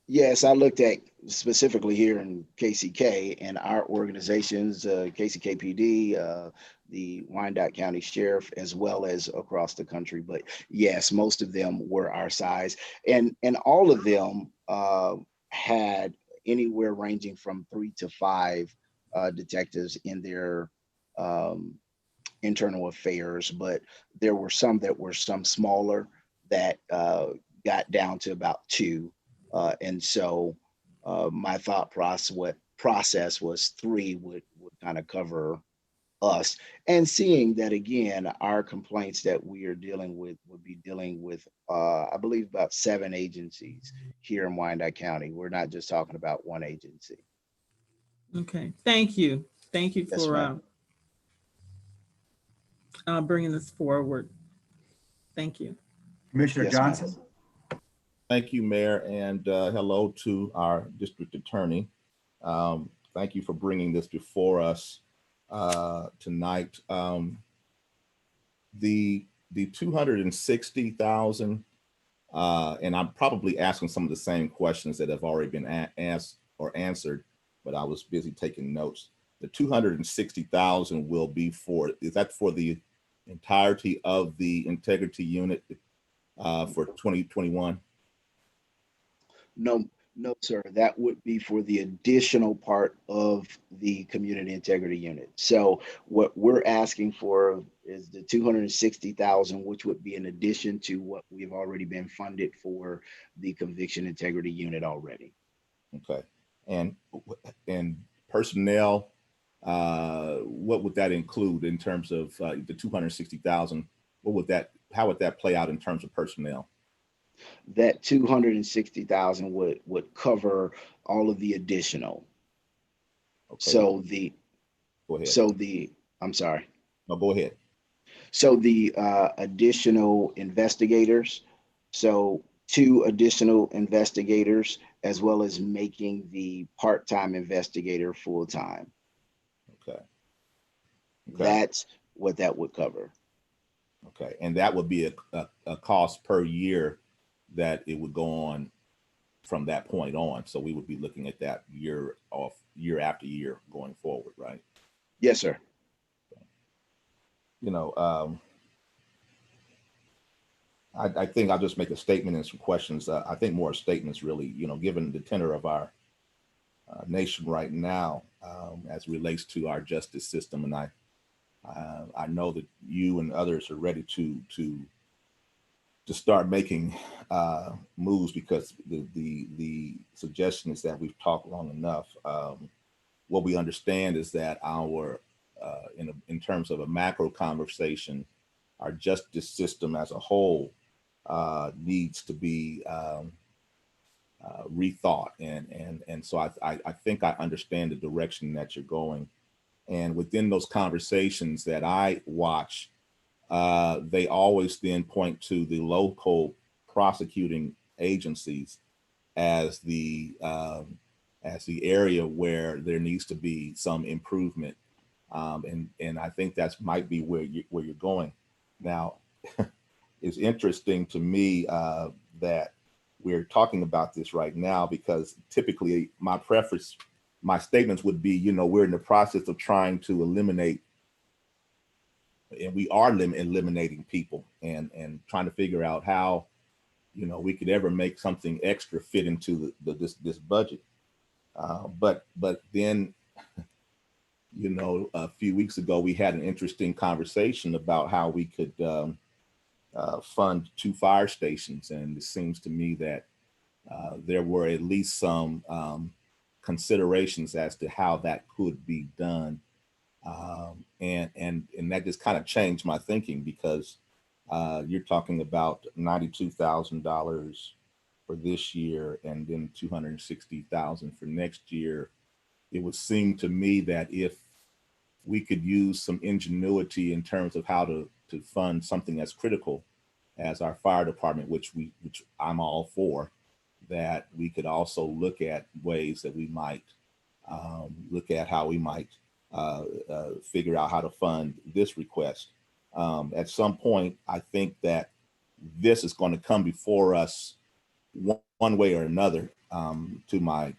yes, I looked at specifically here in KCK and our organizations, KCKPD, the Wyandotte County Sheriff, as well as across the country. But yes, most of them were our size, and all of them had anywhere ranging from 3 to 5 detectives in their internal affairs. But there were some that were some smaller that got down to about 2. And so my thought process was 3 would kind of cover us. And seeing that, again, our complaints that we are dealing with would be dealing with, I believe, about 7 agencies here in Wyandotte County. We're not just talking about one agency. Okay, thank you. Thank you Yes, for bringing this forward. Thank you. Commissioner Yes, Johnson? Thank you, Mayor, and hello to our district attorney. Thank you for bringing this before us tonight. The 260,000, and I'm probably asking some of the same questions that have already been asked or answered, but I was busy taking notes. The 260,000 will be is that for the entirety of the integrity unit for 2021? No, sir. That would be for the additional part of the community integrity unit. So what we're asking for is the 260,000, which would be in addition to what we've already been funded for the conviction integrity unit already. Okay, and personnel, what would that include in terms of the 260,000? How would that play out in terms of personnel? That 260,000 would cover all of the additional. Okay. Go ahead. I'm sorry. No, go ahead. So the additional investigators, so 2 additional investigators, as well as making the part-time investigator full-time. Okay. That's what that would cover. Okay, and that would be a cost per year that it would go on from that point on. So we would be looking at that year after year going forward, right? Yes, sir. You know, I think I'll just make a statement and some questions. I think more statements really, given the tenor of our nation right now as it relates to our justice system. And I know that you and others are ready to start making moves, because the suggestion is that we've talked long enough. What we understand is that in terms of a macro conversation, our justice system as a whole needs to be rethought, and so I think I understand the direction that you're going. And within those conversations that I watch, they always then point to the local prosecuting agencies as the area where there needs to be some improvement, and I think that might be where you're going. Now, it's interesting to me that we're talking about this right now, because typically my statements would be, we're in the process of trying to eliminate, and we are eliminating people, and trying to figure out how, we could ever make something extra fit into this budget. But then, a few weeks ago, we had an interesting conversation about how we could fund 2 fire stations. And it seems to me that there were at least some considerations as to how that could be done. And that just kind of changed my thinking, because you're talking about $92,000 for this year and then $260,000 for next year. It would seem to me that if we could use some ingenuity in terms of how to fund something as critical as our fire department, which I'm all for, that we could also look at ways that we might look at how we might figure out how to fund this request. At some point, I think that this is going to come before us one way or another. To my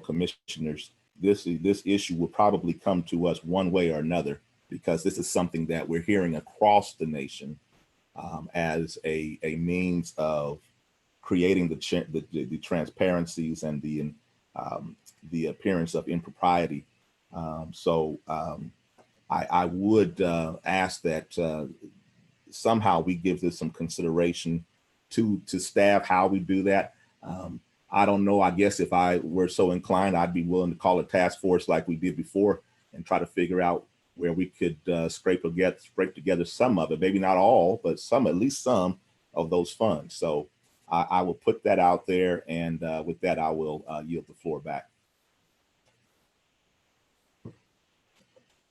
commissioners, this issue will probably come to us one way or another, because this is something that we're hearing across the nation as a means of creating the transparencies and the appearance of impropriety. I would ask that somehow we give this some consideration to staff, how we do that. I don't know. I guess if I were so inclined, I'd be willing to call a task force like we did before and try to figure out where we could scrape together some of it, maybe not all, but some, at least some of those funds. So I will put that out there, and with that, I will yield the floor back.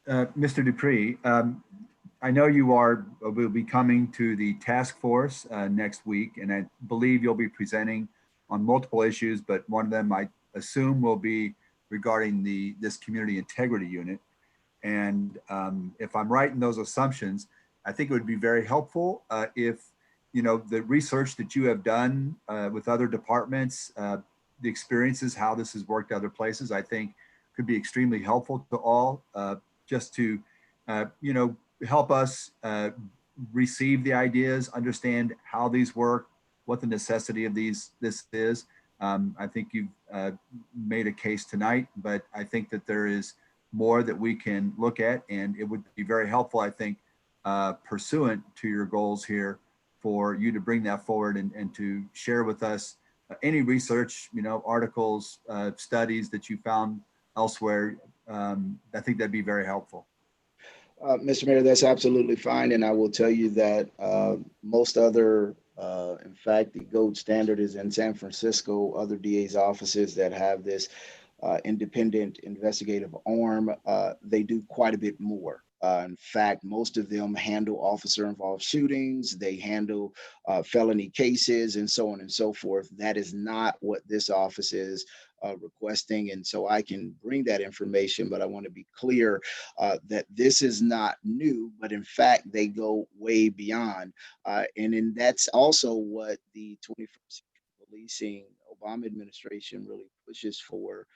Mr. Dupree, I know you will be coming to the task force next week, and I believe you'll be presenting on multiple issues, but one of them I assume will be regarding this community integrity unit. And if I'm right in those assumptions, I think it would be very helpful if, the research that you have done with other departments, the experiences, how this has worked other places, I think could be extremely helpful to all, just to, help us receive the ideas, understand how these work, what the necessity of this is. I think you've made a case tonight, but I think that there is more that we can look at, and it would be very helpful, I think, pursuant to your goals here, for you to bring that forward and to share with us any research, articles, studies that you found elsewhere. I think that'd be very helpful. Mr. Mayor, that's absolutely fine. And I will tell you that most other, in fact, the gold standard is in San Francisco, other DA's offices that have this independent investigative arm, they do quite a bit more. In fact, most of them handle officer-involved shootings, they handle felony cases, and so on and so forth. That is not what this office is requesting. And so I can bring that information, but I want to be clear that this is not new, but in fact, they go way beyond. And then that's also what the 21st Century Policing Obama administration really pushes for.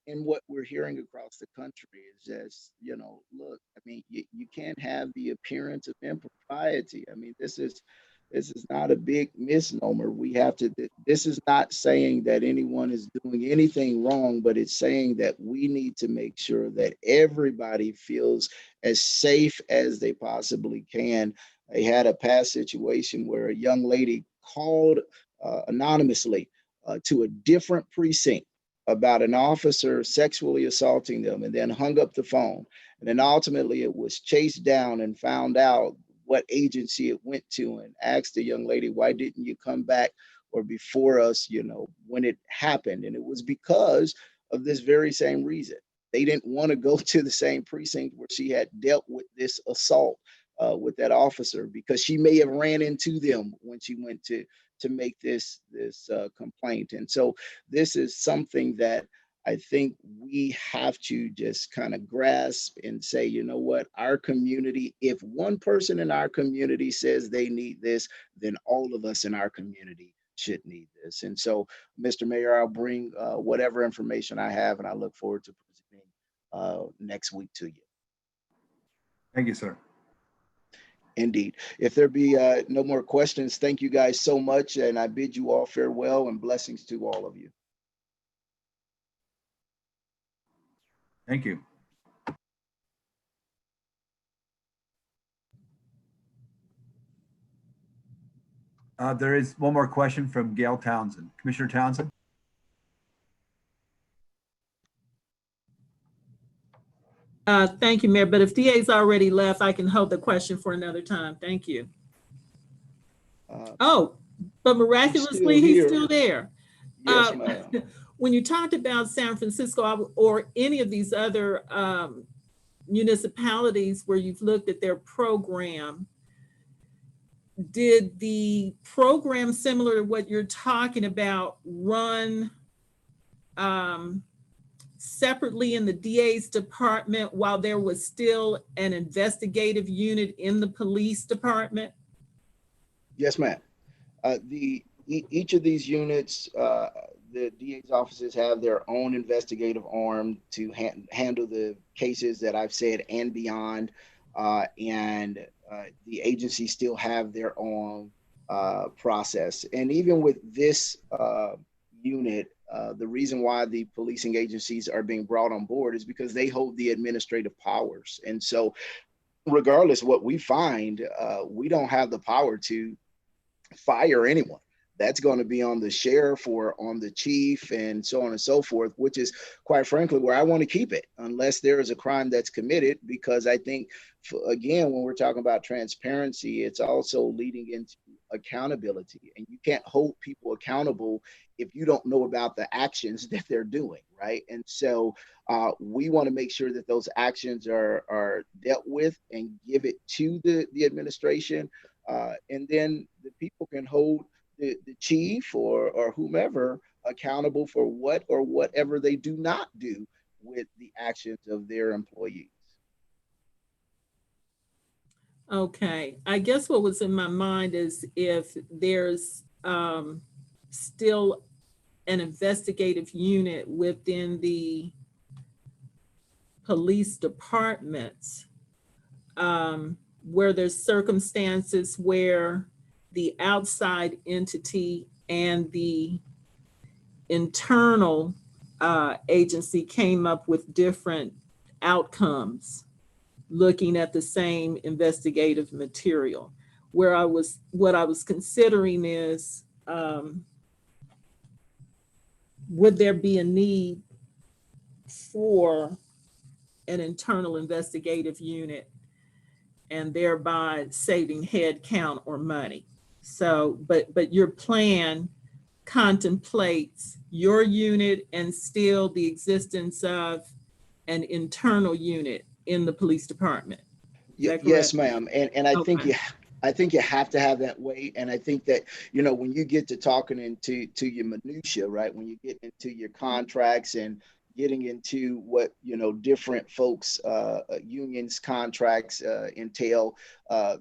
And what we're hearing across the country is just, look, I mean, you can't have the appearance of impropriety. I mean, this is not a big misnomer. This is not saying that anyone is doing anything wrong, but it's saying that we need to make sure that everybody feels as safe as they possibly can. I had a past situation where a young lady called anonymously to a different precinct about an officer sexually assaulting them, and then hung up the phone. And then ultimately it was chased down and found out what agency it went to, and asked the young lady, why didn't you come back or before us, when it happened? And it was because of this very same reason. They didn't want to go to the same precinct where she had dealt with this assault with that officer, because she may have ran into them when she went to make this complaint. And so this is something that I think we have to just kind of grasp and say, you know what, our community, if one person in our community says they need this, then all of us in our community should need this. And so, Mr. Mayor, I'll bring whatever information I have, and I look forward to presenting next week to you. Thank you, sir. Indeed. If there be no more questions, thank you guys so much, and I bid you all farewell and blessings to all of you. Thank you. There is one more question from Gail Townsend. Commissioner Townsend. Thank you, Mayor. But if DA's already left, I can hold the question for another time. Thank you. But miraculously, he's still there. Yes, ma'am. When you talked about San Francisco or any of these other municipalities where you've looked at their program, did the program similar to what you're talking about run separately in the DA's department while there was still an investigative unit in the police department? Yes, ma'am. Each of these units, the DA's offices have their own investigative arm to handle the cases that I've said and beyond. The agencies still have their own process. And even with this unit, the reason why the policing agencies are being brought on board is because they hold the administrative powers. And so regardless of what we find, we don't have the power to fire anyone. That's going to be on the sheriff or on the chief and so on and so forth, which is quite frankly where I want to keep it unless there is a crime that's committed, because I think, again, when we're talking about transparency, it's also leading into accountability, and you can't hold people accountable if you don't know about the actions that they're doing, right? And so we want to make sure that those actions are dealt with and give it to the administration, and then the people can hold the chief or whomever accountable for what or whatever they do not do with the actions of their employees. Okay, I guess what was in my mind is if there's still an investigative unit within the police departments, where there's circumstances where the outside entity and the internal agency came up with different outcomes looking at the same investigative material. What I was considering is, would there be a need for an internal investigative unit and thereby saving head count or money? So, but your plan contemplates your unit and still the existence of an internal unit in the police department. Yes, ma'am. And I think you have to have that way. And I think that, when you get to talking into your minutia, right, when you get into your contracts and getting into what, different folks, unions contracts entail,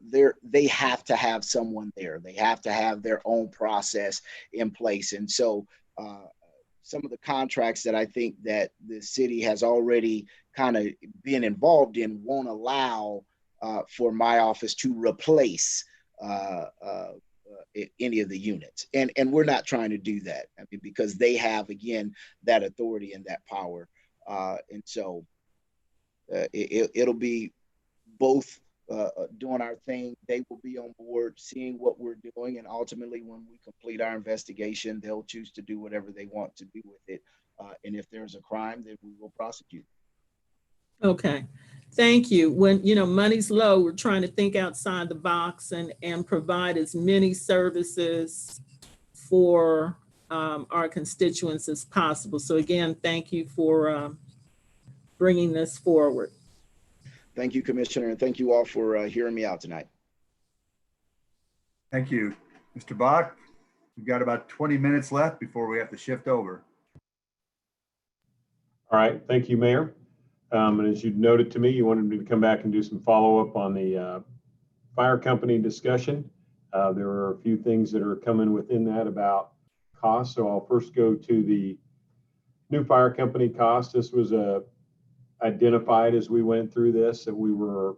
they have to have someone there. They have to have their own process in place. And so some of the contracts that I think that the city has already kind of been involved in won't allow for my office to replace any of the units. And we're not trying to do that, because they have, again, that authority and that power. And so it'll be both doing our thing. They will be on board, seeing what we're doing. And ultimately, when we complete our investigation, they'll choose to do whatever they want to do with it. And if there's a crime, then we will prosecute. Okay, thank you. When, money's low, we're trying to think outside the box and provide as many services for our constituents as possible. So again, thank you for bringing this forward. Thank you, Commissioner, and thank you all for hearing me out tonight. Thank you. Mr. Bach, we've got about 20 minutes left before we have to shift over. All right, thank you, Mayor. And as you noted to me, you wanted me to come back and do some follow-up on the fire company discussion. There are a few things that are coming within that about cost. So I'll first go to the new fire company cost. This was identified as we went through this, that we were,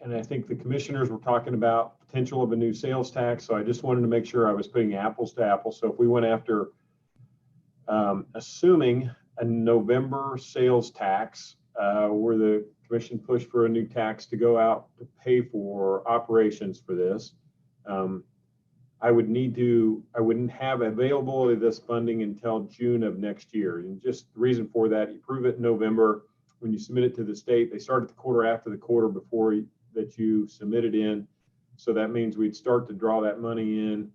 and I think the commissioners were talking about potential of a new sales tax. So I just wanted to make sure I was putting apples to apples. So if we went after assuming a November sales tax, where the commission pushed for a new tax to go out to pay for operations for this, I wouldn't have availability of this funding until June of next year. And just the reason for that, you prove it in November. When you submit it to the state, they start at the quarter after the quarter before that you submit it in. So that means we'd start to draw that money in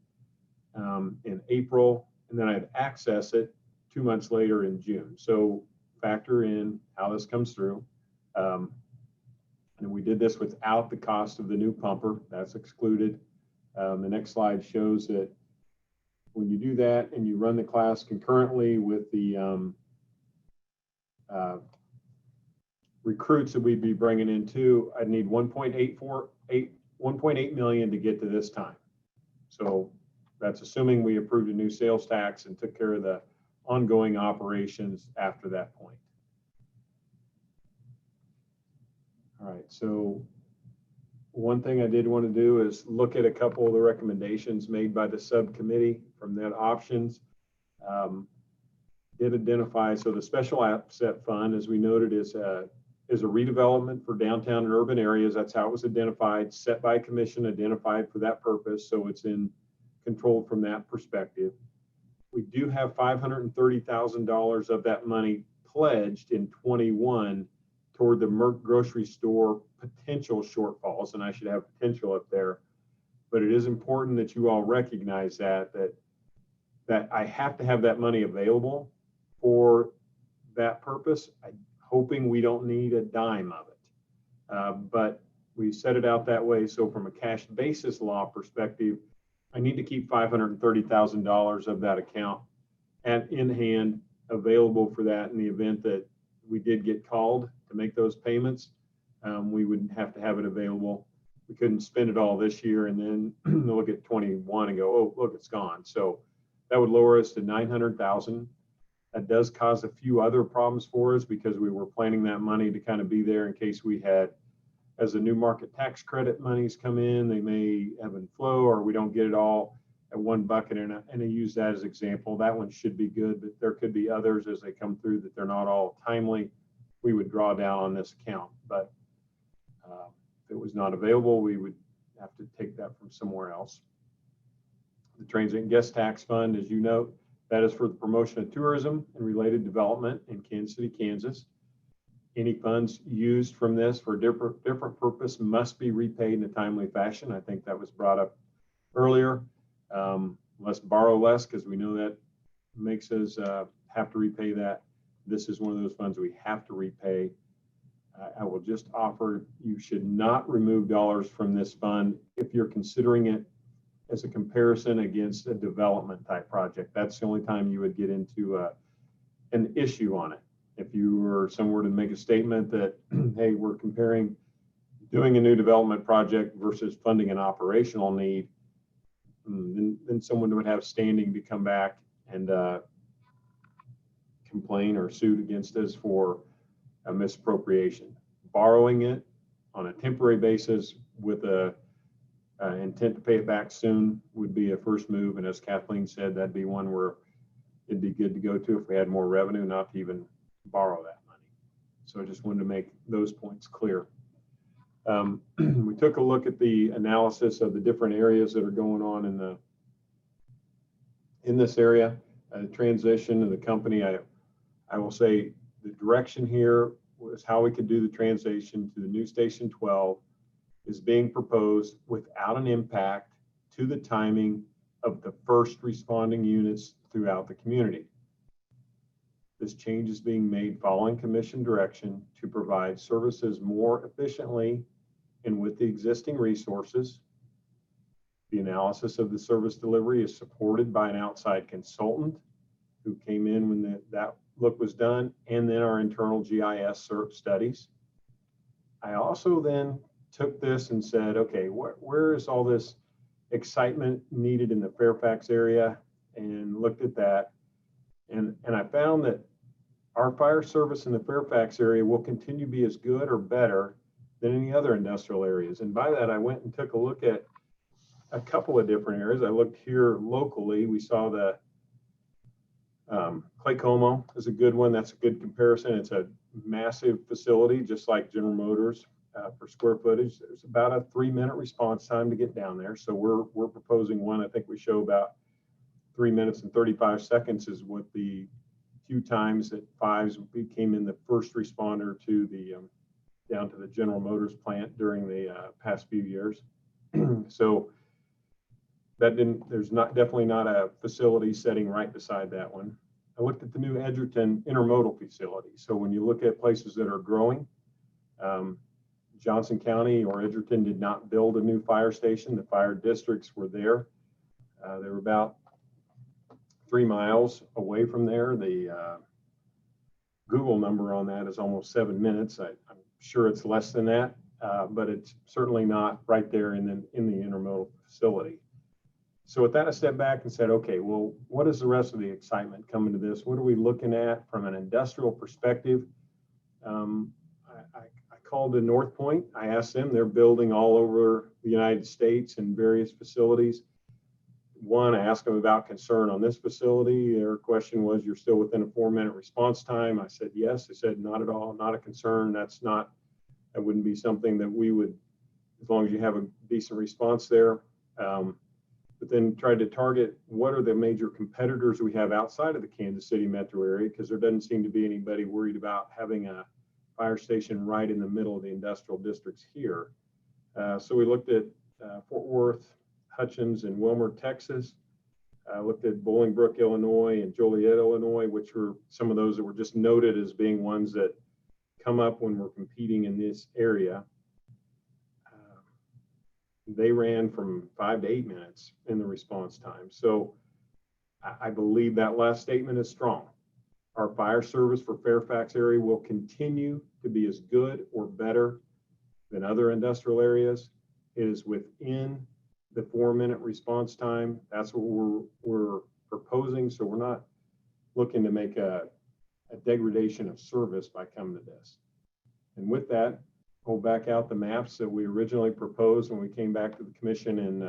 April, and then I'd access it 2 months later in June. So factor in how this comes through. And we did this without the cost of the new pumper. That's excluded. The next slide shows that when you do that and you run the class concurrently with the recruits that we'd be bringing in too, I'd need 1.8 million to get to this time. So that's assuming we approved a new sales tax and took care of the ongoing operations after that point. All right, so one thing I did want to do is look at a couple of the recommendations made by the subcommittee from that options. Did identify, so the special asset fund, as we noted, is a redevelopment for downtown and urban areas. That's how it was identified, set by commission, identified for that purpose. So it's in control from that perspective. We do have $530,000 of that money pledged in 21 toward the Merck grocery store potential shortfalls, and I should have potential up there. But it is important that you all recognize that I have to have that money available for that purpose. I'm hoping we don't need a dime of it, but we set it out that way. So from a cash basis law perspective, I need to keep $530,000 of that account and in hand available for that in the event that we did get called to make those payments. We would have to have it available. We couldn't spend it all this year and then look at 21 and go, oh, look, it's gone. So that would lower us to 900,000. That does cause a few other problems for us because we were planning that money to kind of be there in case we had, as the new market tax credit monies come in, they may ebb and flow, or we don't get it all at one bucket. And I use that as an example. That one should be good, but there could be others as they come through that they're not all timely. We would draw down on this account, but if it was not available, we would have to take that from somewhere else. The Transient Guest Tax Fund, as you note, that is for the promotion of tourism and related development in Kansas City, Kansas. Any funds used from this for a different purpose must be repaid in a timely fashion. I think that was brought up earlier. Let's borrow less because we know that makes us have to repay that. This is one of those funds we have to repay. I will just offer you should not remove dollars from this fund if you're considering it as a comparison against a development type project. That's the only time you would get into an issue on it. If you were somewhere to make a statement that, hey, we're comparing doing a new development project versus funding an operational need, then someone would have standing to come back and complain or suit against us for a misappropriation. Borrowing it on a temporary basis with a intent to pay it back soon would be a first move. And as Kathleen said, that'd be one where it'd be good to go to if we had more revenue, not to even borrow that money. So I just wanted to make those points clear. We took a look at the analysis of the different areas that are going on in this area, transition of the company. I will say the direction here was how we could do the transition to the new Station 12 is being proposed without an impact to the timing of the first responding units throughout the community. This change is being made following commission direction to provide services more efficiently and with the existing resources. The analysis of the service delivery is supported by an outside consultant who came in when that look was done, and then our internal GIS studies. I also then took this and said, okay, where is all this excitement needed in the Fairfax area, and looked at that. And I found that our fire service in the Fairfax area will continue to be as good or better than any other industrial areas. And by that, I went and took a look at a couple of different areas. I looked here locally. We saw the Clay Como is a good one. That's a good comparison. It's a massive facility, just like General Motors for square footage. There's about a 3-minute response time to get down there. So we're proposing one. I think we show about 3 minutes and 35 seconds is what the few times that Fives became in the first responder to the down to the General Motors plant during the past few years. So that there's definitely not a facility setting right beside that one. I looked at the new Edgerton intermodal facility. So when you look at places that are growing, Johnson County or Edgerton did not build a new fire station. The fire districts were there. They were about 3 miles away from there. The Google number on that is almost 7 minutes. I'm sure it's less than that, but it's certainly not right there in the intermodal facility. So with that, I stepped back and said, okay, well, what is the rest of the excitement coming to this? What are we looking at from an industrial perspective? I called to North Point. I asked them, they're building all over the United States in various facilities. One, I asked them about concern on this facility. Their question was, you're still within a 4-minute response time? I said, yes. They said, not at all, not a concern. That wouldn't be something that we would, as long as you have a decent response there. But then tried to target what are the major competitors we have outside of the Kansas City metro area, because there doesn't seem to be anybody worried about having a fire station right in the middle of the industrial districts here. So we looked at Fort Worth, Hutchins, and Wilmer, Texas. Looked at Bolingbrook, Illinois, and Joliet, Illinois, which were some of those that were just noted as being ones that come up when we're competing in this area. They ran from 5 to 8 minutes in the response time. So I believe that last statement is strong. Our fire service for Fairfax area will continue to be as good or better than other industrial areas. It is within the 4-minute response time. That's what we're proposing. So we're not looking to make a degradation of service by coming to this. And with that, pull back out the maps that we originally proposed when we came back to the commission in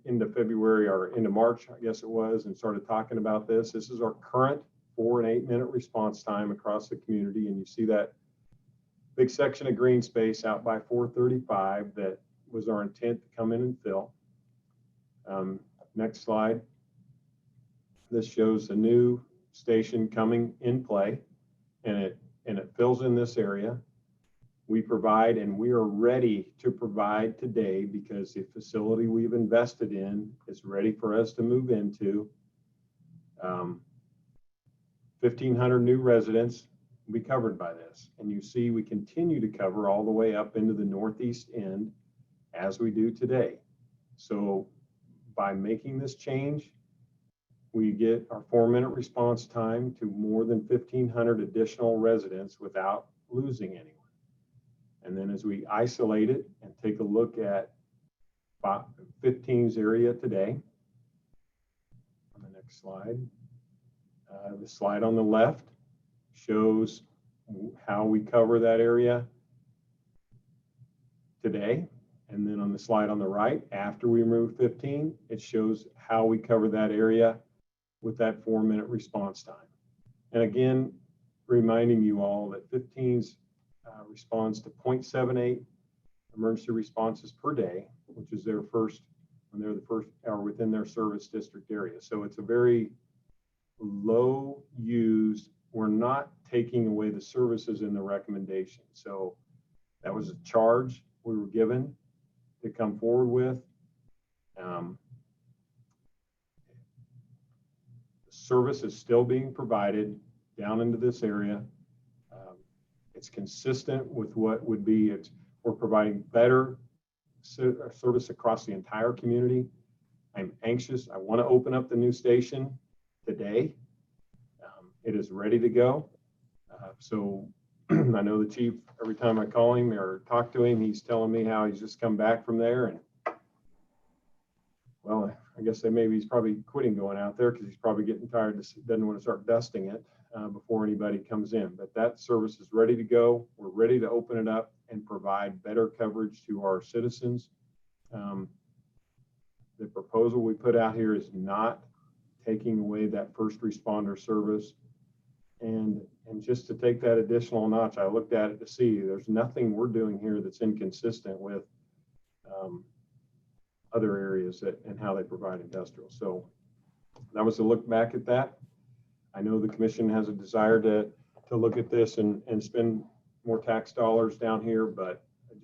into February or into March, I guess it was, and started talking about this. This is our current 4 and 8 minute response time across the community. And you see that big section of green space out by 435 that was our intent to come in and fill. Next slide. This shows the new station coming in play, and it fills in this area. We provide, and we are ready to provide today because the facility we've invested in is ready for us to move into. 1,500 new residents will be covered by this. And you see we continue to cover all the way up into the northeast end as we do today. So by making this change, we get our 4-minute response time to more than 1,500 additional residents without losing anyone. And then as we isolate it and take a look at 15's area today, on the next slide, the slide on the left shows how we cover that area today. And then on the slide on the right, after we remove 15, it shows how we cover that area with that 4-minute response time. And again, reminding you all that 15's responds to 0.78 emergency responses per day, which is their first, when they're the first, or within their service district area. So it's a very low used, we're not taking away the services in the recommendation. So that was a charge we were given to come forward with. The service is still being provided down into this area. It's consistent with what would be, we're providing better service across the entire community. I'm anxious. I want to open up the new station today. It is ready to go. So I know the chief, every time I call him or talk to him, he's telling me how he's just come back from there. And well, I guess maybe he's probably quitting going out there because he's probably getting tired, doesn't want to start dusting it before anybody comes in. But that service is ready to go. We're ready to open it up and provide better coverage to our citizens. The proposal we put out here is not taking away that first responder service. And just to take that additional notch, I looked at it to see there's nothing we're doing here that's inconsistent with other areas and how they provide industrial. So that was a look back at that. I know the commission has a desire to look at this and spend more tax dollars down here, but I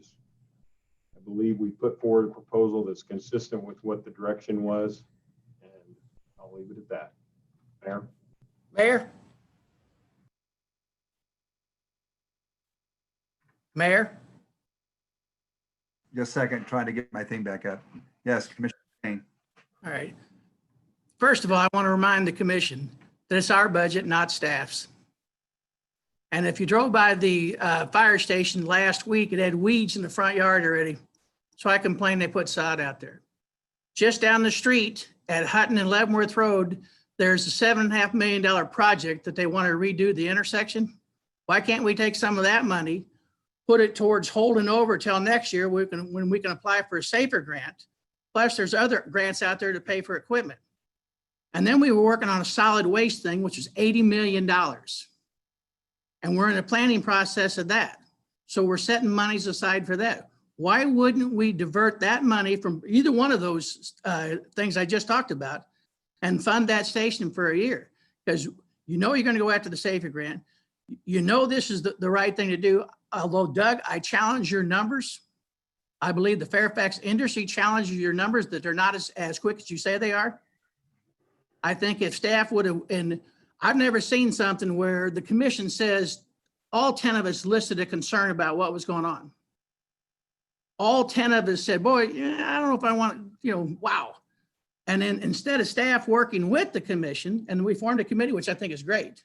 believe we put forward a proposal that's consistent with what the direction was, and I'll leave it at that. Mayor? Mayor? Mayor? Just a second, trying to get my thing back up. Yes, Commissioner Kane. All right. First of all, I want to remind the commission that it's our budget, not staff's. And if you drove by the fire station last week, it had weeds in the front yard already. So I complained they put sod out there. Just down the street at Hutton and Leavenworth Road, there's a $7.5 million project that they want to redo the intersection. Why can't we take some of that money, put it towards holding over till next year when we can apply for a SAFER grant? Plus, there's other grants out there to pay for equipment. And then we were working on a solid waste thing, which is $80 million. And we're in the planning process of that. So we're setting monies aside for that. Why wouldn't we divert that money from either one of those things I just talked about and fund that station for a year? Because you know you're going to go after the SAFER grant. You know this is the right thing to do. Although, Doug, I challenge your numbers. I believe the Fairfax industry challenges your numbers that they're not as quick as you say they are. I think if staff would have, and I've never seen something where the commission says all 10 of us listed a concern about what was going on. All 10 of us said, boy, I don't know if I want, wow. And then instead of staff working with the commission, and we formed a committee, which I think is great.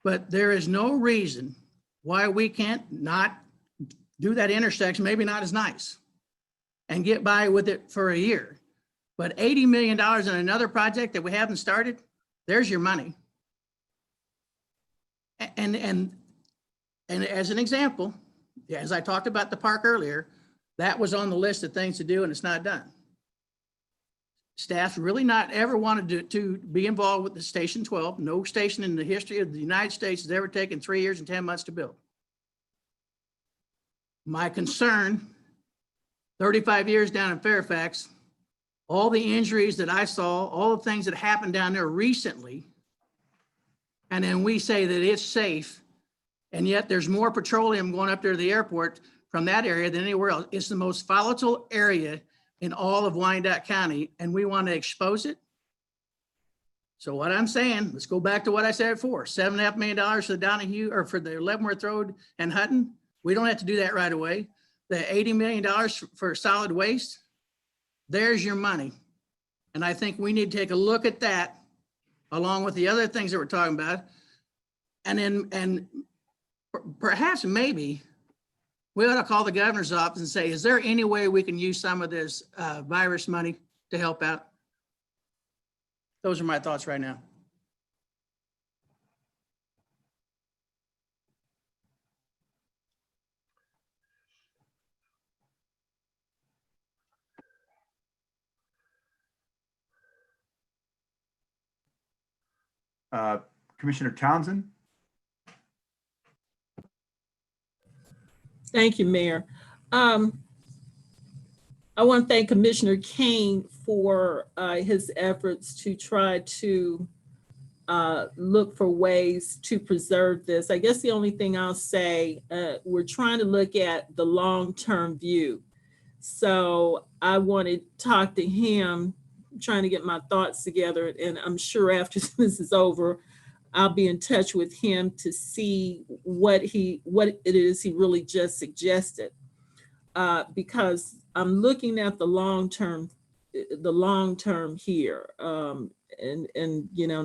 But there is no reason why we can't not do that intersection, maybe not as nice, and get by with it for a year. But $80 million in another project that we haven't started, there's your money. And as an example, as I talked about the park earlier, that was on the list of things to do and it's not done. Staff's really not ever wanted to be involved with the Station 12. No station in the history of the United States has ever taken 3 years and 10 months to build. My concern, 35 years down in Fairfax, all the injuries that I saw, all the things that happened down there recently, and then we say that it's safe, and yet there's more petroleum going up there to the airport from that area than anywhere else. It's the most volatile area in all of Wyandotte County, and we want to expose it. So what I'm saying, let's go back to what I said before, $7.5 million for the Donahue, or for the Leavenworth Road and Hutton. We don't have to do that right away. The $80 million for solid waste, there's your money. And I think we need to take a look at that along with the other things that we're talking about. And perhaps maybe we ought to call the governor's office and say, is there any way we can use some of this virus money to help out? Those are my thoughts right now. Commissioner Townsend. Thank you, Mayor. I want to thank Commissioner Kane for his efforts to try to look for ways to preserve this. I guess the only thing I'll say, we're trying to look at the long-term view. So I want to talk to him, trying to get my thoughts together, and I'm sure after this is over, I'll be in touch with him to see what it is he really just suggested. Because I'm looking at the long term here, and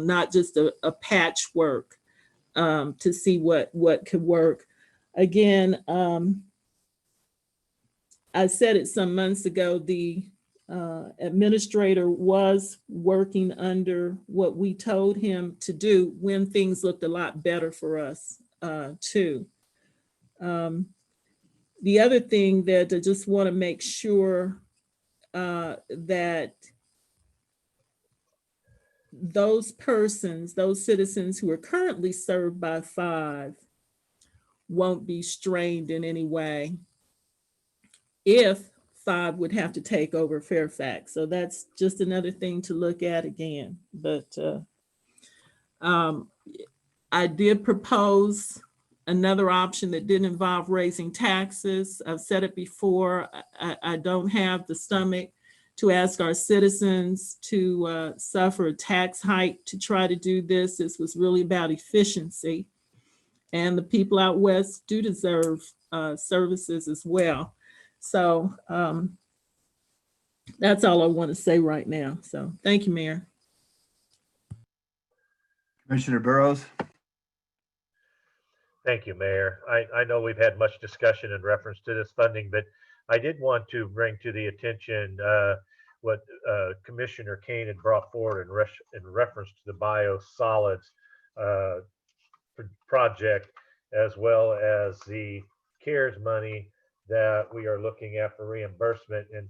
not just a patchwork to see what could work. Again, I said it some months ago, the administrator was working under what we told him to do when things looked a lot better for us too. The other thing that I just want to make sure that those citizens who are currently served by 5 won't be strained in any way if 5 would have to take over Fairfax. So that's just another thing to look at again. But I did propose another option that didn't involve raising taxes. I've said it before, I don't have the stomach to ask our citizens to suffer a tax hike to try to do this. This was really about efficiency. And the people out west do deserve services as well. So that's all I want to say right now. So thank you, Mayor. Commissioner Burrows. Thank you, Mayor. I know we've had much discussion in reference to this funding, but I did want to bring to the attention what Commissioner Kane had brought forward in reference to the biosolids project, as well as the CARES money that we are looking at for reimbursement. And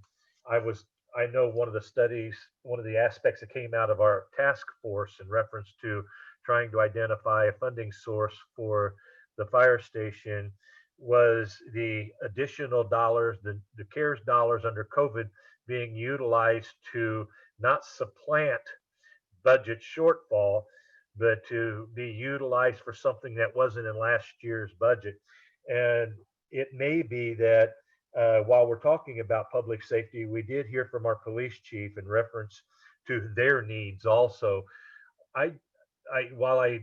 I know one of the aspects that came out of our task force in reference to trying to identify a funding source for the fire station was the additional dollars, the CARES dollars under COVID being utilized to not supplant budget shortfall, but to be utilized for something that wasn't in last year's budget. And it may be that while we're talking about public safety, we did hear from our police chief in reference to their needs also. While I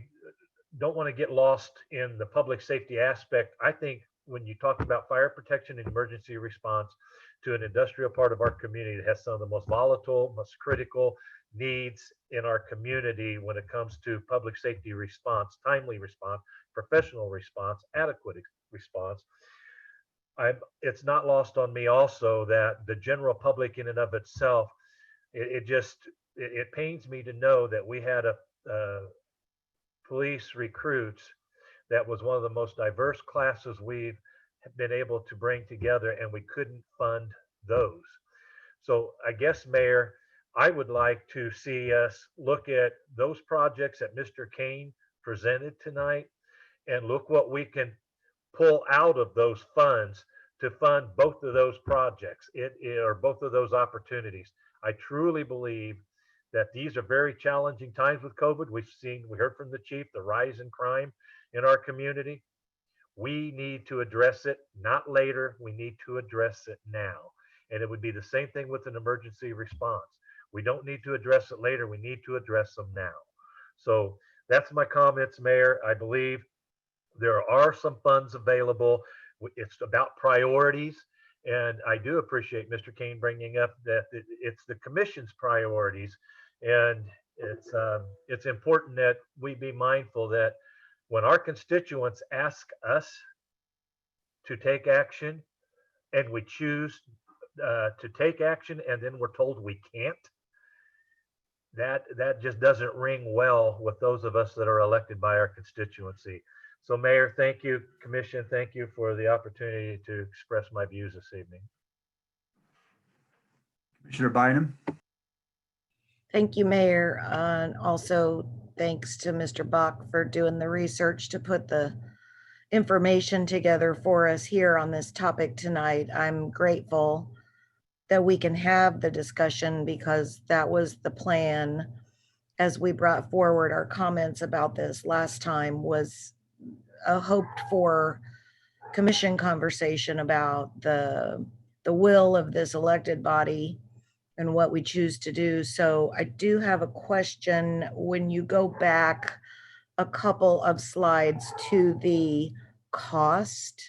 don't want to get lost in the public safety aspect, I think when you talk about fire protection and emergency response to an industrial part of our community that has some of the most volatile, most critical needs in our community when it comes to public safety response, timely response, professional response, adequate response, it's not lost on me also that the general public in and of itself, it pains me to know that we had a police recruits that was one of the most diverse classes we've been able to bring together, and we couldn't fund those. So I guess, Mayor, I would like to see us look at those projects that Mr. Kane presented tonight and look what we can pull out of those funds to fund both of those projects or both of those opportunities. I truly believe that these are very challenging times with COVID. We heard from the chief, the rise in crime in our community. We need to address it, not later. We need to address it now. And it would be the same thing with an emergency response. We don't need to address it later. We need to address them now. So that's my comments, Mayor. I believe there are some funds available. It's about priorities. And I do appreciate Mr. Kane bringing up that it's the commission's priorities. And it's important that we be mindful that when our constituents ask us to take action and we choose to take action and then we're told we can't, that just doesn't ring well with those of us that are elected by our constituency. So Mayor, thank you. Commission, thank you for the opportunity to express my views this evening. Commissioner Bynum. Thank you, Mayor. And also thanks to Mr. Bach for doing the research to put the information together for us here on this topic tonight. I'm grateful that we can have the discussion because that was the plan as we brought forward our comments about this last time, was a hoped for commission conversation about the will of this elected body and what we choose to do. So I do have a question. When you go back a couple of slides to the cost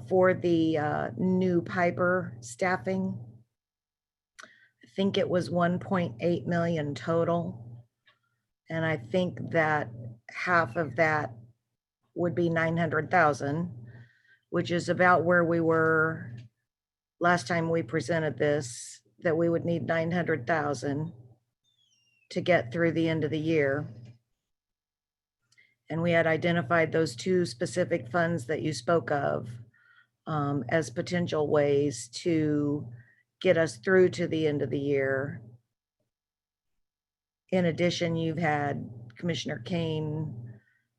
for the new Piper staffing, I think it was 1.8 million total. And I think that half of that would be 900,000, which is about where we were last time we presented this, that we would need 900,000 to get through the end of the year. And we had identified those two specific funds that you spoke of as potential ways to get us through to the end of the year. In addition, you've had Commissioner Kane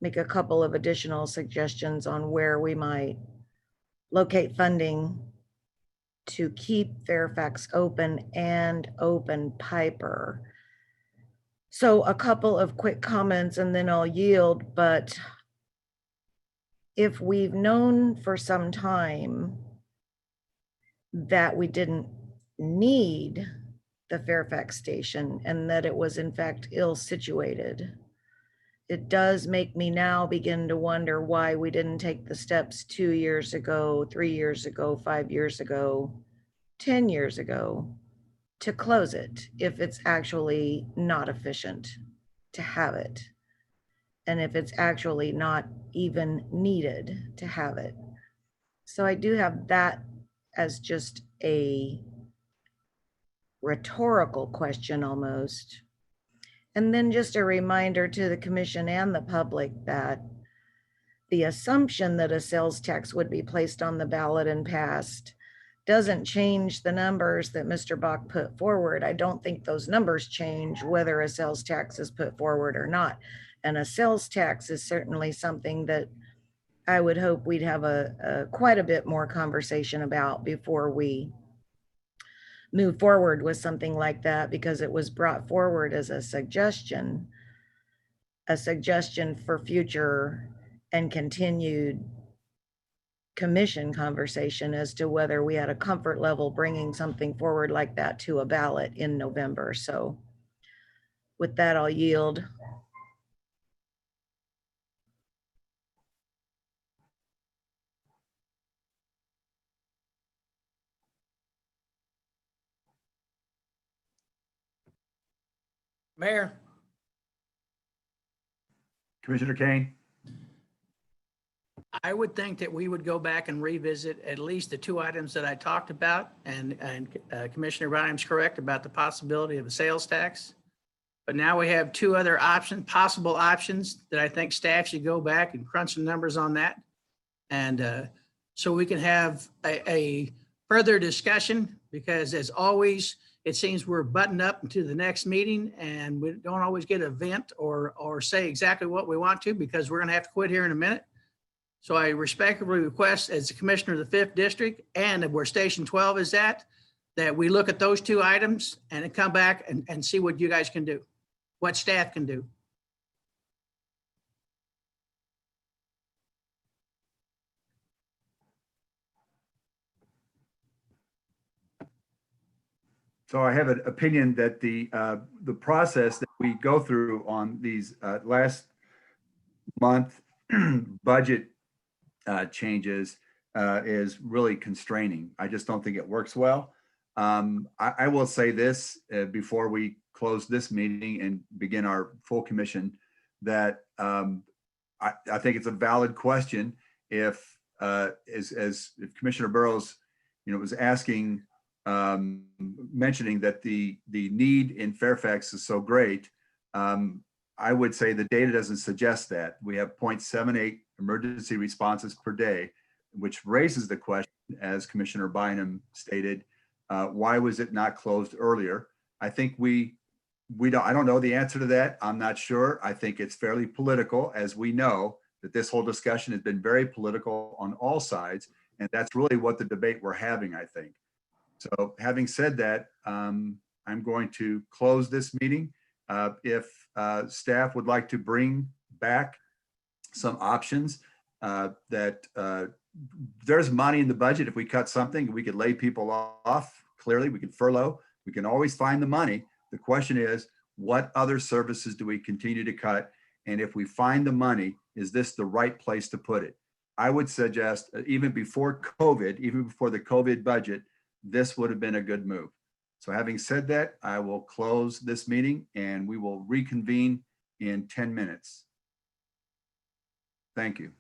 make a couple of additional suggestions on where we might locate funding to keep Fairfax open and open Piper. So a couple of quick comments and then I'll yield, but if we've known for some time that we didn't need the Fairfax station and that it was in fact ill situated, it does make me now begin to wonder why we didn't take the steps 2 years ago, 3 years ago, 5 years ago, 10 years ago to close it if it's actually not efficient to have it. And if it's actually not even needed to have it. So I do have that as just a rhetorical question almost. And then just a reminder to the commission and the public that the assumption that a sales tax would be placed on the ballot and passed doesn't change the numbers that Mr. Bach put forward. I don't think those numbers change whether a sales tax is put forward or not. And a sales tax is certainly something that I would hope we'd have a quite a bit more conversation about before we move forward with something like that, because it was brought forward as a suggestion for future and continued commission conversation as to whether we had a comfort level bringing something forward like that to a ballot in November. So with that, I'll yield. Mayor, Commissioner Kane? I would think that we would go back and revisit at least the two items that I talked about, and Commissioner Ryan's correct about the possibility of a sales tax. But now we have two other possible options that I think staff should go back and crunch the numbers on that. And so we can have a further discussion, because as always, it seems we're buttoned up into the next meeting and we don't always get a vent or say exactly what we want to, because we're going to have to quit here in a minute. So I respectfully request, as the commissioner of the 5th district and where Station 12 is at, that we look at those two items and then come back and see what you guys can do, what staff can do. So I have an opinion that the process that we go through on these last month budget changes is really constraining. I just don't think it works well. I will say this before we close this meeting and begin our full commission, that I think it's a valid question if Commissioner Burrows, was asking, mentioning that the need in Fairfax is so great. I would say the data doesn't suggest that. We have 0.78 emergency responses per day, which raises the question, as Commissioner Bynum stated, why was it not closed earlier? I think I don't know the answer to that. I'm not sure. I think it's fairly political, as we know that this whole discussion has been very political on all sides. And that's really what the debate we're having, I think. So having said that, I'm going to close this meeting. If staff would like to bring back some options that there's money in the budget. If we cut something, we could lay people off. Clearly, we could furlough. We can always find the money. The question is, what other services do we continue to cut? And if we find the money, is this the right place to put it? I would suggest even before COVID, even before the COVID budget, this would have been a good move. So having said that, I will close this meeting and we will reconvene in 10 minutes. Thank you.